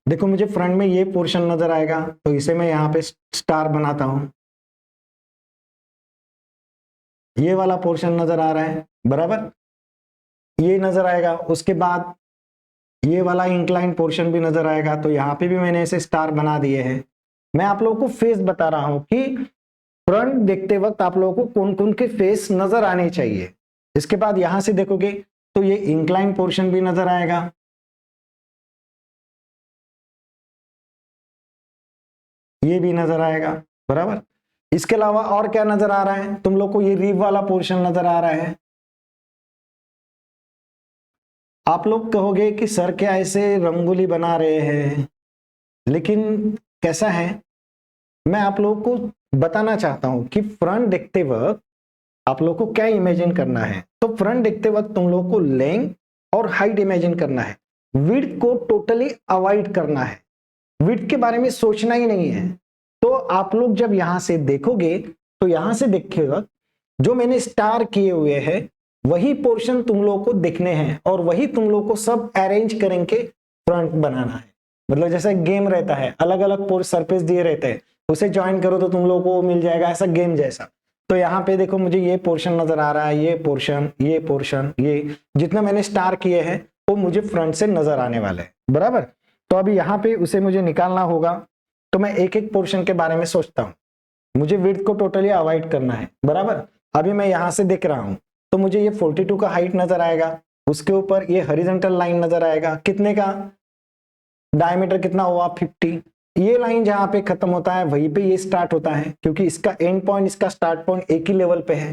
देखो मुझे फ्रंट में ये पोर्शन नजर आएगा, तो इसे मैं यहाँ पे स्टार बनाता हूं। ये वाला पोर्शन नजर आ रहा है, बराबर, ये नजर आएगा। उसके बाद ये वाला इंक्लाइन पोर्शन भी नजर आएगा, तो यहाँ पे भी मैंने ऐसे स्टार बना दिए हैं। मैं आप लोगों को फेस बता रहा हूं कि फ्रंट देखते वक्त आप लोगों को कौन कौन के फेस नजर आने चाहिए। इसके बाद यहां से देखोगे तो ये इंक्लाइन पोर्शन भी नजर आएगा, ये भी नजर आएगा, बराबर। इसके अलावा और क्या नजर आ रहा है तुम लोग को? ये रिब वाला पोर्शन नजर आ रहा है। आप लोग कहोगे कि सर क्या ऐसे रंगोली बना रहे हैं, लेकिन कैसा है, मैं आप लोगों को बताना चाहता हूं कि फ्रंट देखते वक्त आप लोग को क्या इमेजिन करना है। तो फ्रंट देखते वक्त तुम लोग को लेंथ और हाइट इमेजिन करना है, विड्थ को टोटली अवॉइड करना है, विड्थ के बारे में सोचना ही नहीं है। तो आप लोग जब यहां से देखोगे तो यहां से देखे वक्त जो मैंने स्टार किए हुए हैं वही पोर्शन तुम लोग को दिखने हैं, और वही तुम लोग को सब अरेंज करेंगे फ्रंट बनाना है। मतलब जैसे गेम रहता है, अलग अलग सरफेस दिए रहते हैं, उसे ज्वाइन करो तो तुम लोग को मिल जाएगा ऐसा गेम जैसा। तो यहाँ पे देखो मुझे ये पोर्शन नजर आ रहा है, ये पोर्शन, ये पोर्शन, ये जितना मैंने स्टार किए हैं वो मुझे फ्रंट से नजर आने वाले हैं, बराबर। तो अभी यहाँ पे उसे मुझे निकालना होगा, तो मैं एक एक पोर्शन के बारे में सोचता हूँ। मुझे विड्थ को टोटली अवॉइड करना है, बराबर। अभी मैं यहां से देख रहा हूं तो मुझे ये 42 का हाइट नजर आएगा, उसके ऊपर ये हॉरिजॉन्टल लाइन नजर आएगा, कितने का? डायमीटर कितना हुआ? 50। ये लाइन जहां पे खत्म होता है वहीं पे ये स्टार्ट होता है, क्योंकि इसका एंड पॉइंट इसका स्टार्ट पॉइंट एक ही लेवल पे है।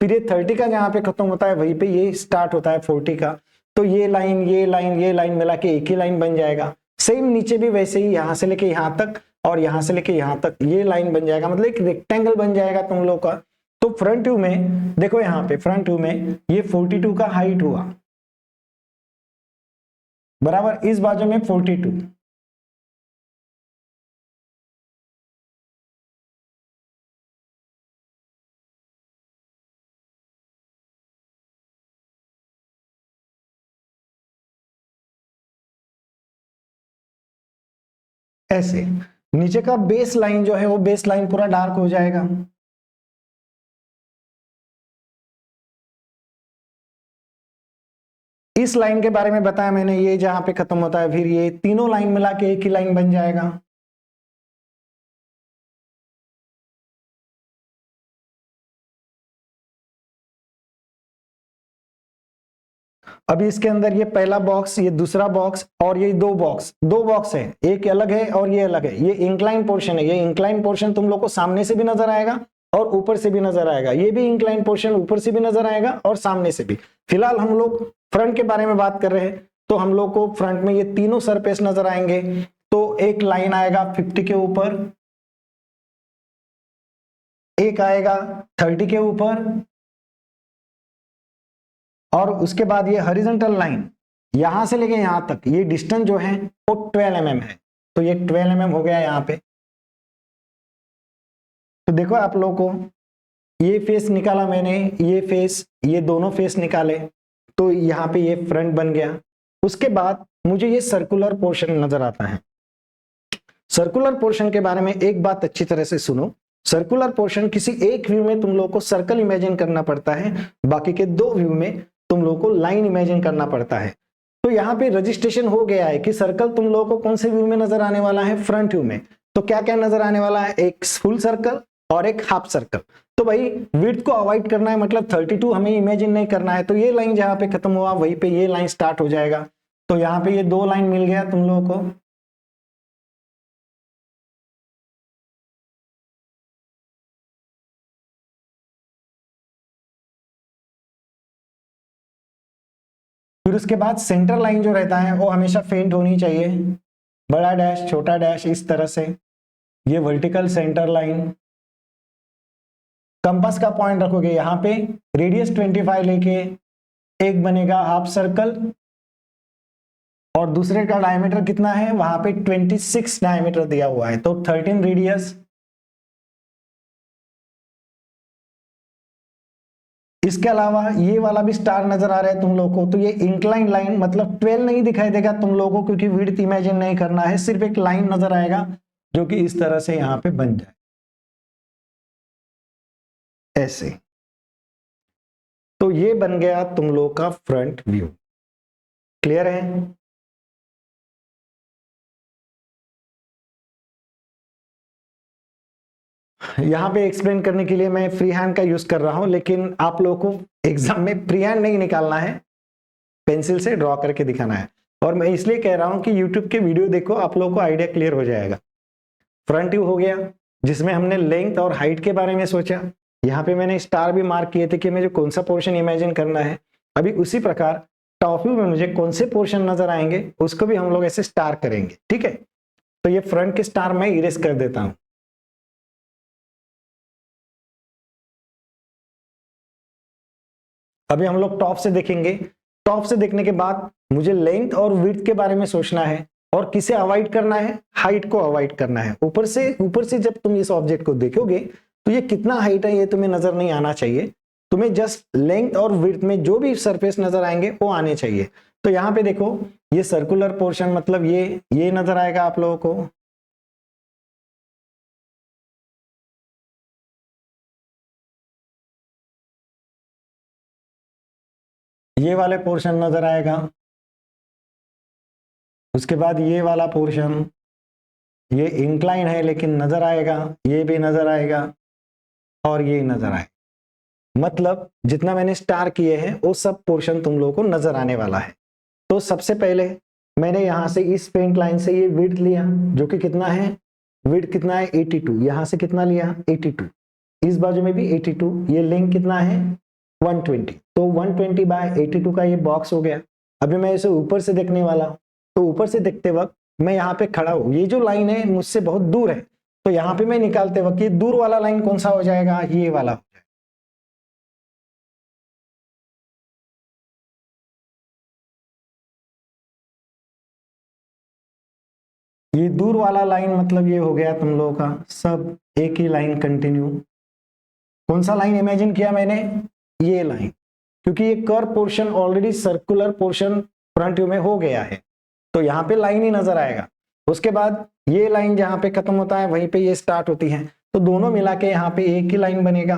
फिर ये 30 का जहां पे खत्म होता है वहीं पे ये स्टार्ट होता है 40 का। तो ये लाइन, ये लाइन, ये लाइन मिला के एक ही लाइन बन जाएगा। सेम नीचे भी वैसे ही, यहां से लेके यहां तक और यहां से लेके यहां तक ये लाइन बन जाएगा, मतलब एक रेक्टेंगल बन जाएगा तुम लोग का। तो फ्रंट व्यू में देखो, यहाँ पे फ्रंट व्यू में ये 42 का हाइट हुआ, बराबर, इस बाजू में 42। ऐसे नीचे का बेस लाइन जो है वो बेस लाइन पूरा डार्क हो जाएगा। इस लाइन के बारे में बताया मैंने, ये जहां पे खत्म होता है, फिर ये तीनों लाइन मिला के एक ही लाइन बन जाएगा। अभी इसके अंदर ये पहला बॉक्स, ये दूसरा बॉक्स और ये दो बॉक्स है, एक अलग है और ये अलग है। ये इंक्लाइन पोर्शन है, ये इंक्लाइन पोर्शन तुम लोग को सामने से भी नजर आएगा और ऊपर से भी नजर आएगा। ये भी इंक्लाइन पोर्शन ऊपर से भी नजर आएगा और सामने से भी। फिलहाल हम लोग फ्रंट के बारे में बात कर रहे हैं, तो हम लोग को फ्रंट में ये तीनों सरफेस नजर आएंगे। तो एक लाइन आएगा 50 के ऊपर, एक आएगा 30 के ऊपर, और उसके बाद ये हॉरिजॉन्टल लाइन यहां से लेके यहां तक, ये डिस्टेंस जो है वो 12 mm है। तो ये 12 mm हो गया यहाँ पे। तो देखो आप लोगों को ये फेस निकाला मैंने, ये फेस, ये दोनों फेस निकाले, तो यहाँ पे ये फ्रंट बन गया। उसके बाद मुझे ये सर्कुलर पोर्शन नजर आता है। सर्कुलर पोर्शन के बारे में एक बात अच्छी तरह से सुनो। सर्कुलर पोर्शन किसी एक व्यू में तुम लोग को सर्कल इमेजिन करना पड़ता है, बाकी के दो व्यू में तुम लोग को लाइन इमेजिन करना पड़ता है। तो यहाँ पे रजिस्ट्रेशन हो गया है कि सर्कल तुम लोगों को कौन से व्यू में नजर आने वाला है, फ्रंट व्यू में। तो क्या क्या नजर आने वाला है, एक फुल सर्कल और एक हाफ सर्कल। तो भाई विड्थ को अवॉइड करना है, मतलब 32 हमें इमेजिन नहीं करना है। तो ये लाइन जहां पे खत्म हुआ वहीं पे ये लाइन स्टार्ट हो जाएगा। तो यहाँ पे ये दो लाइन मिल गया तुम लोगों को। उसके बाद सेंटर लाइन जो रहता है वो हमेशा फेंट होनी चाहिए, बड़ा डैश छोटा डैश इस तरह से, ये वर्टिकल सेंटर लाइन। कंपास का पॉइंट रखोगे यहाँ पे, रेडियस 25 लेके एक बनेगा हाफ सर्कल, और दूसरे का डायमीटर कितना है, वहां पे 26 डायमीटर दिया हुआ है, तो 13 रेडियस। इसके अलावा ये वाला भी स्टार नजर आ रहा है तुम लोगों को, तो ये इंक्लाइन लाइन, मतलब 12 नहीं दिखाई देगा तुम लोगों को, क्योंकि विड्थ इमेजिन नहीं करना है, सिर्फ एक लाइन नजर आएगा जो कि इस तरह से यहां पे बन जाए ऐसे। तो ये बन गया तुम लोग का फ्रंट व्यू। क्लियर है? यहाँ पे एक्सप्लेन करने के लिए मैं फ्री हैंड का यूज कर रहा हूं, लेकिन आप लोगों को एग्जाम में फ्री हैंड नहीं निकालना है, पेंसिल से ड्रॉ करके दिखाना है। और मैं इसलिए कह रहा हूं कि यूट्यूब के वीडियो देखो, आप लोगों को आइडिया क्लियर हो जाएगा। फ्रंट व्यू हो गया, जिसमें हमने लेंथ और हाइट के बारे में सोचा। यहाँ पे मैंने स्टार भी मार्क किए थे कि मुझे कौन सा पोर्शन इमेजिन करना है। अभी उसी प्रकार टॉप व्यू में मुझे कौन से पोर्शन नजर आएंगे उसको भी हम लोग ऐसे स्टार करेंगे। ठीक है, तो ये फ्रंट के स्टार मैं इरेज कर देता हूं। अभी हम लोग टॉप से देखेंगे। टॉप से देखने के बाद मुझे लेंथ और विड्थ के बारे में सोचना है, और किसे अवॉइड करना है, हाइट को अवॉइड करना है। ऊपर से जब तुम इस ऑब्जेक्ट को देखोगे तो ये कितना हाइट है ये तुम्हें नजर नहीं आना चाहिए, तुम्हें जस्ट लेंथ और विड्थ में जो भी सरफेस नजर आएंगे वो आने चाहिए। तो यहाँ पे देखो, ये सर्कुलर पोर्शन, मतलब ये नजर आएगा आप लोगों को। ये वाले पोर्शन नजर आएगा। उसके बाद ये वाला पोर्शन, ये इंक्लाइन है लेकिन नजर आएगा, ये भी नजर आएगा, और ये नजर आए। मतलब जितना मैंने स्टार किए हैं वो सब पोर्शन तुम लोगों को नजर आने वाला है। तो सबसे पहले मैंने यहां से इस पेंट लाइन से ये विड्थ लिया, जो कि कितना है, विड्थ कितना है 82, यहां से कितना लिया 82, इस बाजू में भी 82, ये लेंथ कितना है 120, तो 120 बाय 82 का ये बॉक्स हो गया। अभी मैं इसे ऊपर से देखने वाला हूं, तो ऊपर से देखते वक्त मैं यहाँ पे खड़ा हूं, ये जो लाइन है मुझसे बहुत दूर है, तो यहाँ पे मैं निकालते वक्त ये दूर वाला लाइन कौन सा हो जाएगा, ये वाला। ये दूर वाला लाइन मतलब ये हो गया तुम लोगों का सब एक ही लाइन कंटिन्यू। कौन सा लाइन इमेजिन किया मैंने, ये लाइन, क्योंकि ये curve portion already circular portion front view में हो गया है, तो यहाँ पे लाइन ही नजर आएगा। उसके बाद ये लाइन जहां पे खत्म होता है वहीं पे ये स्टार्ट होती है, तो दोनों मिला के यहाँ पे एक ही लाइन बनेगा।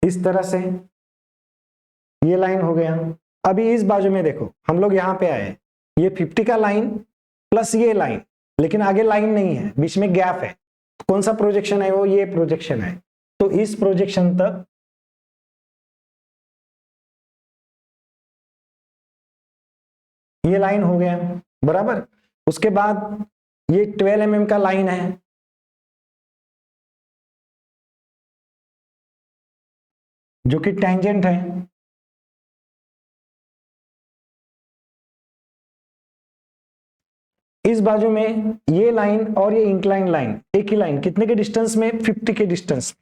इस तरह से ये लाइन हो गया। अभी इस बाजू में देखो, हम लोग यहाँ पे आए, ये 50 का लाइन प्लस ये लाइन, लेकिन आगे लाइन नहीं है, बीच में गैप है। कौन सा प्रोजेक्शन है वो, ये प्रोजेक्शन है, तो इस प्रोजेक्शन तक ये लाइन हो गया बराबर। उसके बाद ये 12 mm का लाइन है, जो कि टेंजेंट है। इस बाजू में ये लाइन और ये इंक्लाइन लाइन एक ही लाइन, कितने के डिस्टेंस में, 50 के डिस्टेंस।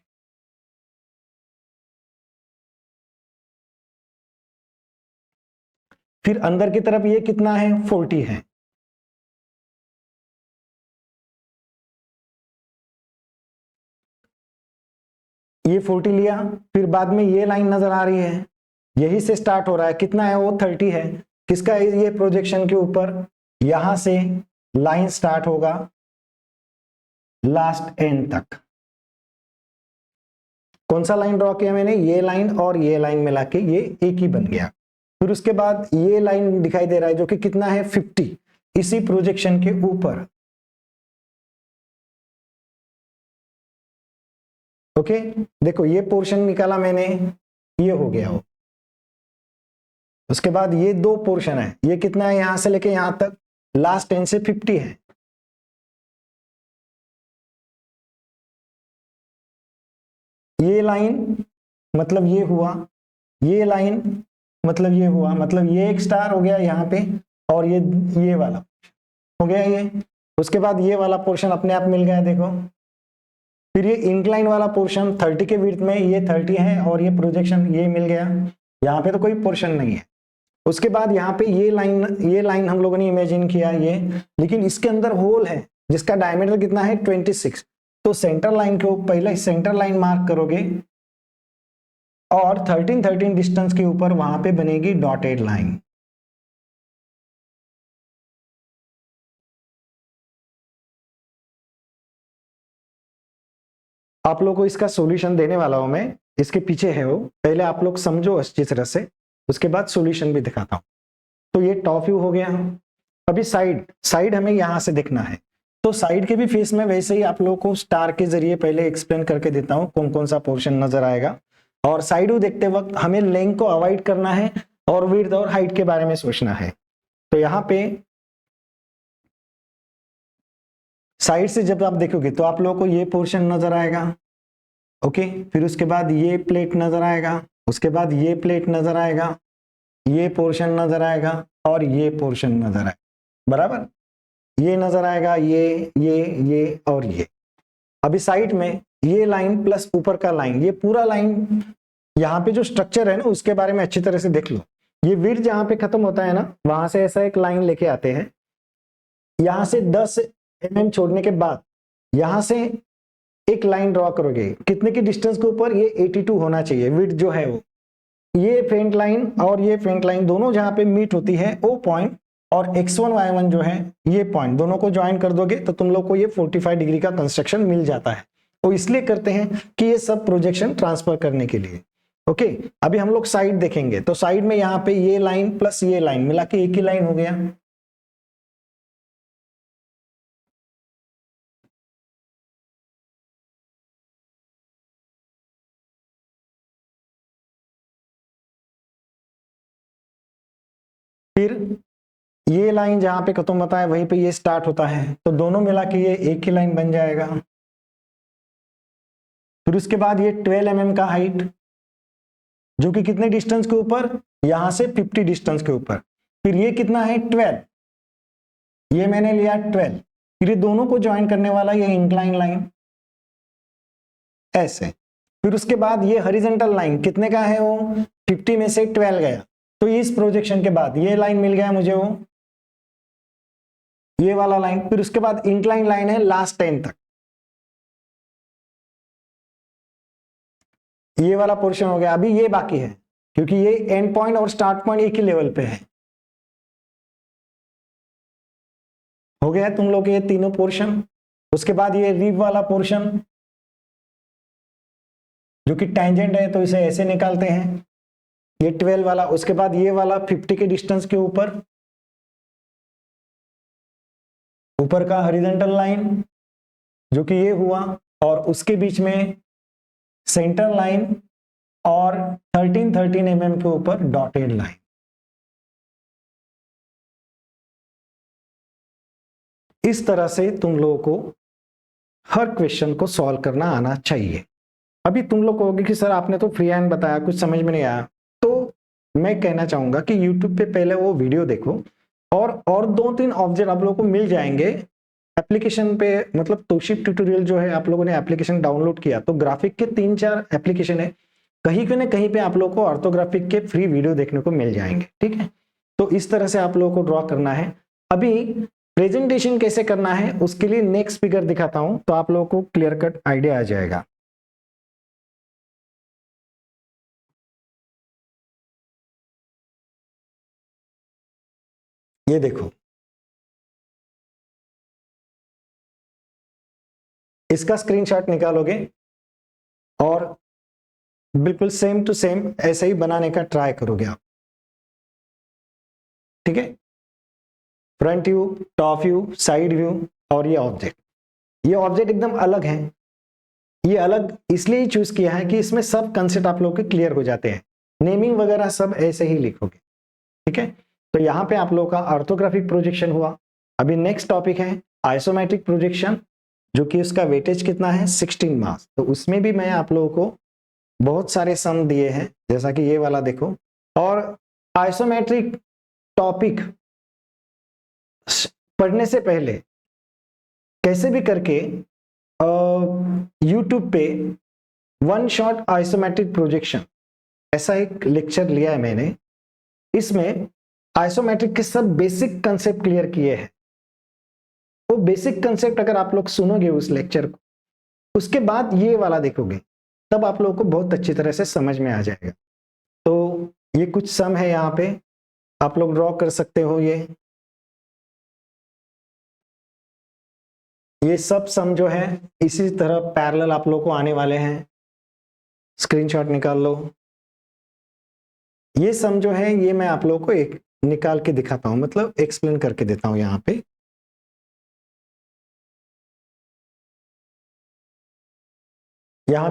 फिर अंदर की तरफ ये कितना है, 40 है। ये 40 लिया, फिर बाद में ये लाइन नजर आ रही है, यही से स्टार्ट हो रहा है, कितना है वो 30 है। किसका है ये, प्रोजेक्शन के ऊपर, यहां से लाइन स्टार्ट होगा लास्ट एंड तक। कौन सा लाइन ड्रॉ किया मैंने, ये लाइन और ये लाइन मिला के ये एक ही बन गया। फिर उसके बाद ये लाइन दिखाई दे रहा है जो कि कितना है 50, इसी प्रोजेक्शन के ऊपर। ओके, देखो ये पोर्शन निकाला मैंने, ये हो गया वो। उसके बाद ये दो पोर्शन है, ये कितना है, यहां से लेके यहां तक लास्ट एंड से 50 है। ये लाइन मतलब ये हुआ, ये लाइन मतलब ये हुआ, मतलब ये एक स्टार हो गया यहाँ पे, और ये वाला हो गया ये। उसके बाद ये वाला पोर्शन अपने आप मिल गया देखो। फिर ये इंक्लाइन वाला पोर्शन 30 के विड्थ में ये 30 है, और ये प्रोजेक्शन ये मिल गया। यहाँ पे तो कोई पोर्शन नहीं है। उसके बाद यहाँ पे ये लाइन हम लोगों ने इमेजिन किया ये, लेकिन इसके अंदर होल है जिसका डायमीटर कितना है 26। तो सेंटर लाइन को पहले सेंटर लाइन मार्क करोगे, और 13 डिस्टेंस के ऊपर वहां पे बनेगी डॉटेड लाइन। आप लोग को इसका सॉल्यूशन देने वाला हूं मैं, इसके पीछे है वो, पहले आप लोग समझो अच्छी तरह से, उसके बाद सॉल्यूशन भी दिखाता हूं। तो ये टॉप व्यू हो गया। अभी साइड हमें यहां से देखना है, तो साइड के भी फेस में वैसे ही आप लोगों को स्टार के जरिए पहले एक्सप्लेन करके देता हूं कौन कौन सा पोर्शन नजर आएगा। और साइड व्यू देखते वक्त हमें लेंथ को अवॉइड करना है और विड्थ और हाइट के बारे में सोचना है। तो यहाँ पे साइड से जब आप देखोगे तो आप लोगों को ये पोर्शन नजर आएगा, ओके। फिर उसके बाद ये प्लेट नजर आएगा, उसके बाद ये प्लेट नजर आएगा, ये पोर्शन नजर आएगा, और ये पोर्शन नजर आएगा, बराबर। ये नजर आएगा, ये और ये। अभी साइड में ये लाइन प्लस ऊपर का लाइन, ये पूरा लाइन, यहाँ पे जो स्ट्रक्चर है ना उसके बारे में अच्छी तरह से देख लो। ये विड्थ जहां पे खत्म होता है ना, वहां से ऐसा एक लाइन लेके आते हैं, यहां से 10 mm छोड़ने के बाद यहां से एक लाइन ड्रॉ करोगे, कितने की डिस्टेंस के ऊपर, ये 82 होना चाहिए विड्थ जो है वो। ये फेंट लाइन और ये फेंट लाइन दोनों जहां पे मीट होती है वो पॉइंट, और x1 y1 जो है ये पॉइंट, दोनों को ज्वाइन कर दोगे तो तुम लोग को ये 45 डिग्री का कंस्ट्रक्शन मिल जाता है। वो इसलिए करते हैं कि ये सब प्रोजेक्शन ट्रांसफर करने के लिए, ओके। अभी हम लोग साइड देखेंगे, तो साइड में यहाँ पे ये लाइन प्लस ये लाइन मिला के एक ही लाइन हो गया। फिर ये लाइन जहां पे खत्म होता है वहीं पे ये स्टार्ट होता है, तो दोनों मिला के ये एक ही लाइन बन जाएगा। फिर उसके बाद ये 12 mm का हाइट, जो कि कितने डिस्टेंस के ऊपर, यहां से 50 डिस्टेंस के ऊपर। फिर ये कितना है 12, ये मैंने लिया 12। फिर ये दोनों को ज्वाइन करने वाला ये इंक्लाइन लाइन ऐसे। फिर उसके बाद ये हॉरिजॉन्टल लाइन कितने का है, वो 50 में से 12 गया, तो इस प्रोजेक्शन के बाद ये लाइन मिल गया मुझे, वो ये वाला लाइन। फिर उसके बाद इंक्लाइन लाइन है लास्ट 10 तक, ये वाला पोर्शन हो गया। अभी ये बाकी है क्योंकि ये एंड पॉइंट और स्टार्ट पॉइंट एक ही लेवल पे है। हो गया तुम लोग ये तीनों पोर्शन। उसके बाद ये रिब वाला पोर्शन जो कि टेंजेंट है, तो इसे ऐसे निकालते हैं, ये 12 वाला। उसके बाद ये वाला 50 के डिस्टेंस के ऊपर का हॉरिजॉन्टल लाइन जो कि ये हुआ, और उसके बीच में सेंटर लाइन, और 13 mm के ऊपर डॉटेड लाइन। इस तरह से तुम लोगों को हर क्वेश्चन को सॉल्व करना आना चाहिए। अभी तुम लोग कहोगे कि सर आपने तो फ्री हैंड बताया, कुछ समझ में नहीं आया, तो मैं कहना चाहूंगा कि YouTube पे पहले वो वीडियो देखो, और 2-3 ऑब्जेक्ट आप लोगों को मिल जाएंगे एप्लीकेशन पे। मतलब तोशिप ट्यूटोरियल जो है, आप लोगों ने एप्लीकेशन डाउनलोड किया तो ग्राफिक के 3-4 एप्लीकेशन है, कहीं पे ना कहीं पे आप लोगों को ऑर्थोग्राफिक के फ्री वीडियो देखने को मिल जाएंगे, ठीक है। तो इस तरह से आप लोगों को ड्रॉ करना है। अभी प्रेजेंटेशन कैसे करना है उसके लिए नेक्स्ट फिगर दिखाता हूं, तो आप लोगों को क्लियर कट आइडिया आ जाएगा। ये देखो, इसका स्क्रीनशॉट निकालोगे और बिल्कुल सेम टू सेम ऐसे ही बनाने का ट्राई करोगे आप, ठीक है। Front view, top view, side view, और ये ऑब्जेक्ट एकदम अलग है। ये अलग इसलिए ही चूज किया है कि इसमें सब कंसेप्ट आप लोगों के क्लियर हो जाते हैं, नेमिंग वगैरह सब ऐसे ही लिखोगे, ठीक है। तो यहाँ पे आप लोगों का ऑर्थोग्राफिक प्रोजेक्शन हुआ। अभी नेक्स्ट टॉपिक है आइसोमेट्रिक प्रोजेक्शन, जो कि उसका वेटेज कितना है 16 मास। तो उसमें भी मैं आप लोगों को बहुत सारे सम दिए हैं, जैसा कि ये वाला देखो। और आइसोमेट्रिक टॉपिक पढ़ने से पहले कैसे भी करके यूट्यूब पे वन शॉट आइसोमेट्रिक प्रोजेक्शन ऐसा एक लेक्चर लिया है मैंने। इसमें आइसोमेट्रिक के सब बेसिक कंसेप्ट क्लियर किए हैं। वो बेसिक कंसेप्ट अगर आप लोग सुनोगे उस लेक्चर को, उसके बाद ये वाला देखोगे, तब आप लोगों को बहुत अच्छी तरह से समझ में आ जाएगा। तो ये कुछ सम है, यहाँ पे आप लोग ड्रॉ कर सकते हो। ये सब सम जो है इसी तरह पैरेलल आप लोग को आने वाले हैं। स्क्रीनशॉट निकाल लो। ये सम जो है ये मैं आप लोगों को एक निकाल के दिखाता हूं, मतलब एक्सप्लेन करके देता हूं। यहाँ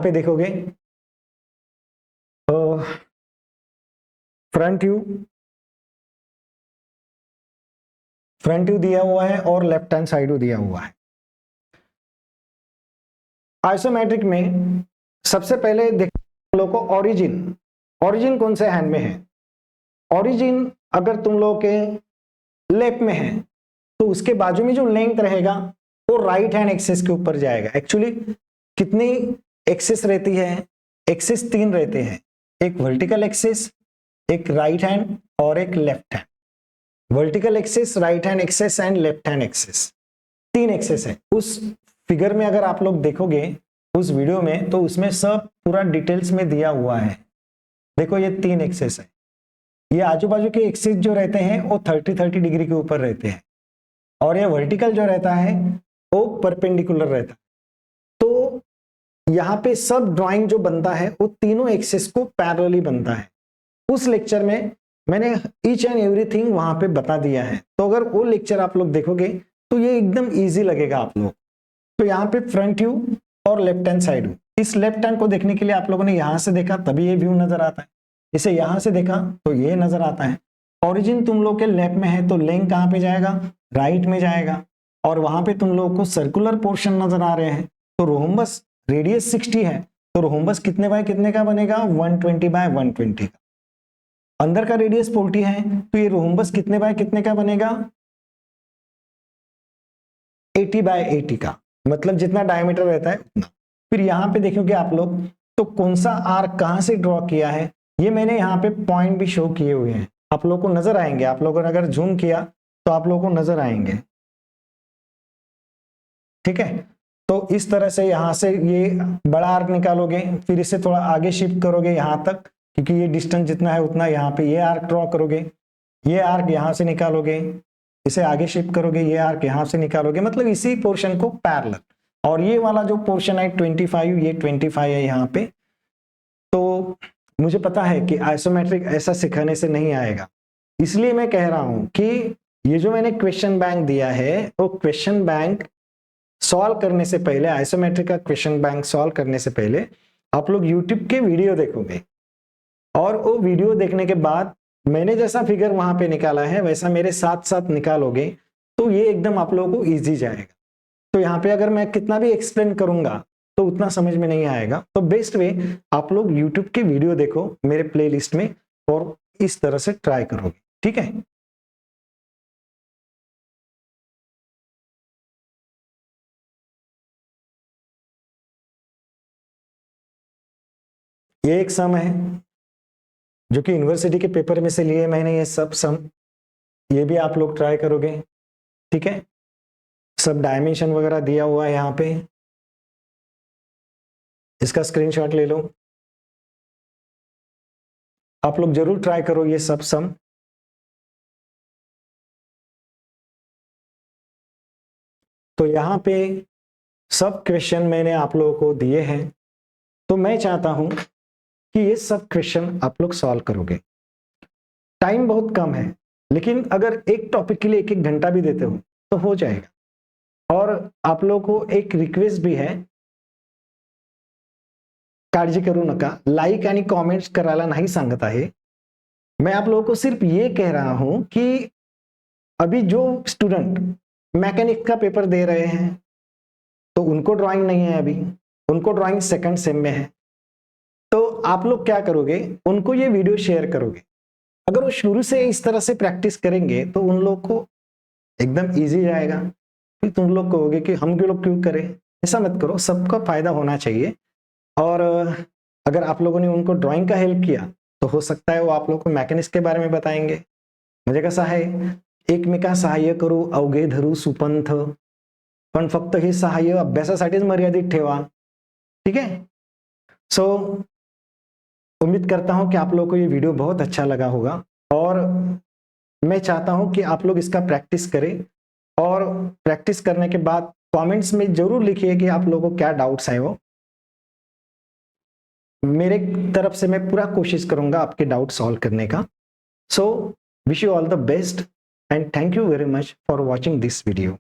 पे देखोगे फ्रंट व्यू दिया हुआ है और लेफ्ट हैंड साइड व्यू दिया हुआ है। आइसोमेट्रिक में सबसे पहले देखो लोग को ओरिजिन कौन से हैंड में है। ओरिजिन अगर तुम लोग के लेफ्ट में है तो उसके बाजू में जो लेंथ रहेगा वो राइट हैंड एक्सिस के ऊपर जाएगा। एक्चुअली कितनी एक्सिस रहती है? एक्सिस 3 रहते हैं, एक वर्टिकल एक्सिस, एक राइट हैंड और एक left hand. Vertical axis, right hand axis and left hand axis, 3 axis है। उस फिगर में अगर आप लोग देखोगे उस वीडियो में तो उसमें सब पूरा डिटेल्स में दिया हुआ है। देखो ये 3 एक्सिस है। ये आजू बाजू के एक्सिस जो रहते हैं वो 30 डिग्री के ऊपर रहते हैं और ये वर्टिकल जो रहता है वो परपेंडिकुलर रहता है। तो यहाँ पे सब ड्राइंग जो बनता है वो तीनों एक्सिस को पैरेलली बनता है। उस लेक्चर में मैंने ईच एंड एवरीथिंग वहां पे बता दिया है। तो अगर वो लेक्चर आप लोग देखोगे तो ये एकदम इजी लगेगा आप लोग। तो यहाँ पे फ्रंट व्यू और लेफ्ट हैंड साइड व्यू। इस लेफ्ट हैंड को देखने के लिए आप लोगों ने यहाँ से देखा तभी ये व्यू नजर आता है, इसे यहाँ से देखा तो ये नजर आता है। ओरिजिन तुम लोग के लेफ्ट में है तो लेंथ कहाँ पे जाएगा? राइट में जाएगा। और वहां पे तुम लोगों को सर्कुलर पोर्शन नजर आ रहे हैं। तो रोम्बस रेडियस 60 है तो रोम्बस कितने बाय कितने का बनेगा? 120 बाय 120 का। अंदर का रेडियस 40 है तो ये रोम्बस कितने बाय कितने का बनेगा? 80 बाय 80 का, मतलब जितना डायमीटर रहता है उतना। फिर यहाँ पे देखोगे आप लोग तो कौन सा आर्क कहां से ड्रॉ किया है, ये मैंने यहाँ पे पॉइंट भी शो किए हुए हैं, आप लोगों को नजर आएंगे। आप लोगों ने अगर जूम किया तो आप लोगों को नजर आएंगे। ठीक है, तो इस तरह से यहां से ये बड़ा आर्क निकालोगे, फिर इसे थोड़ा आगे शिफ्ट करोगे यहां तक, क्योंकि ये डिस्टेंस जितना है उतना यहाँ पे ये आर्क ड्रॉ करोगे। ये आर्क यहां से निकालोगे, इसे आगे शिफ्ट करोगे, ये आर्क यहां से निकालोगे, मतलब इसी पोर्शन को पैरेलल। और ये वाला जो पोर्शन है 25, ये 25 है यहाँ पे। तो मुझे पता है कि आइसोमेट्रिक ऐसा सिखाने से नहीं आएगा, इसलिए मैं कह रहा हूं कि ये जो मैंने क्वेश्चन बैंक दिया है वो क्वेश्चन बैंक सॉल्व करने से पहले, आइसोमेट्रिक का क्वेश्चन बैंक सॉल्व करने से पहले आप लोग यूट्यूब के वीडियो देखोगे और वो वीडियो देखने के बाद मैंने जैसा फिगर वहां पे निकाला है वैसा मेरे साथ साथ निकालोगे तो ये एकदम आप लोगों को इजी जाएगा। तो यहाँ पे अगर मैं कितना भी एक्सप्लेन करूंगा तो उतना समझ में नहीं आएगा। तो बेस्ट वे आप लोग यूट्यूब के वीडियो देखो मेरे प्लेलिस्ट में और इस तरह से ट्राई करोगे। ठीक है, ये एक सम है जो कि यूनिवर्सिटी के पेपर में से लिए मैंने, ये सब सम ये भी आप लोग ट्राई करोगे। ठीक है, सब डायमेंशन वगैरह दिया हुआ है यहाँ पे, इसका स्क्रीनशॉट ले लो। आप लोग जरूर ट्राई करो ये सब सम। तो यहाँ पे सब क्वेश्चन मैंने आप लोगों को दिए हैं, तो मैं चाहता हूं कि ये सब क्वेश्चन आप लोग सॉल्व करोगे। टाइम बहुत कम है लेकिन अगर एक टॉपिक के लिए 1-1 घंटा भी देते हो तो हो जाएगा। और आप लोगों को एक रिक्वेस्ट भी है, काळजी करू नका, लाईक आणि कॉमेंट्स करायला नहीं सांगत आहे। मैं आप लोगों को सिर्फ ये कह रहा हूं कि अभी जो स्टूडेंट मैकेनिक्स का पेपर दे रहे हैं तो उनको ड्राइंग नहीं है, अभी उनको ड्राइंग सेकंड सेम में है। तो आप लोग क्या करोगे, उनको ये वीडियो शेयर करोगे। अगर वो शुरू से इस तरह से प्रैक्टिस करेंगे तो उन लोग को एकदम इजी जाएगा। फिर तुम लोग कहोगे कि हम लोग क्यों करें। ऐसा मत करो, सबका फायदा होना चाहिए। और अगर आप लोगों ने उनको ड्राइंग का हेल्प किया तो हो सकता है वो आप लोग को मैकेनिक्स के बारे में बताएंगे। म्हणजे कसं आहे, एकमेका सहाय्य करू अवघे धरू सुपंथ, पण फक्त हे सहाय्य अभ्यासासाठीच मर्यादित ठेवा। ठीक है। सो उम्मीद करता हूं कि आप लोगों को ये वीडियो बहुत अच्छा लगा होगा, और मैं चाहता हूं कि आप लोग इसका प्रैक्टिस करें, और प्रैक्टिस करने के बाद कमेंट्स में जरूर लिखिए कि आप लोगों को क्या डाउट्स हैं। वो मेरे तरफ से मैं पूरा कोशिश करूंगा आपके डाउट सॉल्व करने का। So wish you all the best and thank you very much for watching this video.